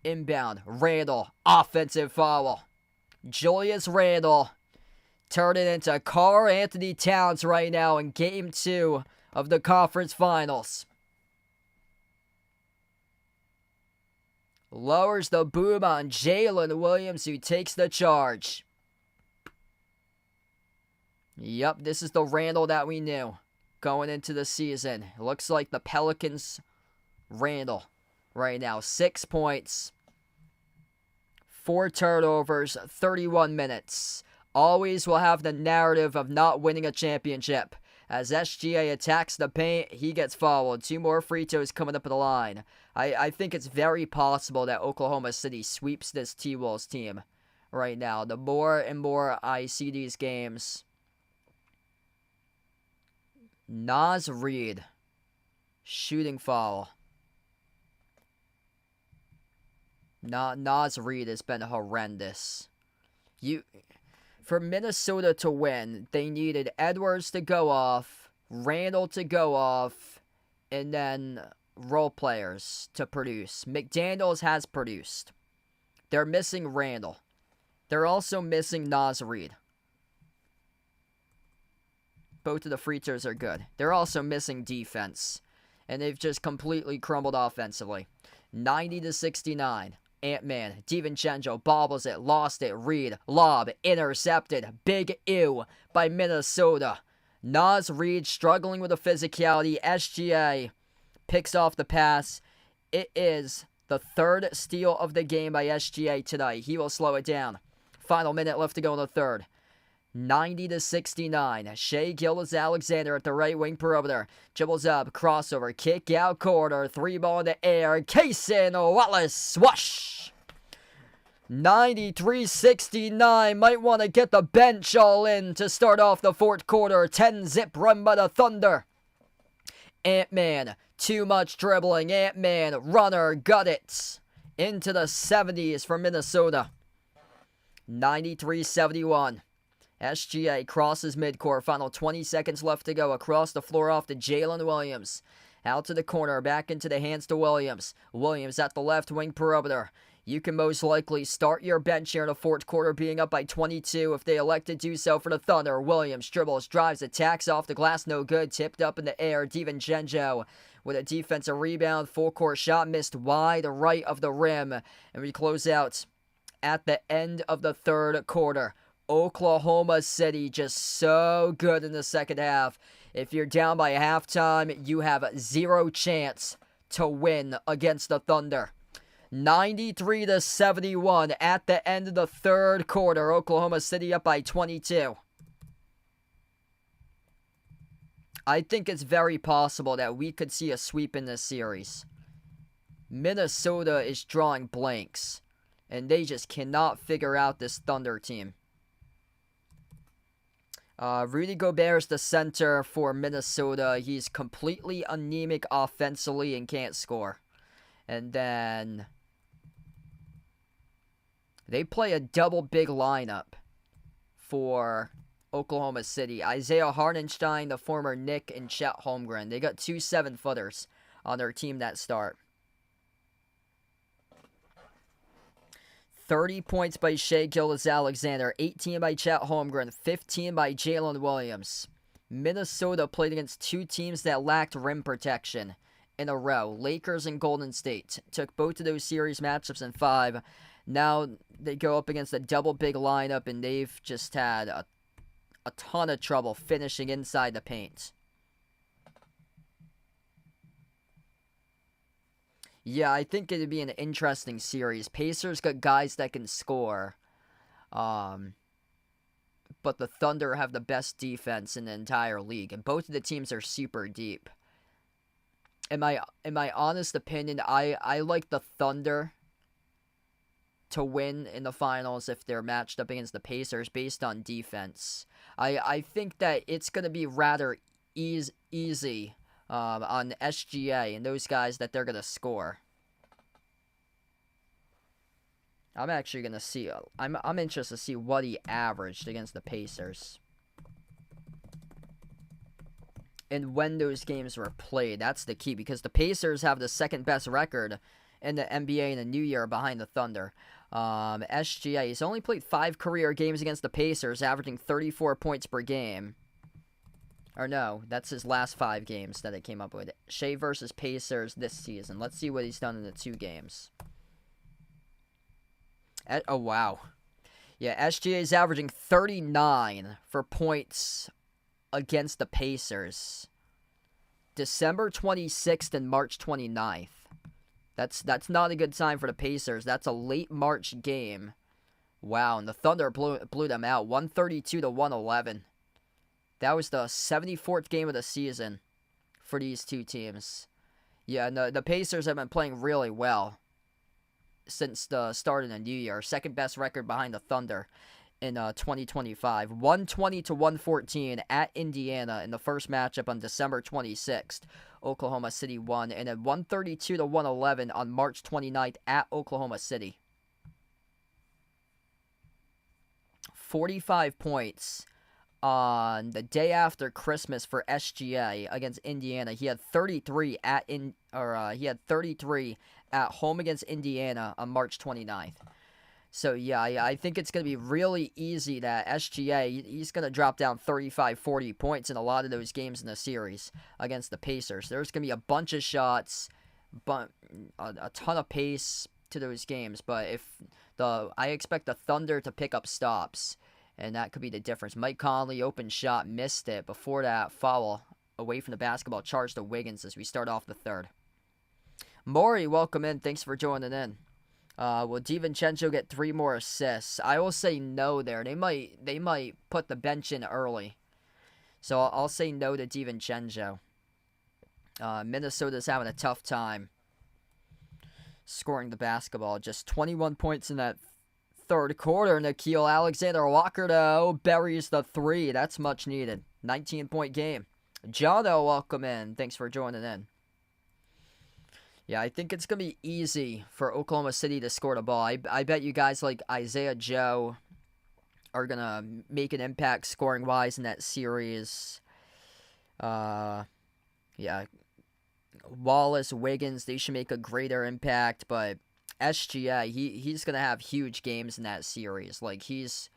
Speaker 1: Inbound, Randall, offensive foul. Julius Randall turn it into Karl Anthony Towns right now in Game 2 of the conference finals. Lowers the boom on Jalen Williams, who takes the charge. Yep, this is the Randall that we knew going into the season. Looks like the Pelicans Randall right now. 6 points, 4 turnovers, 31 minutes. Always will have the narrative of not winning a championship. As SGA attacks the paint, he gets fouled. 2 more free throws coming up at the line. I think it's very possible that Oklahoma City sweeps this T-Wolves team right now. The more and more I see these games. Naz Reid, shooting foul. Naz Reid has been horrendous. For Minnesota to win, they needed Edwards to go off, Randall to go off, and then role players to produce. McDaniels has produced. They're missing Randall. They're also missing Naz Reid. Both of the free throws are good. They're also missing defense. And they've just completely crumbled offensively. 90-69. Ant-Man, DiVincenzo bobbles it, lost it, Reed, lob, intercepted, big ew by Minnesota. Naz Reid struggling with the physicality. SGA picks off the pass. It is the 3rd steal of the game by SGA tonight. He will slow it down. Final minute left to go in the 3rd. 90-69. Shai Gilgeous-Alexander at the right wing perimeter. Dribbles up, crossover, kick out corner, 3 ball in the air. Cason Wallace, swash! 93-69. Might want to get the bench all in to start off the 4th quarter. 10-zip run by the Thunder. Ant-Man, too much dribbling. Ant-Man, runner, got it. Into the 70s for Minnesota. 93-71. SGA crosses midcourt. Final 20 seconds left to go. Across the floor off to Jalen Williams. Out to the corner. Back into the hands to Williams. Williams at the left wing perimeter. You can most likely start your bench here in the 4th quarter, being up by 22 if they elect to do so for the Thunder. Williams dribbles, drives, attacks off the glass. No good. Tipped up in the air. DiVincenzo with a defensive rebound. Full court shot missed wide right of the rim. And we close out at the end of the 3rd quarter. Oklahoma City just so good in the second half. If you're down by halftime, you have 0 chance to win against the Thunder. 93-71 at the end of the 3rd quarter. Oklahoma City up by 22. I think it's very possible that we could see a sweep in this series. Minnesota is drawing blanks, and they just cannot figure out this Thunder team. Rudy Gobert's the center for Minnesota. He's completely anemic offensively and can't score. And then they play a double big lineup for Oklahoma City. Isaiah Hartenstein, the former Knick, and Chet Holmgren. They got 2 7-footers on their team that start. 30 points by Shai Gilgeous-Alexander, 18 by Chet Holmgren, 15 by Jalen Williams. Minnesota played against 2 teams that lacked rim protection in a row. Lakers and Golden State took both of those series matchups in 5. Now they go up against a double big lineup, and they've just had a ton of trouble finishing inside the paint. Yeah, I think it'd be an interesting series. Pacers got guys that can score. Um, but the Thunder have the best defense in the entire league, and both of the teams are super deep. In my honest opinion, I like the Thunder to win in the finals if they're matched up against the Pacers based on defense. I think that it's going to be rather easy on SGA and those guys that they're going to score. I'm actually going to see. I'm interested to see what he averaged against the Pacers. And when those games were played, that's the key, because the Pacers have the second best record in the NBA in the new year behind the Thunder. SGA, he's only played 5 career games against the Pacers, averaging 34 points per game. Or no, that's his last 5 games that it came up with. Shea versus Pacers this season. Let's see what he's done in the 2 games. Oh, wow. Yeah, SGA is averaging 39 for points against the Pacers. December 26th and March 29th. That's not a good sign for the Pacers. That's a late March game. Wow, and the Thunder blew them out, 132-111. That was the 74th game of the season for these two teams. Yeah, and the Pacers have been playing really well since the start of the new year. Second best record behind the Thunder in 2025. 120-114 at Indiana in the first matchup on December 26th. Oklahoma City won. And then 132-111 on March 29th at Oklahoma City. 45 points on the day after Christmas for SGA against Indiana. He had 33 at home against Indiana on March 29th. So yeah, I think it's going to be really easy that SGA, he's going to drop down 35, 40 points in a lot of those games in the series against the Pacers. There's going to be a bunch of shots, but a ton of pace to those games. But I expect the Thunder to pick up stops, and that could be the difference. Mike Conley, open shot, missed it. Before that, foul away from the basketball, charge to Wiggins as we start off the third. Maury, welcome in. Thanks for joining in. Will DiVincenzo get 3 more assists? I will say no there. They might put the bench in early. So I'll say no to DiVincenzo. Minnesota's having a tough time scoring the basketball. Just 21 points in that third quarter. Nickeil Alexander-Walker, though, buries the 3. That's much needed. 19-point game. Jono, welcome in. Thanks for joining in. Yeah, I think it's going to be easy for Oklahoma City to score the ball. I bet you guys like Isaiah Joe are going to make an impact scoring-wise in that series. Yeah, Wallace, Wiggins, they should make a greater impact. But SGA, he's going to have huge games in that series. Like, he's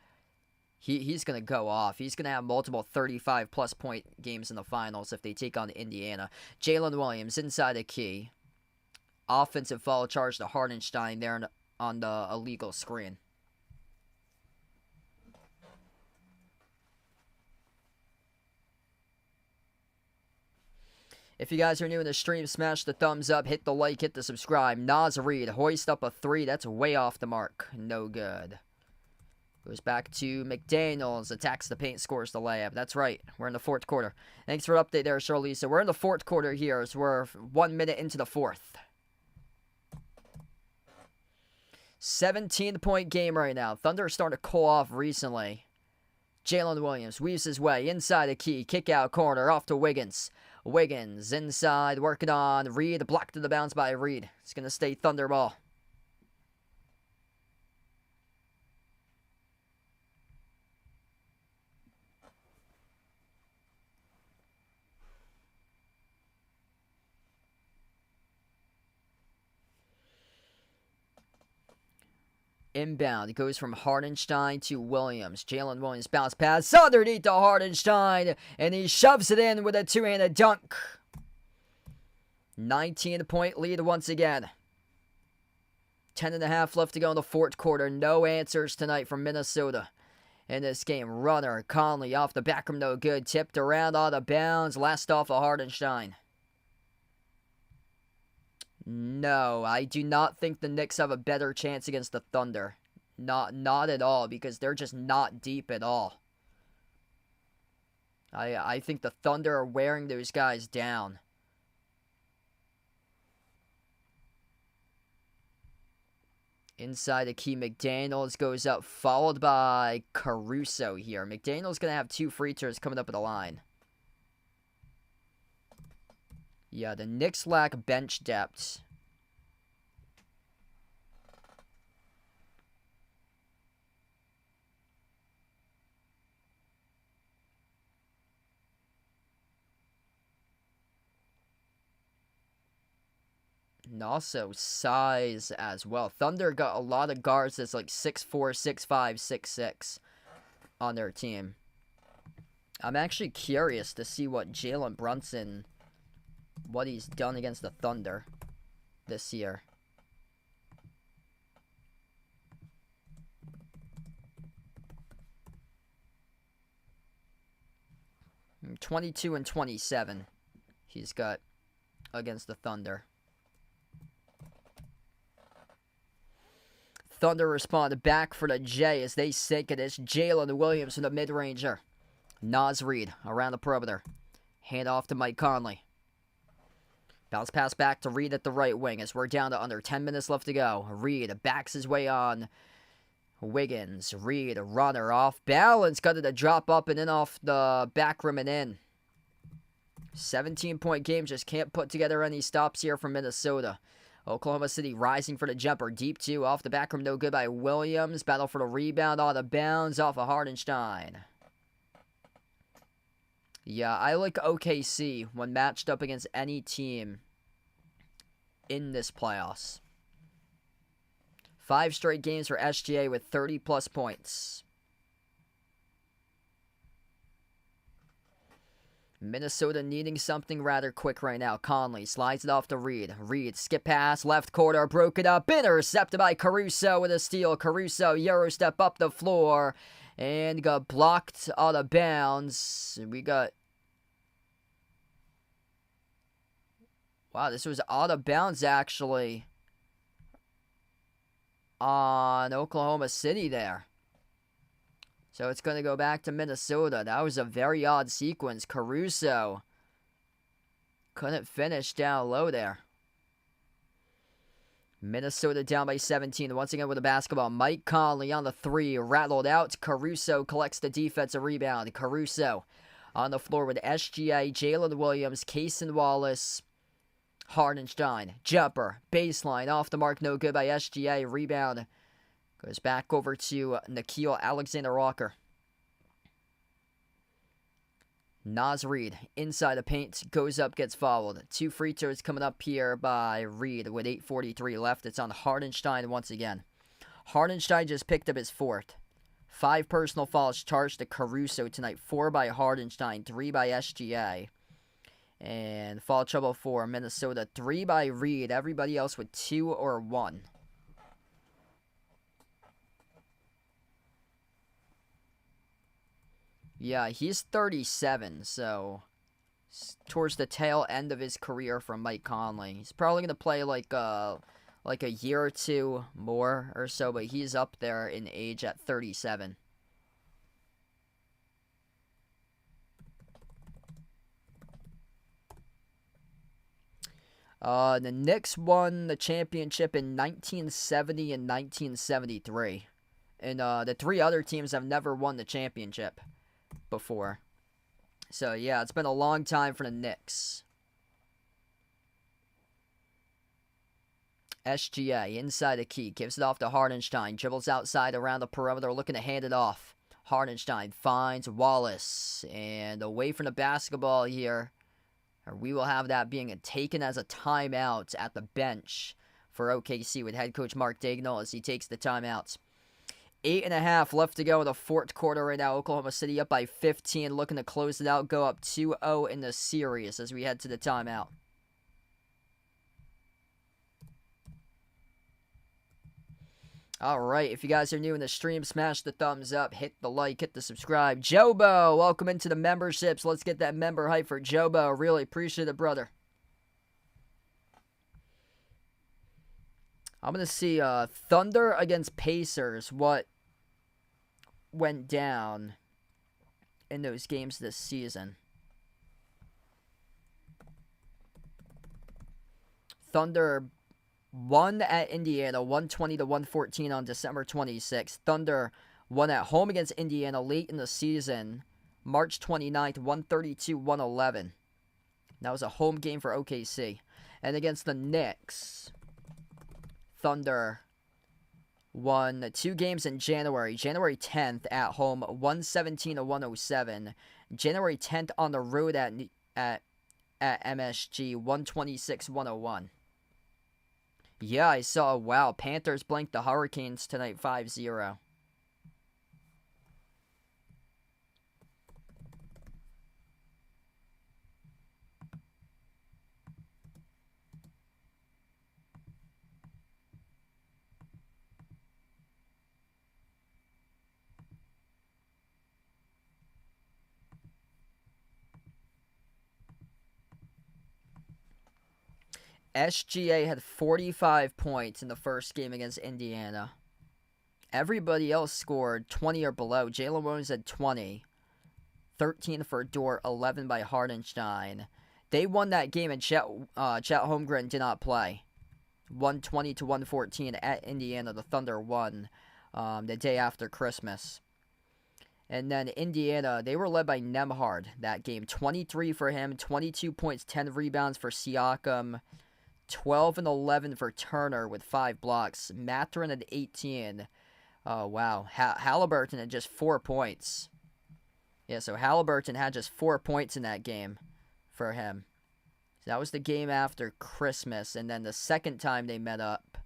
Speaker 1: going to go off. He's going to have multiple 35-plus point games in the finals if they take on Indiana. Jalen Williams inside the key. Offensive foul charge to Hartenstein there on the illegal screen. If you guys are new in the stream, smash the thumbs up, hit the like, hit the subscribe. Naz Reid, hoist up a 3. That's way off the mark. No good. Goes back to McDaniels, attacks the paint, scores the layup. That's right. We're in the fourth quarter. Thanks for the update there, Shirley. So we're in the fourth quarter here. So we're 1 minute into the fourth. 17-point game right now. Thunder are starting to cool off recently. Jalen Williams weaves his way inside the key. Kick out corner off to Wiggins. Wiggins inside, working on Reed. Blocked to the bounce by Reed. It's going to stay Thunder ball. Inbound. It goes from Hartenstein to Williams. Jalen Williams bounce pass underneath to Hartenstein, and he shoves it in with a two-handed dunk. 19-point lead once again. 10.5 left to go in the fourth quarter. No answers tonight from Minnesota in this game. Runner, Conley off the back room, no good. Tipped around out of bounds. Last off of Hartenstein. No, I do not think the Knicks have a better chance against the Thunder. Not at all, because they're just not deep at all. I think the Thunder are wearing those guys down. Inside the key, McDaniels goes up, followed by Caruso here. McDaniels going to have 2 free throws coming up at the line. Yeah, the Knicks lack bench depth. And also size as well. Thunder got a lot of guards that's like 6'4", 6'5", 6'6" on their team. I'm actually curious to see what Jalen Brunson, what he's done against the Thunder this year. And 22 and 27 he's got against the Thunder. Thunder responded back for the J as they sink it. It's Jalen Williams from the mid-ranger. Naz Reid around the perimeter. Hand off to Mike Conley. Bounce pass back to Reid at the right wing as we're down to under 10 minutes left to go. Reid backs his way on Wiggins. Reid, a runner off balance. Got it to drop up and in off the back rim and in. 17-point game. Just can't put together any stops here from Minnesota. Oklahoma City rising for the jumper. Deep 2 off the back rim. No good by Williams. Battle for the rebound. Out of bounds off of Hardenstein. Yeah, I like OKC when matched up against any team in this playoffs. 5 straight games for SGA with 30-plus points. Minnesota needing something rather quick right now. Conley slides it off to Reid. Reid, skip pass, left corner, broke it up, intercepted by Caruso with a steal. Caruso, Euro step up the floor, and got blocked out of bounds. We got... Wow, this was out of bounds, actually, on Oklahoma City there. So it's going to go back to Minnesota. That was a very odd sequence. Caruso couldn't finish down low there. Minnesota down by 17. Once again with the basketball. Mike Conley on the 3. Rattled out. Caruso collects the defensive rebound. Caruso on the floor with SGA, Jalen Williams, Cason Wallace, Hardenstein. Jumper. Baseline. Off the mark. No good by SGA. Rebound. Goes back over to Nickeil Alexander-Walker. Naz Reid inside the paint. Goes up, gets fouled. 2 free throws coming up here by Reid with 8:43 left. It's on Hardenstein once again. Hardenstein just picked up his 4th. 5 personal fouls charged to Caruso tonight. 4 by Hardenstein, 3 by SGA. And foul trouble for Minnesota. 3 by Reid. Everybody else with 2 or 1. Yeah, he's 37, so towards the tail end of his career from Mike Conley. He's probably going to play like a year or 2 more or so, but he's up there in age at 37. The Knicks won the championship in 1970 and 1973. And the 3 other teams have never won the championship before. So, yeah, it's been a long time for the Knicks. SGA inside the key. Gives it off to Hardenstein. Dribbles outside around the perimeter, looking to hand it off. Hardenstein finds Wallace. And away from the basketball here. We will have that being taken as a timeout at the bench for OKC with head coach Mark Daigneault as he takes the timeouts. 8.5 left to go in the 4th quarter right now. Oklahoma City up by 15, looking to close it out, go up 2-0 in the series as we head to the timeout. Alright, if you guys are new in the stream, smash the thumbs up, hit the like, hit the subscribe. Jobo, welcome into the memberships. Let's get that member hype for Jobo. Really appreciate it, brother. I'm going to see Thunder against Pacers. What went down in those games this season? Thunder won at Indiana 120-114 on December 26th. Thunder won at home against Indiana late in the season, March 29th, 132-111. That was a home game for OKC. And against the Knicks, Thunder won 2 games in January. January 10th at home, 117-107. January 10th on the road at MSG, 126-101. Yeah, I saw. Wow, Panthers blanked the Hurricanes tonight, 5-0. SGA had 45 points in the first game against Indiana. Everybody else scored 20 or below. Jalen Williams had 20. 13 for Dort, 11 by Hardenstein. They won that game, and Chet Holmgren did not play. 120-114 at Indiana. The Thunder won the day after Christmas. And then Indiana, they were led by Nembhard that game. 23 for him, 22 points, 10 rebounds for Siakam. 12 and 11 for Turner with 5 blocks. Mathurin at 18. Oh, wow. Halliburton had just 4 points. Yeah, so Halliburton had just 4 points in that game for him. So that was the game after Christmas. And then the second time they met up,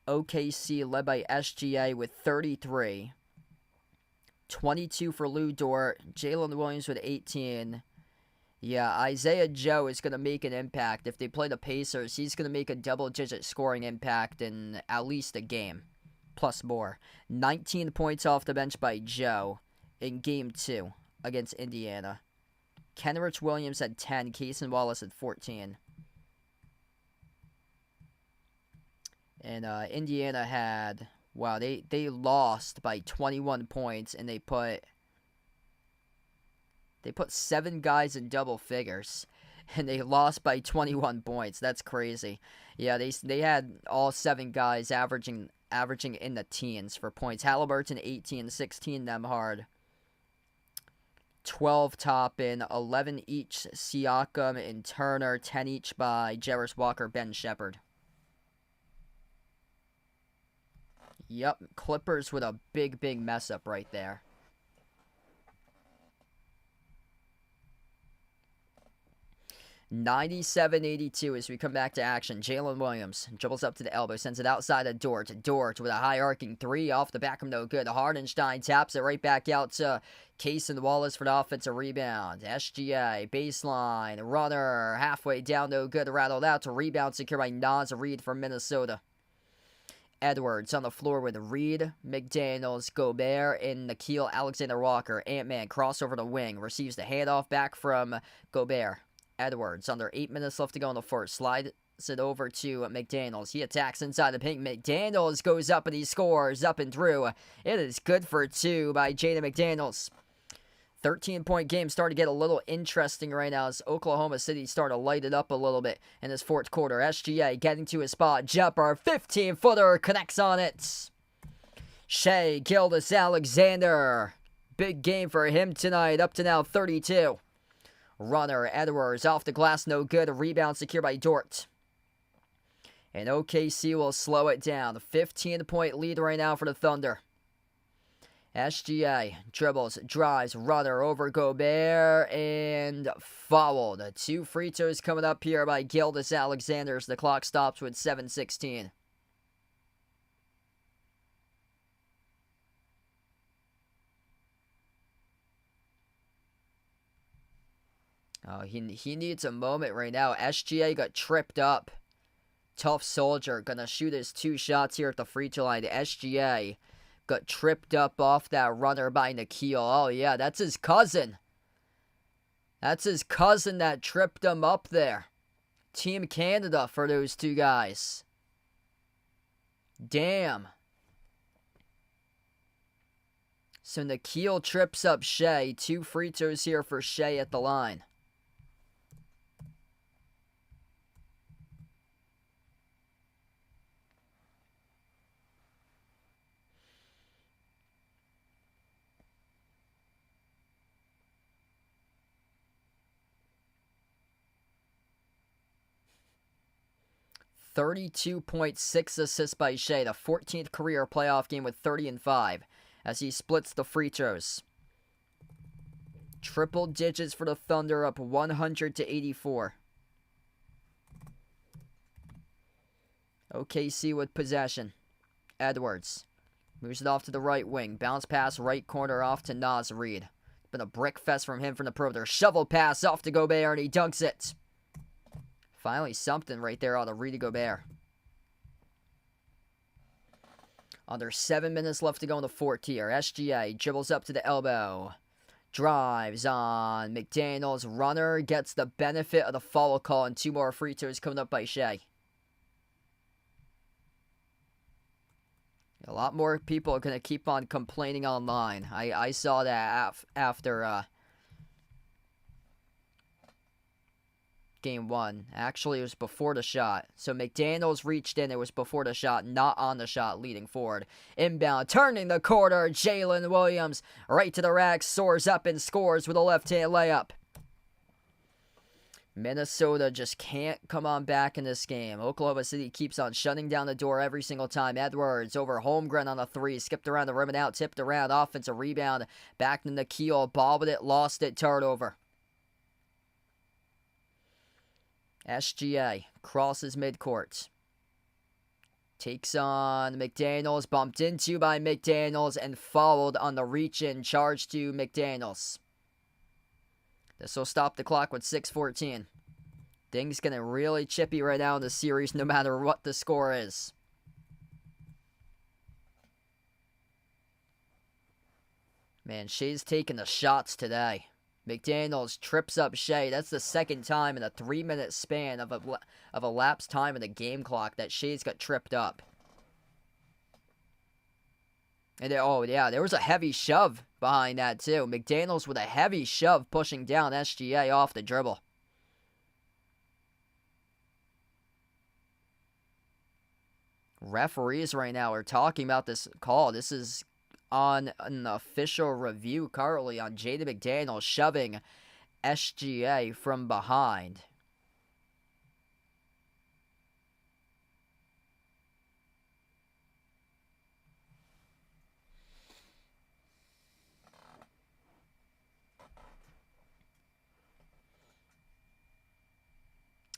Speaker 1: OKC led by SGA with 33. 22 for Lou Dort. Jalen Williams with 18. Yeah, Isaiah Joe is going to make an impact. If they play the Pacers, he's going to make a double-digit scoring impact in at least a game, plus more. 19 points off the bench by Joe in Game 2 against Indiana. Kenrich Williams had 10. Cason Wallace had 14. And Indiana had, wow, they lost by 21 points, and they put 7 guys in double figures, and they lost by 21 points. That's crazy. Yeah, they had all 7 guys averaging in the teens for points. Halliburton 18, 16 Nembhard, 12 Toppin, 11 each Siakam and Turner, 10 each by Jarris Walker, Ben Shepherd. Yep, Clippers with a big mess up right there. 97-82 as we come back to action. Jalen Williams dribbles up to the elbow, sends it outside of Dort. Dort with a high arcing 3 off the back of no good. Hardenstein taps it right back out to Cason Wallace for the offensive rebound. SGA, baseline, runner, halfway down, no good. Rattled out to rebound, secured by Naz Reid from Minnesota. Edwards on the floor with Reed, McDaniels, Gobert, and Nickeil Alexander-Walker. Ant-Man crossover to wing, receives the handoff back from Gobert. Edwards, under 8 minutes left to go in the first, slides it over to McDaniels. He attacks inside the paint. McDaniels goes up and he scores up and through. It is good for 2 by Jaden McDaniels. 13-point game starting to get a little interesting right now as Oklahoma City starting to light it up a little bit in this fourth quarter. SGA getting to his spot. Jumper, 15-footer, connects on it. Shai Gilgeous-Alexander. Big game for him tonight, up to now 32. Runner, Edwards, off the glass, no good. A rebound secured by Dort. And OKC will slow it down. A 15-point lead right now for the Thunder. SGA dribbles, drives, runner over Gobert, and fouled. 2 free throws coming up here by Gilgeous-Alexander as the clock stops with 7:16. Oh, he needs a moment right now. SGA got tripped up. Tough soldier. Gonna shoot his 2 shots here at the free throw line. SGA got tripped up off that runner by Nickeil. Oh, yeah, that's his cousin. That's his cousin that tripped him up there. Team Canada for those 2 guys. Damn. So Nikhil trips up Shea. 2 free throws here for Shea at the line. .6 assists by Shea, the 14th career playoff game with 30 and 5 as he splits the free throws. Triple digits for the Thunder, up 100-84. OKC with possession. Edwards moves it off to the right wing. Bounce pass right corner off to Naz Reid. It's been a brick fest from him from the perimeter. Shovel pass off to Gobert, and he dunks it. Finally something right there out of Rudy Gobert. Under 7 minutes left to go in the fourth here. SGA dribbles up to the elbow. Drives on McDaniels. Runner gets the benefit of the foul call, and 2 more free throws coming up by Shea. A lot more people are going to keep on complaining online. I saw that after game 1. Actually, it was before the shot. So McDaniels reached in. It was before the shot, not on the shot, leading forward. Inbound, turning the corner. Jalen Williams right to the rack, soars up and scores with a left-hand layup. Minnesota just can't come on back in this game. Oklahoma City keeps on shutting down the door every single time. Edwards over Holmgren on a 3. Skipped around the rim and out. Tipped around. Offensive rebound. Back to Nikhil. Ball with it. Lost it. Turnover. SGA crosses midcourt. Takes on McDaniels. Bumped into by McDaniels and fouled on the reach-in. Charge to McDaniels. This will stop the clock with 6:14. Things getting really chippy right now in the series no matter what the score is. Man, Shea's taking the shots today. McDaniels trips up Shea. That's the second time in a 3-minute span of a lapsed time in the game clock that Shea's got tripped up. And oh yeah, there was a heavy shove behind that too. McDaniels with a heavy shove pushing down SGA off the dribble. Referees right now are talking about this call. This is on an official review currently on Jaden McDaniels shoving SGA from behind.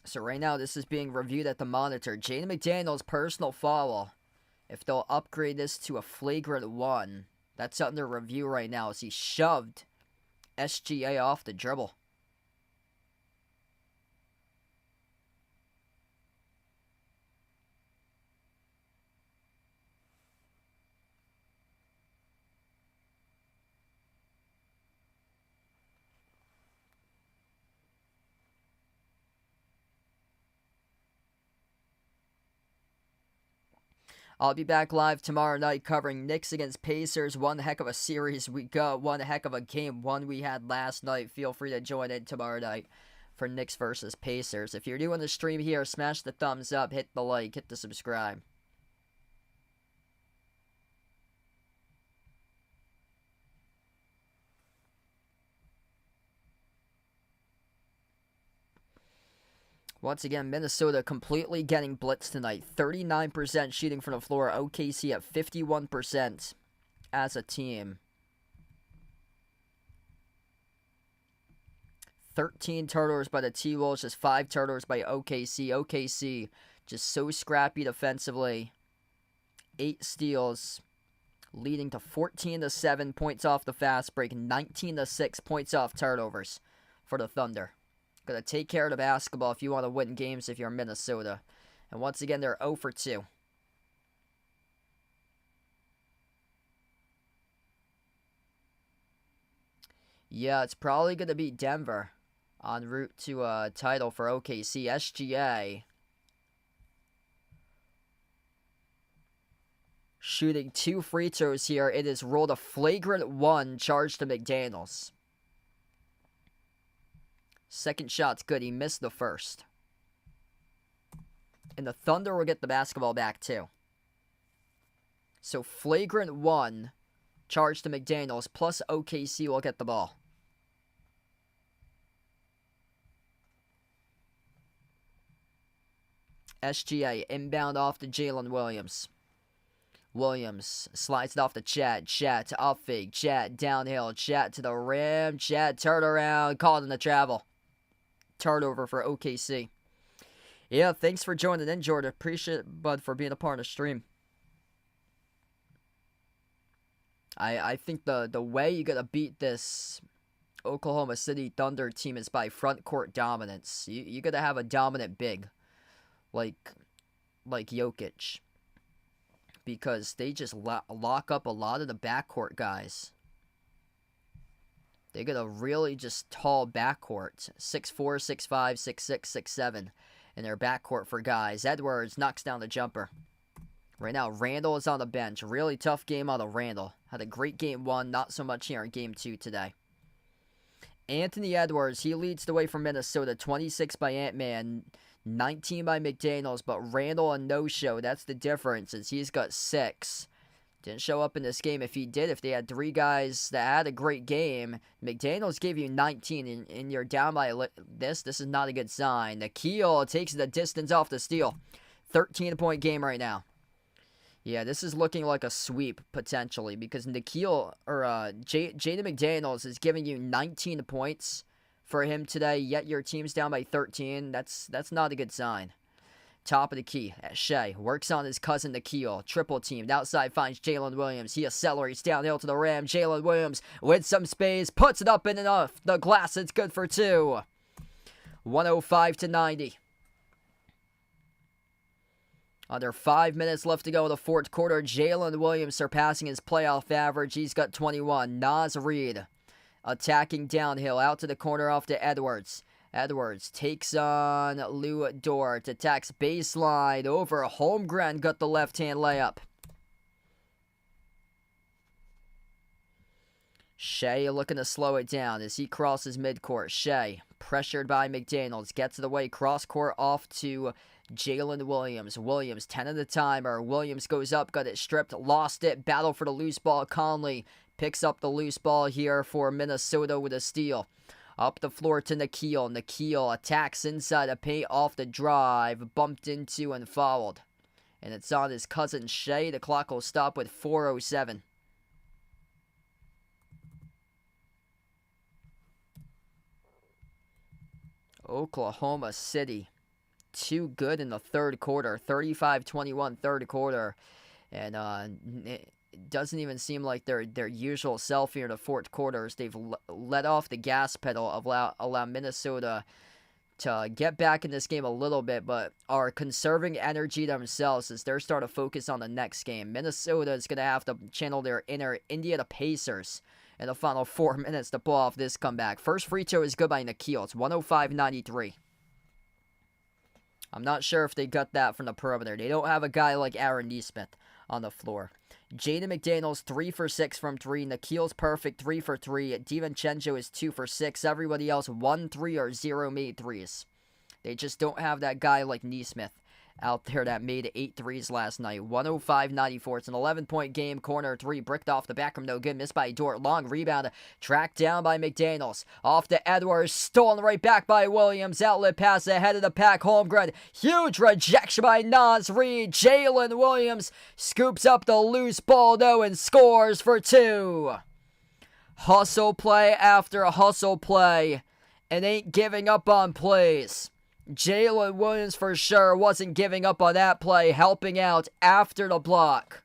Speaker 1: So right now, this is being reviewed at the monitor. Jaden McDaniels' personal foul. If they'll upgrade this to a flagrant 1, that's under review right now as he shoved SGA off the dribble. I'll be back live tomorrow night covering Knicks against Pacers. One heck of a series we got. One heck of a game 1 we had last night. Feel free to join in tomorrow night for Knicks versus Pacers. If you're new on the stream here, smash the thumbs up, hit the like, hit the subscribe. Once again, Minnesota completely getting blitzed tonight. 39% shooting from the floor. OKC at 51% as a team. 13 turnovers by the T-Wolves, just 5 turnovers by OKC. OKC just so scrappy defensively. 8 steals, leading to 14-7 points off the fast break. 19-6 points off turnovers for the Thunder. Got to take care of the basketball if you want to win games if you're Minnesota. And once again, they're 0 for 2. Yeah, it's probably going to be Denver en route to a title for OKC. SGA shooting 2 free throws here. It is rolled a flagrant 1 charge to McDaniels. Second shot's good. He missed the first. And the Thunder will get the basketball back too. So flagrant 1 charge to McDaniels plus OKC will get the ball. SGA inbound off to Jalen Williams. Williams slides it off to Chad. Chad to up fake. Chad downhill. Chad to the rim. Chad turn around. Caught in the travel. Turnover for OKC. Yeah, thanks for joining in, Jordan. Appreciate it, bud, for being a part of the stream. I think the way you gotta beat this Oklahoma City Thunder team is by front court dominance. You gotta have a dominant big. Like Jokic. Because they just lock up a lot of the backcourt guys. They got a really just tall backcourt. 6'4", 6'5", 6'6", 6'7". In their backcourt for guys. Edwards knocks down the jumper. Right now, Randall is on the bench. Really tough game out of Randall. Had a great game 1. Not so much here in game 2 today. Anthony Edwards, he leads the way for Minnesota. 26 by Ant-Man. 19 by McDaniels, but Randall a no-show. That's the difference, is he's got 6. Didn't show up in this game. If he did, if they had 3 guys that had a great game, McDaniels gave you 19, and you're down by this. This is not a good sign. Nikhil takes the distance off the steal. 13-point game right now. Yeah, this is looking like a sweep, potentially, because Nikhil, or Jaden McDaniels is giving you 19 points for him today, yet your team's down by 13. That's not a good sign. Top of the key. Shea works on his cousin Nikhil. Triple teamed. Outside finds Jalen Williams. He accelerates downhill to the rim. Jalen Williams with some space. Puts it up and enough. The glass. It's good for 2. 105-90. Under 5 minutes left to go in the fourth quarter. Jalen Williams surpassing his playoff average. He's got 21. Naz Reid attacking downhill. Out to the corner off to Edwards. Edwards takes on Lou Dort. Attacks baseline over. Holmgren got the left-hand layup. Shea looking to slow it down as he crosses midcourt. Shea, pressured by McDaniels, gets it away. Cross-court off to Jalen Williams. Williams, 10 of the timer. Williams goes up, got it stripped, lost it. Battle for the loose ball. Conley picks up the loose ball here for Minnesota with a steal. Up the floor to Nikhil. Nikhil attacks inside the paint off the drive. Bumped into and fouled. And it's on his cousin Shea. The clock will stop with 4:07. Oklahoma City. Too good in the third quarter. 35-21 third quarter. And it doesn't even seem like their usual self here in the fourth quarters. They've let off the gas pedal, allow Minnesota to get back in this game a little bit, but are conserving energy themselves as they're starting to focus on the next game. Minnesota is going to have to channel their inner Indiana Pacers in the final 4 minutes to pull off this comeback. First free throw is good by Nikhil. It's 105-93. I'm not sure if they got that from the perimeter. They don't have a guy like Aaron Nesmith on the floor. Jaden McDaniels 3 for 6 from 3. Nikhil's perfect 3 for 3. DiVincenzo is 2 for 6. Everybody else 1 3 or 0 made threes. They just don't have that guy like Nesmith out there that made 8 threes last night. 105-94. It's an 11-point game. Corner 3 bricked off the back room. No good. Missed by Dort. Long rebound. Tracked down by McDaniels. Off to Edwards. Stolen right back by Williams. Outlet pass ahead of the pack. Holmgren. Huge rejection by Naz Reid. Jalen Williams scoops up the loose ball though and scores for 2. Hustle play after hustle play. And ain't giving up on plays. Jalen Williams for sure wasn't giving up on that play, helping out after the block.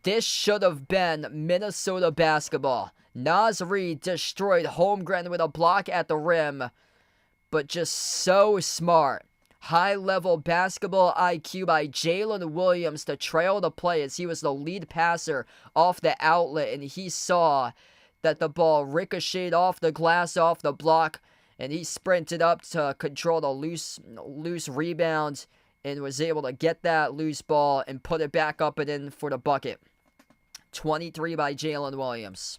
Speaker 1: This should have been Minnesota basketball. Naz Reid destroyed Holmgren with a block at the rim, but just so smart. High-level basketball IQ by Jalen Williams to trail the play as he was the lead passer off the outlet, and he saw that the ball ricocheted off the glass, off the block, and he sprinted up to control the loose rebound and was able to get that loose ball and put it back up and in for the bucket. 23 by Jalen Williams.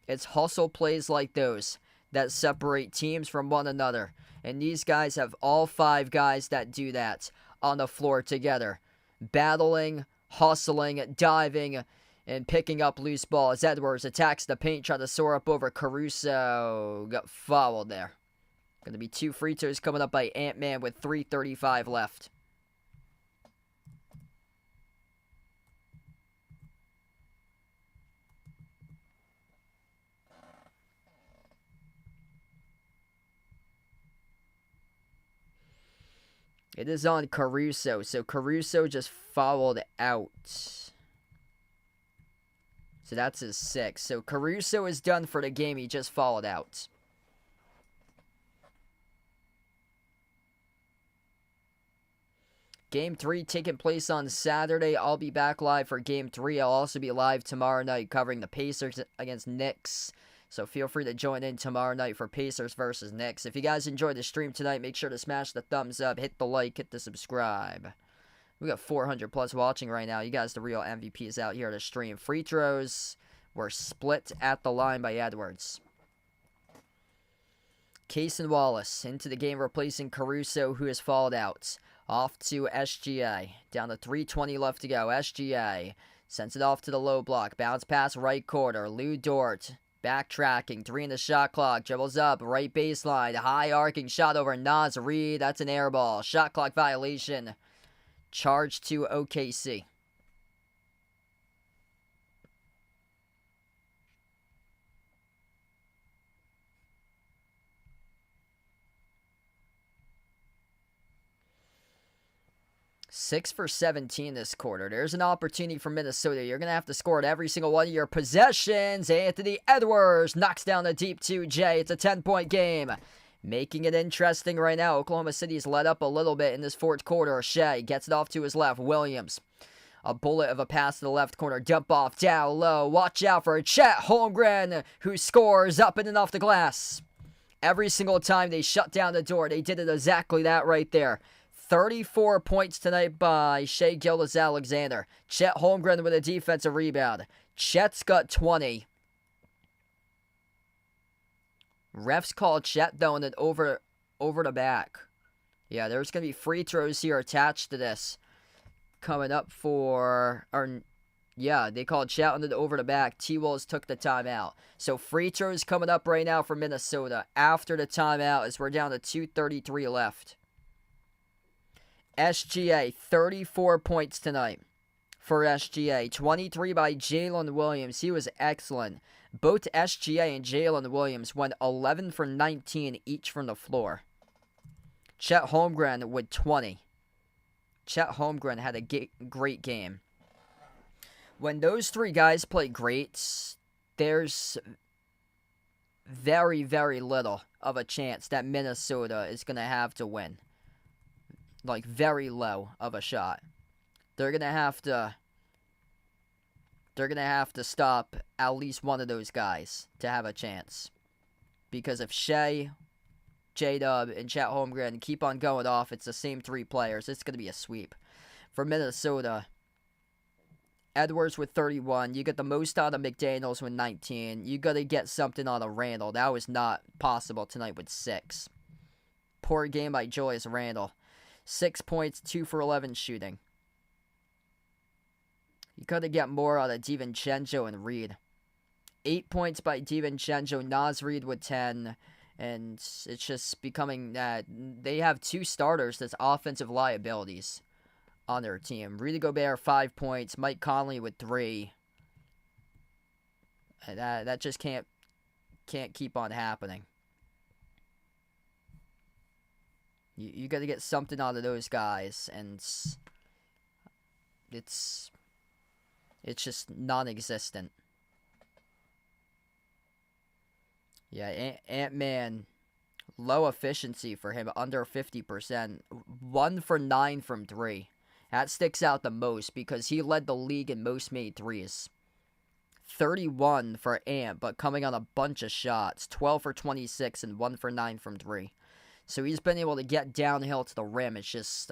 Speaker 1: It's hustle plays like those that separate teams from one another. And these guys have all 5 guys that do that on the floor together. Battling, hustling, diving, and picking up loose balls. Edwards attacks the paint, trying to soar up over Caruso. Got fouled there. Going to be 2 free throws coming up by Ant-Man with 3:35 left. It is on Caruso, so Caruso just fouled out. So that's his 6th. So Caruso is done for the game. He just fouled out. Game 3 taking place on Saturday. I'll be back live for Game 3. I'll also be live tomorrow night covering the Pacers against Knicks. So feel free to join in tomorrow night for Pacers versus Knicks. If you guys enjoyed the stream tonight, make sure to smash the thumbs up, hit the like, hit the subscribe. We got 400 plus watching right now. You guys the real MVPs out here to stream. Free throws were split at the line by Edwards. Cason Wallace into the game replacing Caruso, who has fouled out. Off to SGA. Down to 3:20 left to go. SGA sends it off to the low block. Bounce pass right corner. Lou Dort backtracking. 3 in the shot clock. Dribbles up. Right baseline. High arcing shot over Naz Reid. That's an air ball. Shot clock violation. Charge to OKC. Six for 17 this quarter. There's an opportunity for Minnesota. You're going to have to score at every single one of your possessions. Anthony Edwards knocks down the deep 2J. It's a 10-point game. Making it interesting right now. Oklahoma City's let up a little bit in this 4th quarter. Shea gets it off to his left. Williams. A bullet of a pass to the left corner. Dump off down low. Watch out for Chet Holmgren, who scores up and off the glass. Every single time they shut down the door, they did it exactly that right there. 34 points tonight by Shea Gilgeous-Alexander. Chet Holmgren with a defensive rebound. Chet's got 20. Refs called Chet though and then over the back. Yeah, there's going to be free throws here attached to this. Coming up for... they called Chet and then over the back. T-Wolves took the timeout. So free throws coming up right now for Minnesota after the timeout as we're down to 2:33 left. SGA, 34 points tonight for SGA. 23 by Jalen Williams. He was excellent. Both SGA and Jalen Williams went 11 for 19 each from the floor. Chet Holmgren with 20. Chet Holmgren had a great game. When those 3 guys play great, there's very, very little of a chance that Minnesota is going to have to win. Like, very low of a shot. They're going to have to stop at least one of those guys to have a chance. Because if Shea, J-Dub, and Chet Holmgren keep on going off, it's the same 3 players. It's going to be a sweep. For Minnesota, Edwards with 31. You get the most out of McDaniels with 19. You got to get something out of Randall. That was not possible tonight with 6. Poor game by Julius Randle. 6 points, 2 for 11 shooting. You got to get more out of DiVincenzo and Reed. 8 points by DiVincenzo, Naz Reid with 10. And it's just becoming that they have 2 starters that's offensive liabilities on their team. Rudy Gobert, 5 points. Mike Conley with 3. And that just can't keep on happening. You got to get something out of those guys, and it's just non-existent. Yeah, Ant-Man, low efficiency for him, under 50%. 1 for 9 from 3. That sticks out the most because he led the league in most made threes. 31 for Ant, but coming on a bunch of shots. 12 for 26 and 1 for 9 from 3. So he's been able to get downhill to the rim. It's just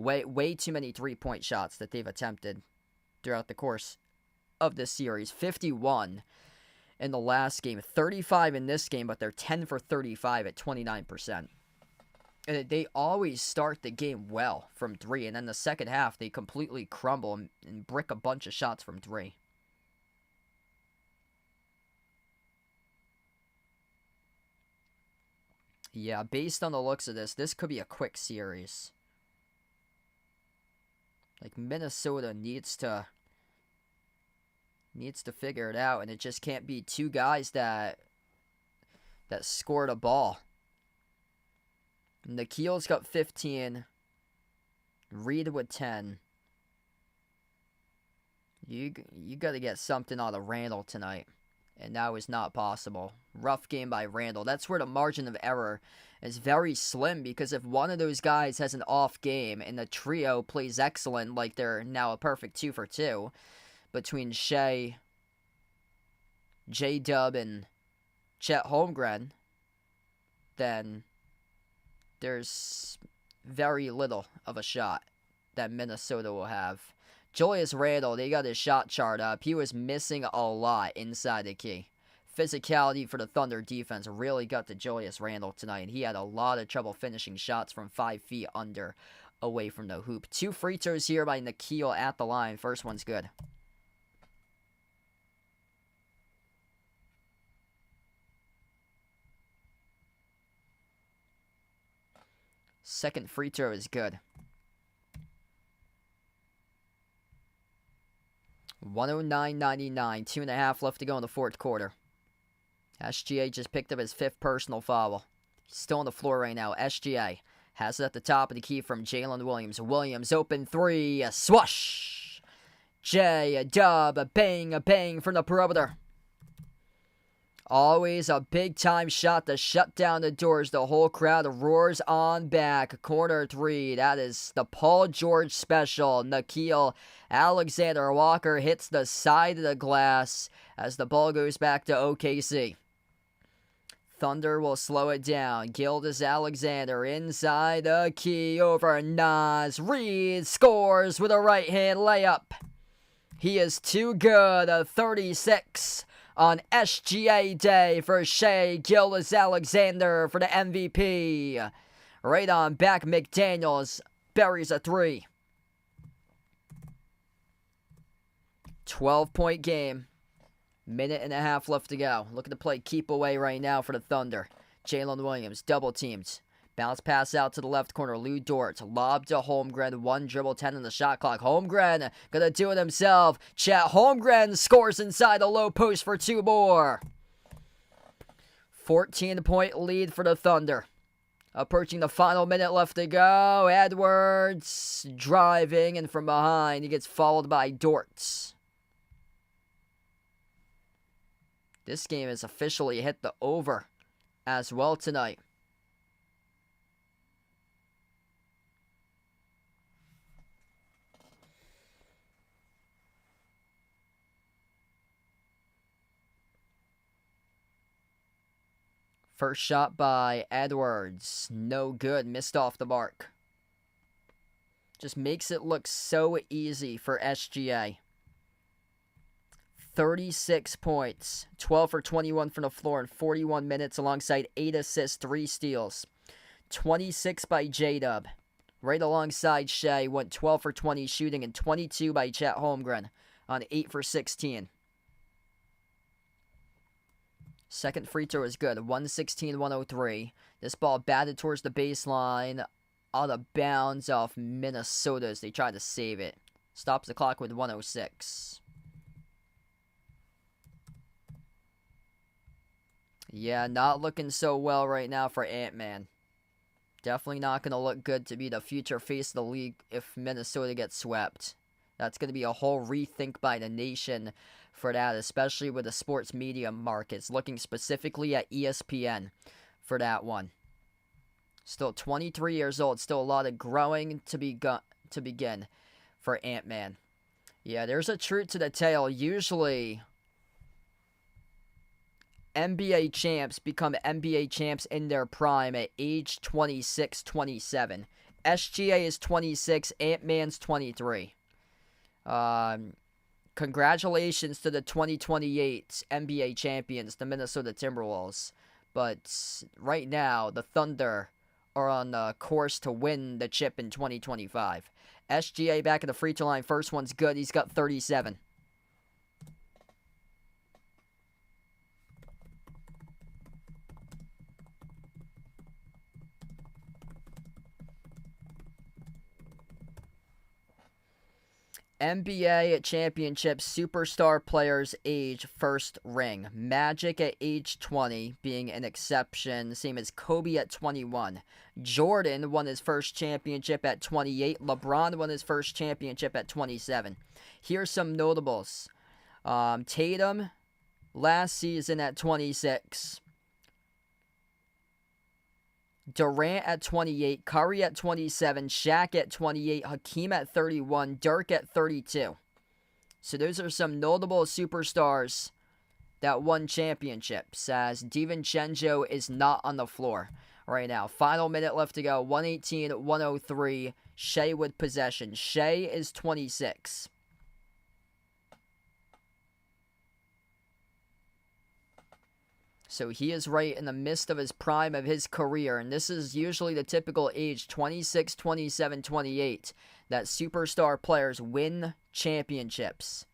Speaker 1: Way too many three-point shots that they've attempted throughout the course of this series. 51 in the last game, 35 in this game, but they're 10 for 35 at 29%. And they always start the game well from three, and then the second half they completely crumble and brick a bunch of shots from three. Yeah, based on the looks of this could be a quick series. Like, Minnesota needs to figure it out, and it just can't be two guys that scored a ball. Nikhil's got 15. Reed with 10. You got to get something out of Randall tonight. And that was not possible. Rough game by Randall. That's where the margin of error is very slim, because if one of those guys has an off game and the trio plays excellent, like they're now a perfect 2 for 2 between Shea, J-Dub, and Chet Holmgren, then there's very little of a shot that Minnesota will have. Julius Randle, they got his shot chart up. He was missing a lot inside the key. Physicality for the Thunder defense really got to Julius Randle tonight. He had a lot of trouble finishing shots from 5 feet under away from the hoop. 2 free throws here by Nikhil at the line. First one's good. Second free throw is good. 109.99, 2.5 left to go in the fourth quarter. SGA just picked up his 5th personal foul. He's still on the floor right now. SGA has it at the top of the key from Jalen Williams. Williams open 3, a swoosh. J-Dub, a bang from the perimeter. Always a big-time shot to shut down the doors. The whole crowd roars on back. Corner 3. That is the Paul George special. Nikhil Alexander-Walker hits the side of the glass as the ball goes back to OKC. Thunder will slow it down. Gilgeous-Alexander inside the key over Nas. Reed scores with a right-hand layup. He is too good. A 36 on SGA Day for Shea Gilgeous-Alexander for the MVP. Right on back, McDaniels buries a 3. 12-point game. Minute and a half left to go. Looking to play keep away right now for the Thunder. Jalen Williams, double teamed. Bounce pass out to the left corner. Lou Dort, lob to Holmgren. 1 dribble, 10 on the shot clock. Holmgren gonna do it himself. Chet Holmgren scores inside the low post for 2 more. 14-point lead for the Thunder. Approaching the final minute left to go. Edwards driving, and from behind he gets followed by Dort. This game has officially hit the over as well tonight. First shot by Edwards. No good. Missed off the mark. Just makes it look so easy for SGA. 36 points. 12 for 21 from the floor in 41 minutes alongside 8 assists, 3 steals. 26 by J-Dub. Right alongside Shea. Went 12 for 20 shooting, and 22 by Chet Holmgren on 8 for 16. Second free throw is good. 116-103. This ball batted towards the baseline. Out of bounds off Minnesota as they try to save it. Stops the clock with 106. Yeah, not looking so well right now for Ant-Man. Definitely not going to look good to be the future face of the league if Minnesota gets swept. That's going to be a whole rethink by the nation for that, especially with the sports media markets, looking specifically at ESPN for that one. Still 23 years old, still a lot of growing to begin for Ant-Man. Yeah, there's a truth to the tale. Usually, NBA champs become NBA champs in their prime at age 26, 27. SGA is 26, Ant-Man's 23. Congratulations to the 2028 NBA champions, the Minnesota Timberwolves. But right now, the Thunder are on course to win the chip in 2025. SGA back at the free throw line. First one's good. He's got 37. NBA championship superstar players age first ring. Magic at age 20 being an exception, same as Kobe at 21. Jordan won his first championship at 28. LeBron won his first championship at 27. Here's some notables. Tatum last season at 26. Durant at 28, Curry at 27, Shaq at 28, Hakeem at 31, Dirk at 32. So those are some notable superstars that won championships, as DiVincenzo is not on the floor right now. Final minute left to go, 118-103, Shea with possession. Shea is 26. So he is right in the midst of his prime of his career, and this is usually the typical age, 26, 27, 28, that superstar players win championships.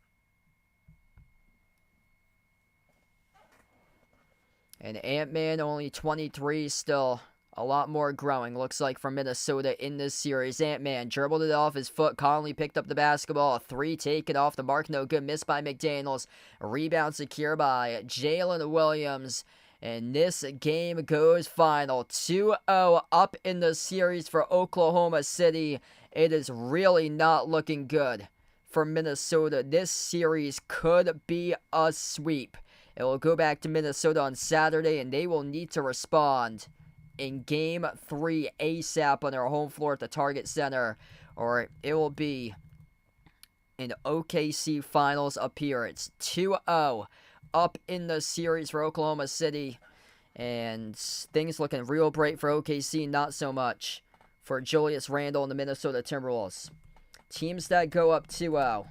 Speaker 1: And Ant-Man, only 23, still a lot more growing, looks like, for Minnesota in this series. Ant-Man dribbled it off his foot. Conley picked up the basketball. A three taken off the mark. No good. Missed by McDaniels. A rebound secure by Jalen Williams. And this game goes final. 2-0 up in the series for Oklahoma City. It is really not looking good for Minnesota. This series could be a sweep. It will go back to Minnesota on Saturday, and they will need to respond in Game 3 ASAP on their home floor at the Target Center, or it will be an OKC Finals appearance. 2-0 up in the series for Oklahoma City, and things looking real bright for OKC, not so much for Julius Randle and the Minnesota Timberwolves. Teams that go up 2-0.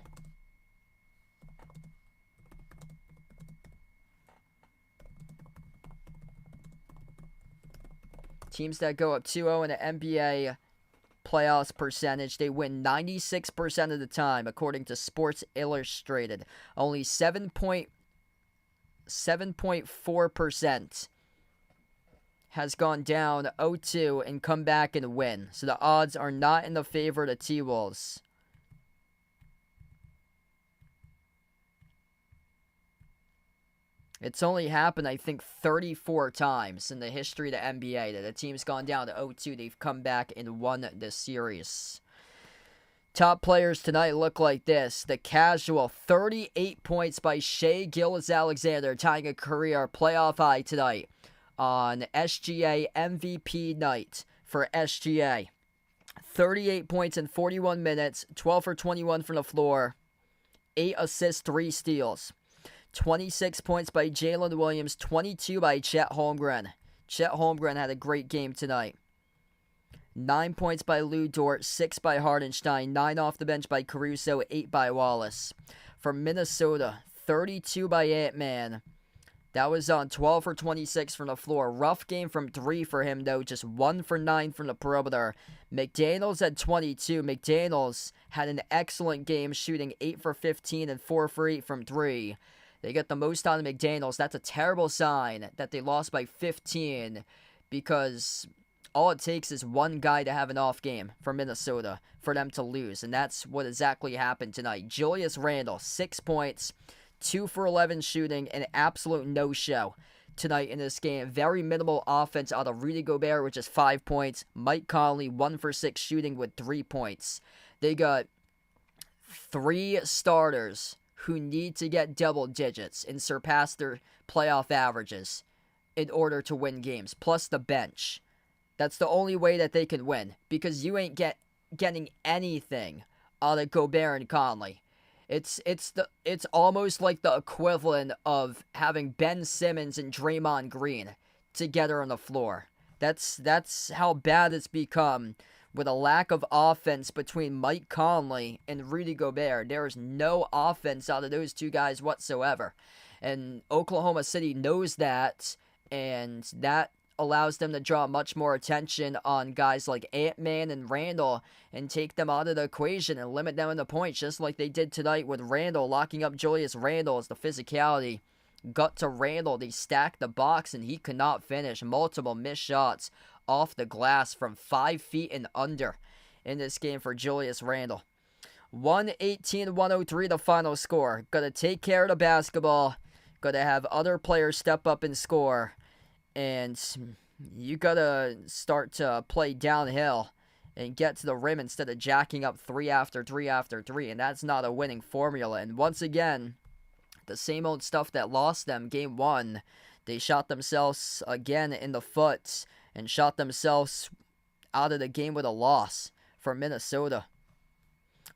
Speaker 1: Teams that go up 2-0 in the NBA playoffs percentage, they win 96% of the time, according to Sports Illustrated. Only 7.4% has gone down 0-2 and come back and win. So the odds are not in the favor of the T-Wolves. It's only happened, I think, 34 times in the history of the NBA that a team's gone down to 0-2. They've come back and won the series. Top players tonight look like this. The casual, 38 points by Shai Gilgeous-Alexander, tying a career playoff high tonight on SGA MVP night for SGA. 38 points in 41 minutes, 12 for 21 from the floor, 8 assists, 3 steals. 26 points by Jalen Williams, 22 by Chet Holmgren. Chet Holmgren had a great game tonight. 9 points by Lou Dort, 6 by Hardenstein, 9 off the bench by Caruso, 8 by Wallace. For Minnesota, 32 by Ant-Man. That was on 12 for 26 from the floor. Rough game from 3 for him, though. Just 1 for 9 from the perimeter. McDaniels at 22. McDaniels had an excellent game, shooting 8 for 15 and 4 for 8 from 3. They get the most out of McDaniels. That's a terrible sign that they lost by 15, because all it takes is one guy to have an off game for Minnesota for them to lose, and that's what exactly happened tonight. Julius Randle, 6 points, 2 for 11 shooting, an absolute no-show tonight in this game. Very minimal offense out of Rudy Gobert, which is 5 points. Mike Conley, 1 for 6 shooting with 3 points. They got 3 starters who need to get double digits and surpass their playoff averages in order to win games, plus the bench. That's the only way that they can win, because you ain't getting anything out of Gobert and Conley. It's almost like the equivalent of having Ben Simmons and Draymond Green together on the floor. That's how bad it's become with a lack of offense between Mike Conley and Rudy Gobert. There is no offense out of those two guys whatsoever. And Oklahoma City knows that, and that allows them to draw much more attention on guys like Ant-Man and Randall and take them out of the equation and limit them in the points, just like they did tonight with Randall locking up Julius Randle as the physicality got to Randall. They stacked the box and he could not finish. Multiple missed shots off the glass from 5 feet and under in this game for Julius Randle. 118-103 the final score. Gotta take care of the basketball. Gotta have other players step up and score. And you gotta start to play downhill and get to the rim instead of jacking up 3 after 3 after 3. And that's not a winning formula. And once again, the same old stuff that lost them game 1. They shot themselves again in the foot and shot themselves out of the game with a loss for Minnesota.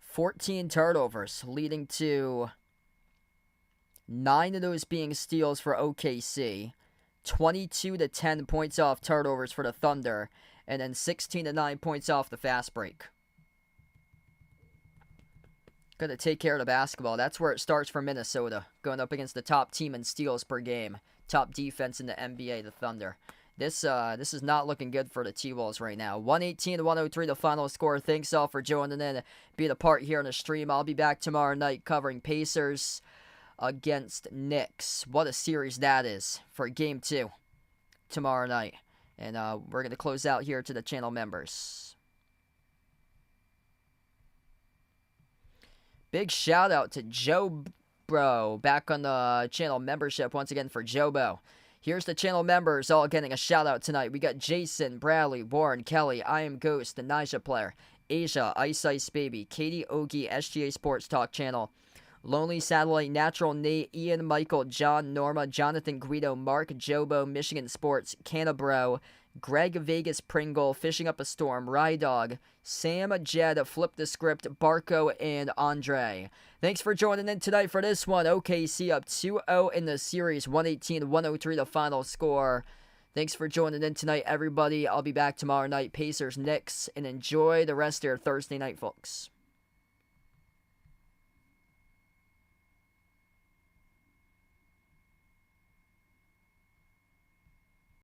Speaker 1: 14 turnovers, leading to 9 of those being steals for OKC. 22-10 points off turnovers for the Thunder, and then 16-9 points off the fast break. Gonna take care of the basketball. That's where it starts for Minnesota, going up against the top team in steals per game, top defense in the NBA, the Thunder. This is not looking good for the T-Wolves right now. 118-103 the final score. Thanks all for joining in, being a part here on the stream. I'll be back tomorrow night covering Pacers against Knicks. What a series that is for Game 2 tomorrow night. And we're going to close out here to the channel members. Big shout out to Joe Bro back on the channel membership once again for Jobo. Here's the channel members all getting a shout out tonight. We got Jason, Bradley, Warren, Kelly, I Am Ghost, the Nija Player, Asia, Ice Ice Baby, Katie Ogie, SGA Sports Talk Channel, Lonely Satellite, Natural Nate, Ian, Michael, John, Norma, Jonathan Guido, Mark, Jobo, Michigan Sports, Cannabro, Greg Vegas Pringle, Fishing Up a Storm, Rydog, Sam Jed, Flip the Script, Barco, and Andre. Thanks for joining in tonight for this one. OKC up 2-0 in the series, 118-103 the final score. Thanks for joining in tonight, everybody. I'll be back tomorrow night, Pacers, Knicks, and enjoy the rest of your Thursday night, folks.